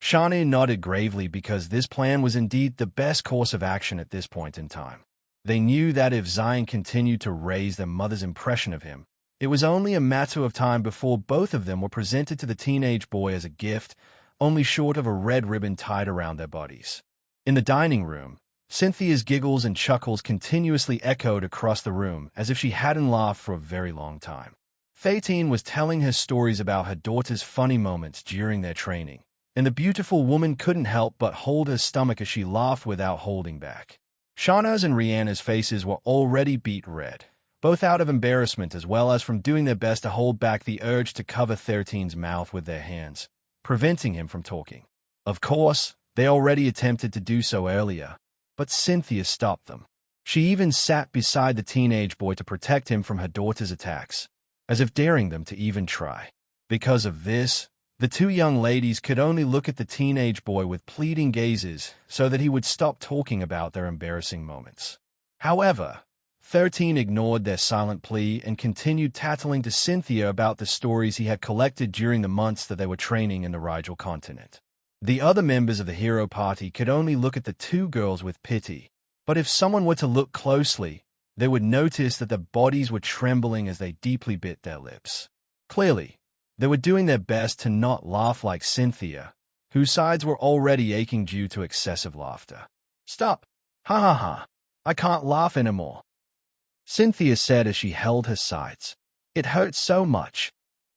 Shani nodded gravely because this plan was indeed the best course of action at this point in time. They knew that if Zion continued to raise their mother's impression of him, it was only a matter of time before both of them were presented to the teenage boy as a gift, only short of a red ribbon tied around their bodies. In the dining room, Cynthia's giggles and chuckles continuously echoed across the room as if she hadn't laughed for a very long time. 13 was telling her stories about her daughter's funny moments during their training, and the beautiful woman couldn't help but hold her stomach as she laughed without holding back. Shana's and Rihanna's faces were already beet red, both out of embarrassment as well as from doing their best to hold back the urge to cover 13's mouth with their hands, preventing him from talking. Of course, they already attempted to do so earlier, but Cynthia stopped them. She even sat beside the teenage boy to protect him from her daughter's attacks, as if daring them to even try. Because of this, the two young ladies could only look at the teenage boy with pleading gazes so that he would stop talking about their embarrassing moments. However, 13 ignored their silent plea and continued tattling to Cynthia about the stories he had collected during the months that they were training in the Rigel continent. The other members of the hero party could only look at the two girls with pity, but if someone were to look closely, they would notice that their bodies were trembling as they deeply bit their lips. Clearly, they were doing their best to not laugh like Cynthia, whose sides were already aching due to excessive laughter. "Stop! Ha ha ha! I can't laugh anymore," Cynthia said as she held her sides. "It hurts so much."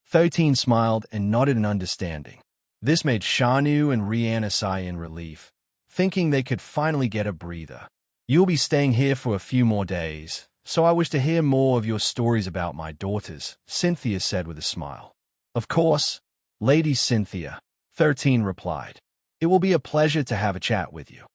13 smiled and nodded in understanding. This made Shanu and Rihanna sigh in relief, thinking they could finally get a breather. "You'll be staying here for a few more days, so I wish to hear more of your stories about my daughters," Cynthia said with a smile. "Of course, Lady Cynthia," 13 replied. "It will be a pleasure to have a chat with you."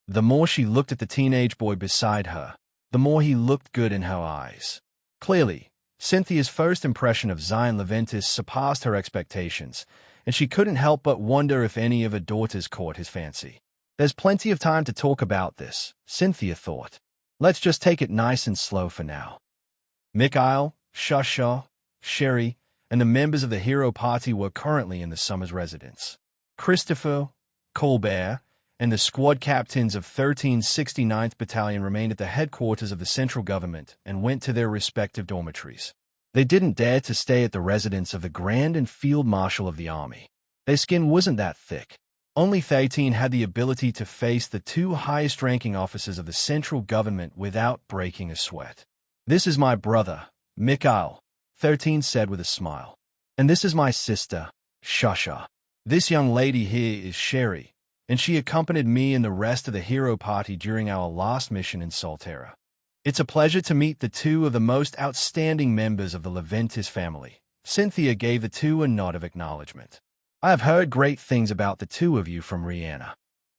The more she looked at the teenage boy beside her, the more he looked good in her eyes. Clearly, Cynthia's first impression of Zion Leventis surpassed her expectations, and she couldn't help but wonder if any of her daughters caught his fancy. "There's plenty of time to talk about this," Cynthia thought. "Let's just take it nice and slow for now." Mikhail, Shasha, Sherry, and the members of the hero party were currently in the summer's residence. Christopher, Colbert, and the squad captains of 1369th Battalion remained at the headquarters of the central government and went to their respective dormitories. They didn't dare to stay at the residence of the Grand and Field Marshal of the Army. Their skin wasn't that thick. Only 13 had the ability to face the two highest-ranking officers of the central government without breaking a sweat. "This is my brother, Mikhail," 13 said with a smile. "And this is my sister, Shasha. This young lady here is Sherry, and she accompanied me and the rest of the hero party during our last mission in Solterra. It's a pleasure to meet the two of the most outstanding members of the Leventis family." Cynthia gave the two a nod of acknowledgement. "I have heard great things about the two of you from Rihanna."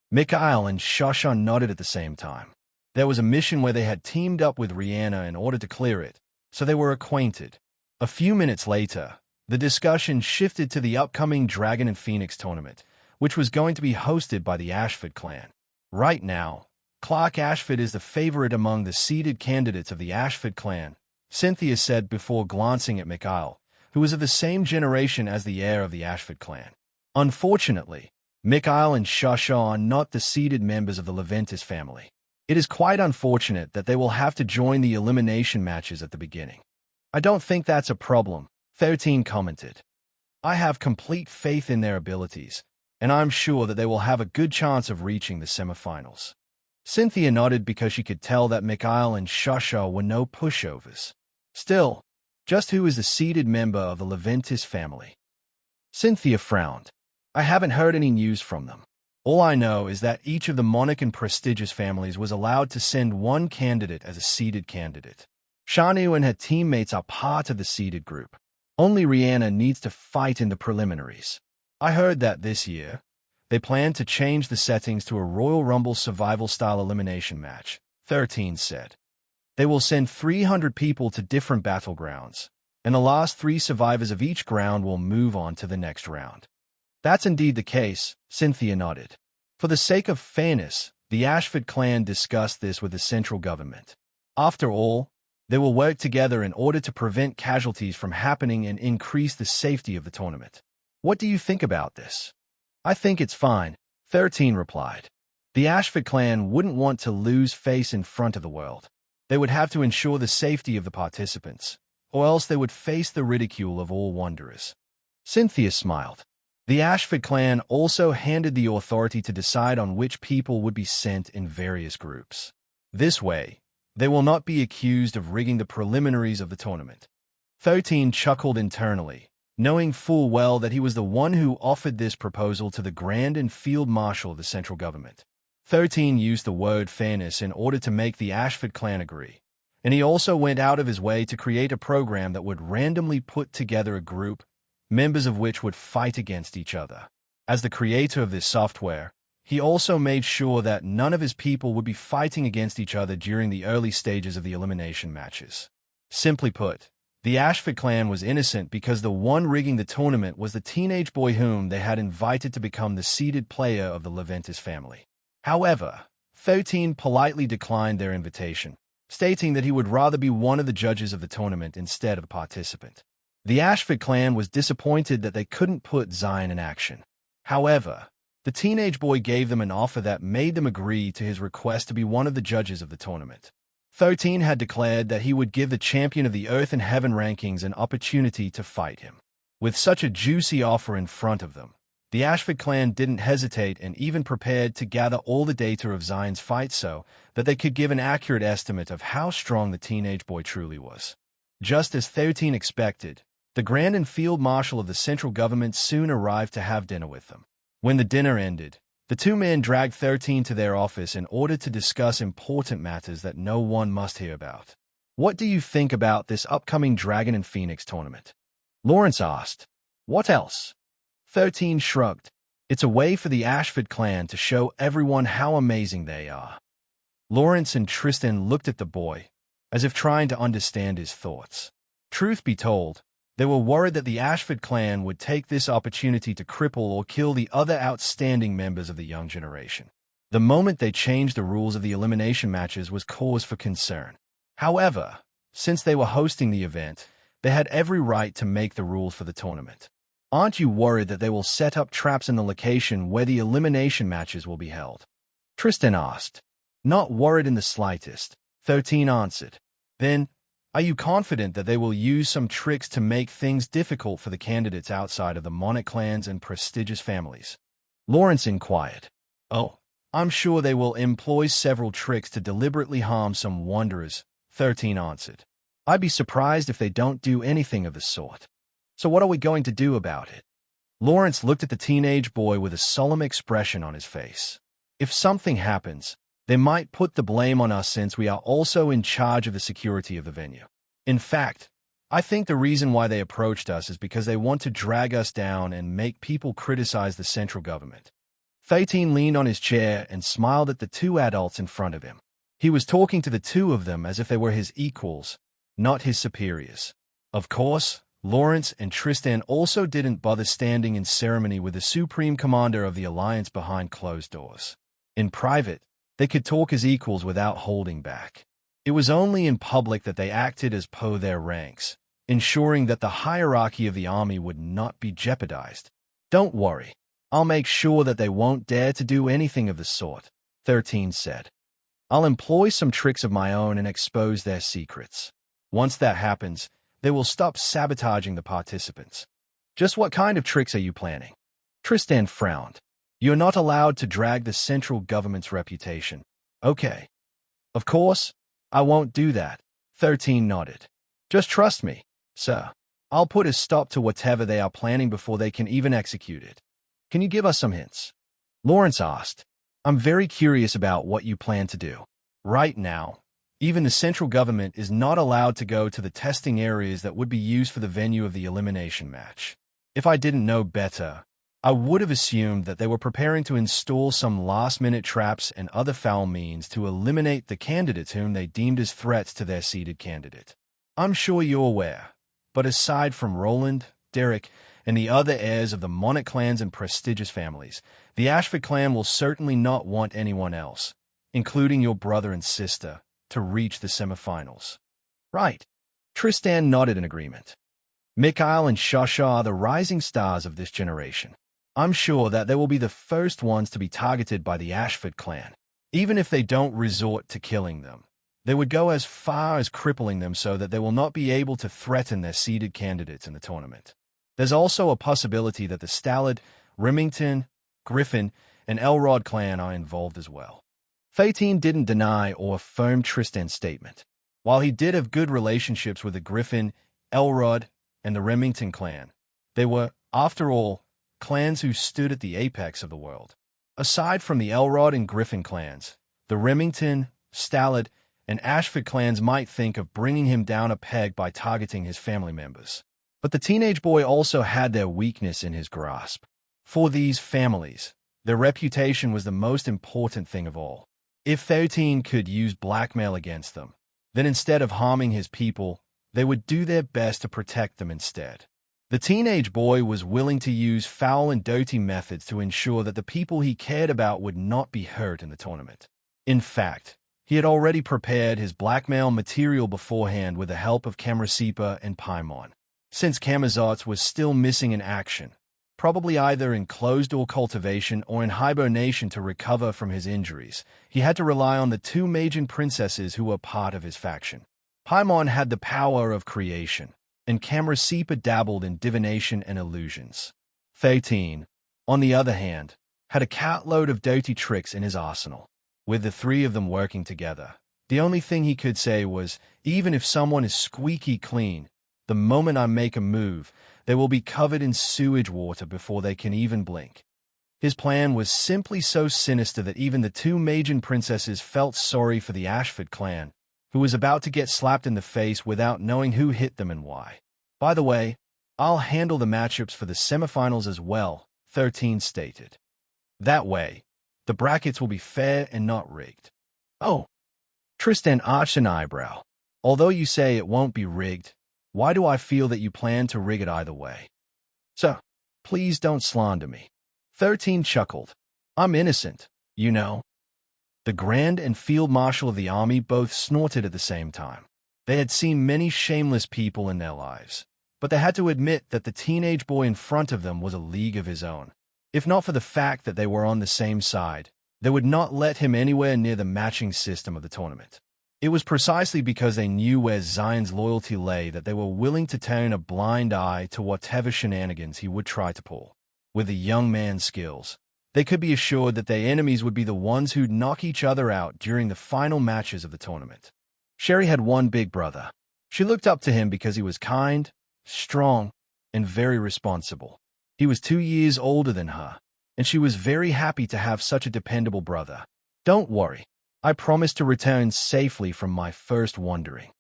Mikhail and Shasha nodded at the same time. There was a mission where they had teamed up with Rihanna in order to clear it, so they were acquainted. A few minutes later, the discussion shifted to the upcoming Dragon and Phoenix tournament, which was going to be hosted by the Ashford clan. Right now, Clark Ashford is the favorite among the seeded candidates of the Ashford clan, Cynthia said before glancing at Mikhail, who was of the same generation as the heir of the Ashford clan. Unfortunately, Mikhail and Shasha are not the seeded members of the Leventis family. It is quite unfortunate that they will have to join the elimination matches at the beginning. "I don't think that's a problem," 13 commented. "I have complete faith in their abilities, and I'm sure that they will have a good chance of reaching the semifinals." Cynthia nodded because she could tell that Mikhail and Shasha were no pushovers. Still, just who is the seeded member of the Leventis family? Cynthia frowned. "I haven't heard any news from them. All I know is that each of the monarch and prestigious families was allowed to send one candidate as a seeded candidate. Shanu and her teammates are part of the seeded group. Only Rihanna needs to fight in the preliminaries. I heard that this year, they plan to change the settings to a Royal Rumble survival-style elimination match," 13 said. "They will send 300 people to different battlegrounds, and the last 3 survivors of each ground will move on to the next round." "That's indeed the case," Cynthia nodded. For the sake of fairness, the Ashford clan discussed this with the central government. After all, they will work together in order to prevent casualties from happening and increase the safety of the tournament. "What do you think about this?" "I think it's fine," 13 replied. "The Ashford clan wouldn't want to lose face in front of the world. They would have to ensure the safety of the participants, or else they would face the ridicule of all wanderers." Cynthia smiled. The Ashford clan also handed the authority to decide on which people would be sent in various groups. This way, they will not be accused of rigging the preliminaries of the tournament. 13 chuckled internally, knowing full well that he was the one who offered this proposal to the Grand and Field Marshal of the central government. 13 used the word fairness in order to make the Ashford clan agree, and he also went out of his way to create a program that would randomly put together a group, members of which would fight against each other. As the creator of this software, He also made sure that none of his people would be fighting against each other during the early stages of the elimination matches. Simply put, the Ashford clan was innocent because the one rigging the tournament was the teenage boy whom they had invited to become the seeded player of the Leventis family. However, 13 politely declined their invitation, stating that he would rather be one of the judges of the tournament instead of a participant. The Ashford clan was disappointed that they couldn't put Zion in action. However, the teenage boy gave them an offer that made them agree to his request to be one of the judges of the tournament. 13 had declared that he would give the champion of the Earth and Heaven rankings an opportunity to fight him. With such a juicy offer in front of them, the Ashford clan didn't hesitate and even prepared to gather all the data of Zion's fight so that they could give an accurate estimate of how strong the teenage boy truly was. Just as 13 expected, the Grand and Field Marshal of the central government soon arrived to have dinner with them. When the dinner ended, the two men dragged 13 to their office in order to discuss important matters that no one must hear about. "What do you think about this upcoming Dragon and Phoenix tournament?" Lawrence asked. "What else?" 13 shrugged. "It's a way for the Ashford clan to show everyone how amazing they are." Lawrence and Tristan looked at the boy, as if trying to understand his thoughts. Truth be told, they were worried that the Ashford clan would take this opportunity to cripple or kill the other outstanding members of the young generation. The moment they changed the rules of the elimination matches was cause for concern. However, since they were hosting the event, they had every right to make the rules for the tournament. "Aren't you worried that they will set up traps in the location where the elimination matches will be held?" Tristan asked. "Not worried in the slightest," 13 answered. "Then, are you confident that they will use some tricks to make things difficult for the candidates outside of the monarch clans and prestigious families?" Lawrence inquired. "Oh, I'm sure they will employ several tricks to deliberately harm some wanderers," 13 answered. "I'd be surprised if they don't do anything of the sort. So what are we going to do about it?" Lawrence looked at the teenage boy with a solemn expression on his face. "If something happens, they might put the blame on us since we are also in charge of the security of the venue. In fact, I think the reason why they approached us is because they want to drag us down and make people criticize the central government." 13 leaned on his chair and smiled at the two adults in front of him. He was talking to the two of them as if they were his equals, not his superiors. Of course, Lawrence and Tristan also didn't bother standing in ceremony with the supreme commander of the alliance behind closed doors. In private, they could talk as equals without holding back. It was only in public that they acted as per their ranks, ensuring that the hierarchy of the army would not be jeopardized. "Don't worry. I'll make sure that they won't dare to do anything of the sort," 13 said. "I'll employ some tricks of my own and expose their secrets. Once that happens, they will stop sabotaging the participants." "Just what kind of tricks are you planning?" Tristan frowned. "You're not allowed to drag the central government's reputation." "Okay. Of course, I won't do that," 13 nodded. "Just trust me, sir. I'll put a stop to whatever they are planning before they can even execute it." "Can you give us some hints?" Lawrence asked. "I'm very curious about what you plan to do." "Right now, even the central government is not allowed to go to the testing areas that would be used for the venue of the elimination match. If I didn't know better, I would have assumed that they were preparing to install some last-minute traps and other foul means to eliminate the candidates whom they deemed as threats to their seeded candidate. I'm sure you're aware, but aside from Roland, Derek, and the other heirs of the monarch clans and prestigious families, the Ashford clan will certainly not want anyone else, including your brother and sister, to reach the semifinals." "Right." Tristan nodded in agreement. "Mikhail and Shasha are the rising stars of this generation. I'm sure that they will be the first ones to be targeted by the Ashford clan. Even if they don't resort to killing them, they would go as far as crippling them so that they will not be able to threaten their seeded candidates in the tournament. There's also a possibility that the Stallard, Remington, Griffin, and Elrod clan are involved as well." 13 didn't deny or affirm Tristan's statement. While he did have good relationships with the Griffin, Elrod, and the Remington clan, they were, after all, clans who stood at the apex of the world. Aside from the Elrod and Griffin clans, the Remington, Stallard, and Ashford clans might think of bringing him down a peg by targeting his family members. But the teenage boy also had their weakness in his grasp. For these families, Their reputation was the most important thing of all. If 13 could use blackmail against them, then instead of harming his people, they would do their best to protect them instead. The teenage boy was willing to use foul and dirty methods to ensure that the people he cared about would not be hurt in the tournament. In fact, he had already prepared his blackmail material beforehand with the help of Camarasipa and Paimon. Since Camazotz was still missing in action, probably either in closed-door cultivation or in hibernation to recover from his injuries, he had to rely on the two Magian princesses who were part of his faction. Paimon had the power of creation, and Camarasipa dabbled in divination and illusions. 13, on the other hand, had a cartload of dirty tricks in his arsenal. With the three of them working together, the only thing he could say was, even if someone is squeaky clean, the moment I make a move, they will be covered in sewage water before they can even blink. His plan was simply so sinister that even the two Magian princesses felt sorry for the Ashford clan, who was about to get slapped in the face without knowing who hit them and why. By the way, I'll handle the matchups for the semifinals as well, 13 stated. That way, the brackets will be fair and not rigged. Oh, Tristan arched an eyebrow. Although you say it won't be rigged, why do I feel that you plan to rig it either way? So, please don't slander me. 13 chuckled. I'm innocent, you know. The Grand and Field Marshal of the army both snorted at the same time. They had seen many shameless people in their lives, but they had to admit that the teenage boy in front of them was a league of his own. If not for the fact that they were on the same side, they would not let him anywhere near the matching system of the tournament. It was precisely because they knew where Zion's loyalty lay that they were willing to turn a blind eye to whatever shenanigans he would try to pull. With the young man's skills, they could be assured that their enemies would be the ones who'd knock each other out during the final matches of the tournament. Sherry had one big brother. She looked up to him because he was kind, strong, and very responsible. He was 2 years older than her, and she was very happy to have such a dependable brother. Don't worry, I promise to return safely from my first wandering.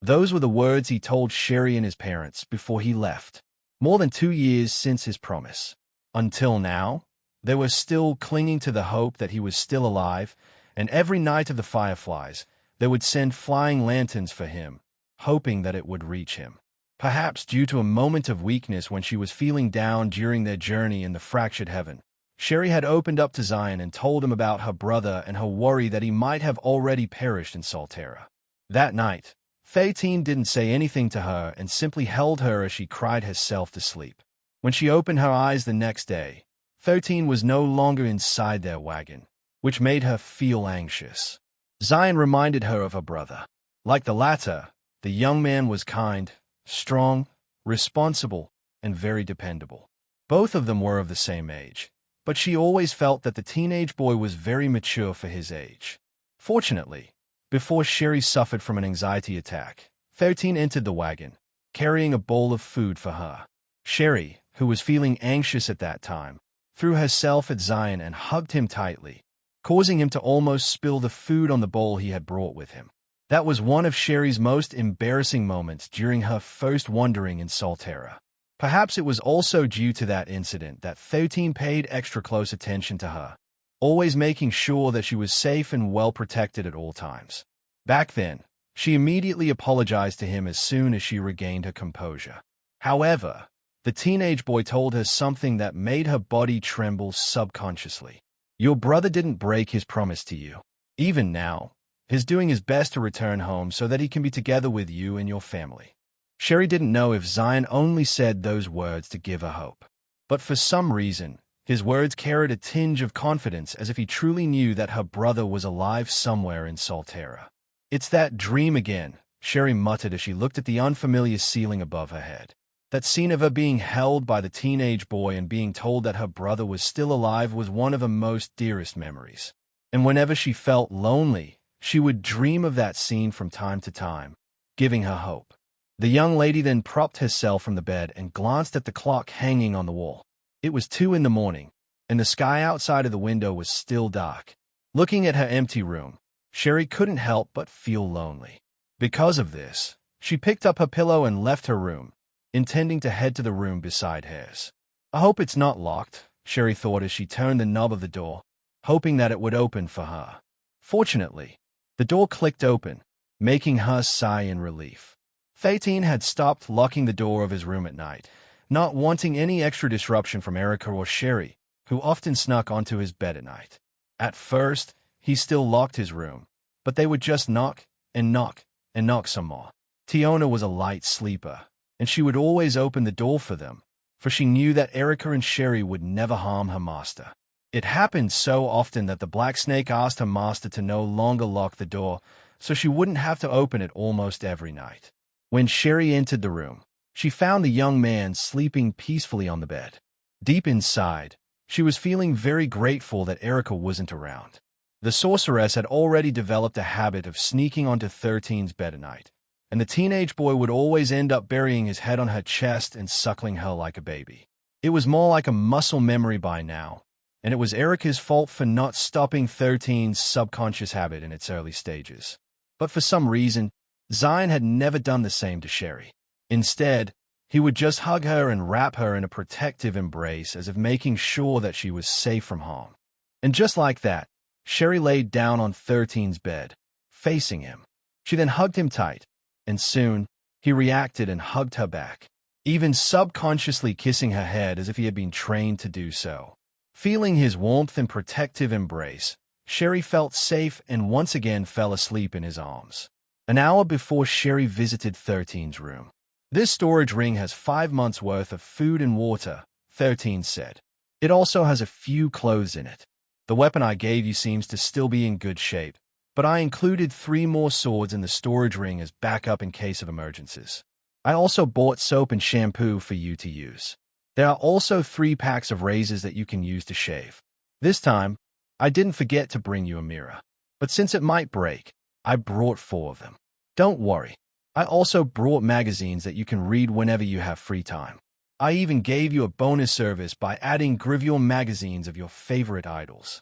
Those were the words he told Sherry and his parents before he left, more than 2 years since his promise. Until now, they were still clinging to the hope that he was still alive, and every night of the Fireflies, they would send flying lanterns for him, hoping that it would reach him. Perhaps due to a moment of weakness when she was feeling down during their journey in the fractured heaven, Sherry had opened up to Zion and told him about her brother and her worry that he might have already perished in Salterra. That night, 13 didn't say anything to her and simply held her as she cried herself to sleep. When she opened her eyes the next day, 13 was no longer inside their wagon, which made her feel anxious. Zion reminded her of her brother. Like the latter, the young man was kind, strong, responsible, and very dependable. Both of them were of the same age, but she always felt that the teenage boy was very mature for his age. Fortunately, before Sherry suffered from an anxiety attack, 13 entered the wagon, carrying a bowl of food for her. Sherry, who was feeling anxious at that time, threw herself at Zion and hugged him tightly, causing him to almost spill the food on the bowl he had brought with him. That was one of Sherry's most embarrassing moments during her first wandering in Salterra. Perhaps it was also due to that incident that 13 paid extra close attention to her, always making sure that she was safe and well protected at all times. Back then, she immediately apologized to him as soon as she regained her composure. However, the teenage boy told her something that made her body tremble subconsciously. Your brother didn't break his promise to you. Even now, he's doing his best to return home so that he can be together with you and your family. Sherry didn't know if Zion only said those words to give her hope. But for some reason, his words carried a tinge of confidence as if he truly knew that her brother was alive somewhere in Salterra. It's that dream again, Sherry muttered as she looked at the unfamiliar ceiling above her head. That scene of her being held by the teenage boy and being told that her brother was still alive was one of her most dearest memories. And whenever she felt lonely, she would dream of that scene from time to time, giving her hope. The young lady then propped herself from the bed and glanced at the clock hanging on the wall. It was 2 in the morning, and the sky outside of the window was still dark. Looking at her empty room, Sherry couldn't help but feel lonely. Because of this, she picked up her pillow and left her room, intending to head to the room beside hers. I hope it's not locked, Sherry thought as she turned the knob of the door, hoping that it would open for her. Fortunately, the door clicked open, making her sigh in relief. 13 had stopped locking the door of his room at night, not wanting any extra disruption from Erica or Sherry, who often snuck onto his bed at night. At first, he still locked his room, but they would just knock and knock and knock some more. Tiona was a light sleeper, and she would always open the door for them, for she knew that Erica and Sherry would never harm her master. It happened so often that the Black Snake asked her master to no longer lock the door, so she wouldn't have to open it almost every night. When Sherry entered the room, she found the young man sleeping peacefully on the bed. Deep inside, she was feeling very grateful that Erica wasn't around. The sorceress had already developed a habit of sneaking onto 13's bed at night, and the teenage boy would always end up burying his head on her chest and suckling her like a baby. It was more like a muscle memory by now, and it was Erica's fault for not stopping 13's subconscious habit in its early stages. But for some reason, Zion had never done the same to Sherry. Instead, he would just hug her and wrap her in a protective embrace as if making sure that she was safe from harm. And just like that, Sherry laid down on 13's bed, facing him. She then hugged him tight, and soon, he reacted and hugged her back, even subconsciously kissing her head as if he had been trained to do so. Feeling his warmth and protective embrace, Sherry felt safe and once again fell asleep in his arms. An hour before Sherry visited 13's room. "This storage ring has 5 months' worth of food and water," 13 said. "It also has a few clothes in it. The weapon I gave you seems to still be in good shape, but I included 3 more swords in the storage ring as backup in case of emergencies. I also bought soap and shampoo for you to use. There are also 3 packs of razors that you can use to shave. This time, I didn't forget to bring you a mirror, but since it might break, I brought 4 of them. Don't worry. I also brought magazines that you can read whenever you have free time. I even gave you a bonus service by adding Grivior magazines of your favorite idols."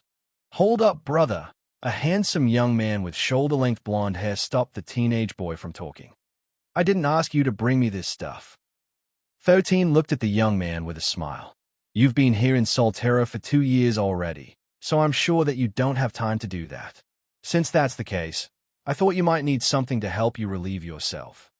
"Hold up, brother." A handsome young man with shoulder-length blonde hair stopped the teenage boy from talking. "I didn't ask you to bring me this stuff." 13 looked at the young man with a smile. "You've been here in Solterra for 2 years already, so I'm sure that you don't have time to do that. Since that's the case, I thought you might need something to help you relieve yourself."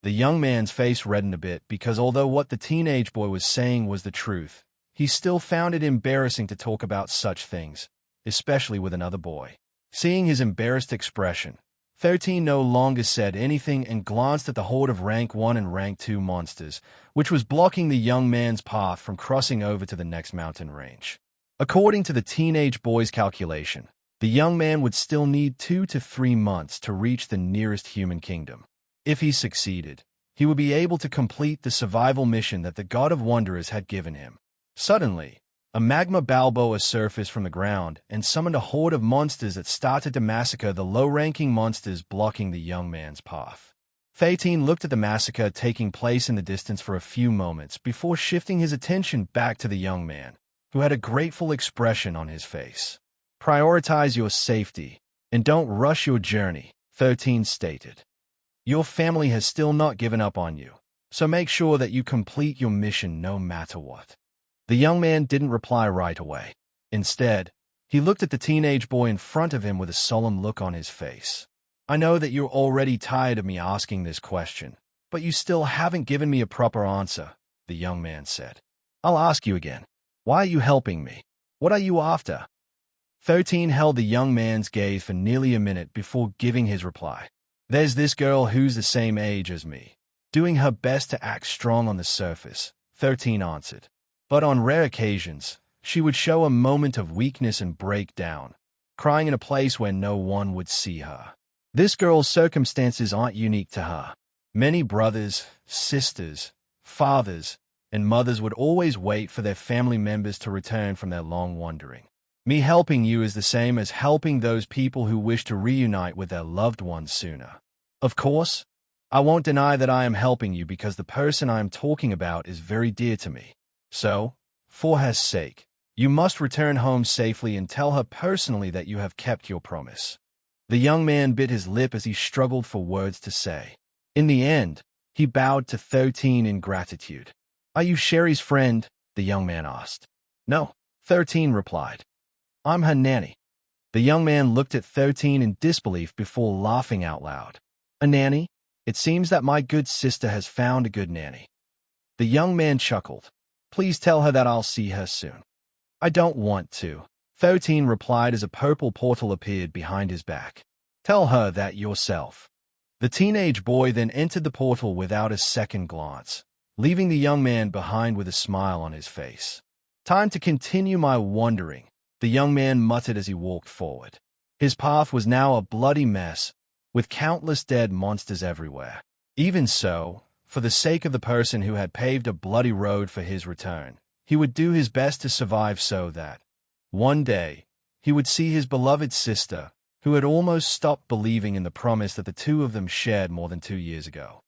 The young man's face reddened a bit because although what the teenage boy was saying was the truth, he still found it embarrassing to talk about such things, especially with another boy. Seeing his embarrassed expression, 13 no longer said anything and glanced at the horde of Rank 1 and Rank 2 monsters, which was blocking the young man's path from crossing over to the next mountain range. According to the teenage boy's calculation, the young man would still need 2 to 3 months to reach the nearest human kingdom. If he succeeded, he would be able to complete the survival mission that the God of Wanderers had given him. Suddenly, a magma Balboa surfaced from the ground and summoned a horde of monsters that started to massacre the low-ranking monsters blocking the young man's path. 13 looked at the massacre taking place in the distance for a few moments before shifting his attention back to the young man, who had a grateful expression on his face. "Prioritize your safety, and don't rush your journey," 13 stated. "Your family has still not given up on you, so make sure that you complete your mission no matter what." The young man didn't reply right away. Instead, he looked at the teenage boy in front of him with a solemn look on his face. "I know that you're already tired of me asking this question, but you still haven't given me a proper answer," the young man said. "I'll ask you again. Why are you helping me? What are you after?" 13 held the young man's gaze for nearly a minute before giving his reply. "There's this girl who's the same age as me, doing her best to act strong on the surface," 13 answered. "But on rare occasions, she would show a moment of weakness and break down, crying in a place where no one would see her. This girl's circumstances aren't unique to her. Many brothers, sisters, fathers, and mothers would always wait for their family members to return from their long wandering. Me helping you is the same as helping those people who wish to reunite with their loved ones sooner. Of course, I won't deny that I am helping you because the person I am talking about is very dear to me. So, for her sake, you must return home safely and tell her personally that you have kept your promise." The young man bit his lip as he struggled for words to say. In the end, he bowed to 13 in gratitude. "Are you Sherry's friend?" the young man asked. "No," 13 replied. I'm her nanny. The young man looked at 13 in disbelief before laughing out loud. A nanny? It seems that my good sister has found a good nanny. The young man chuckled. Please tell her that I'll see her soon. I don't want to, 13 replied as a purple portal appeared behind his back. Tell her that yourself. The teenage boy then entered the portal without a second glance, leaving the young man behind with a smile on his face. Time to continue my wandering, the young man muttered as he walked forward. His path was now a bloody mess, with countless dead monsters everywhere. Even so, for the sake of the person who had paved a bloody road for his return, he would do his best to survive so that, one day, he would see his beloved sister, who had almost stopped believing in the promise that the two of them shared more than 2 years ago.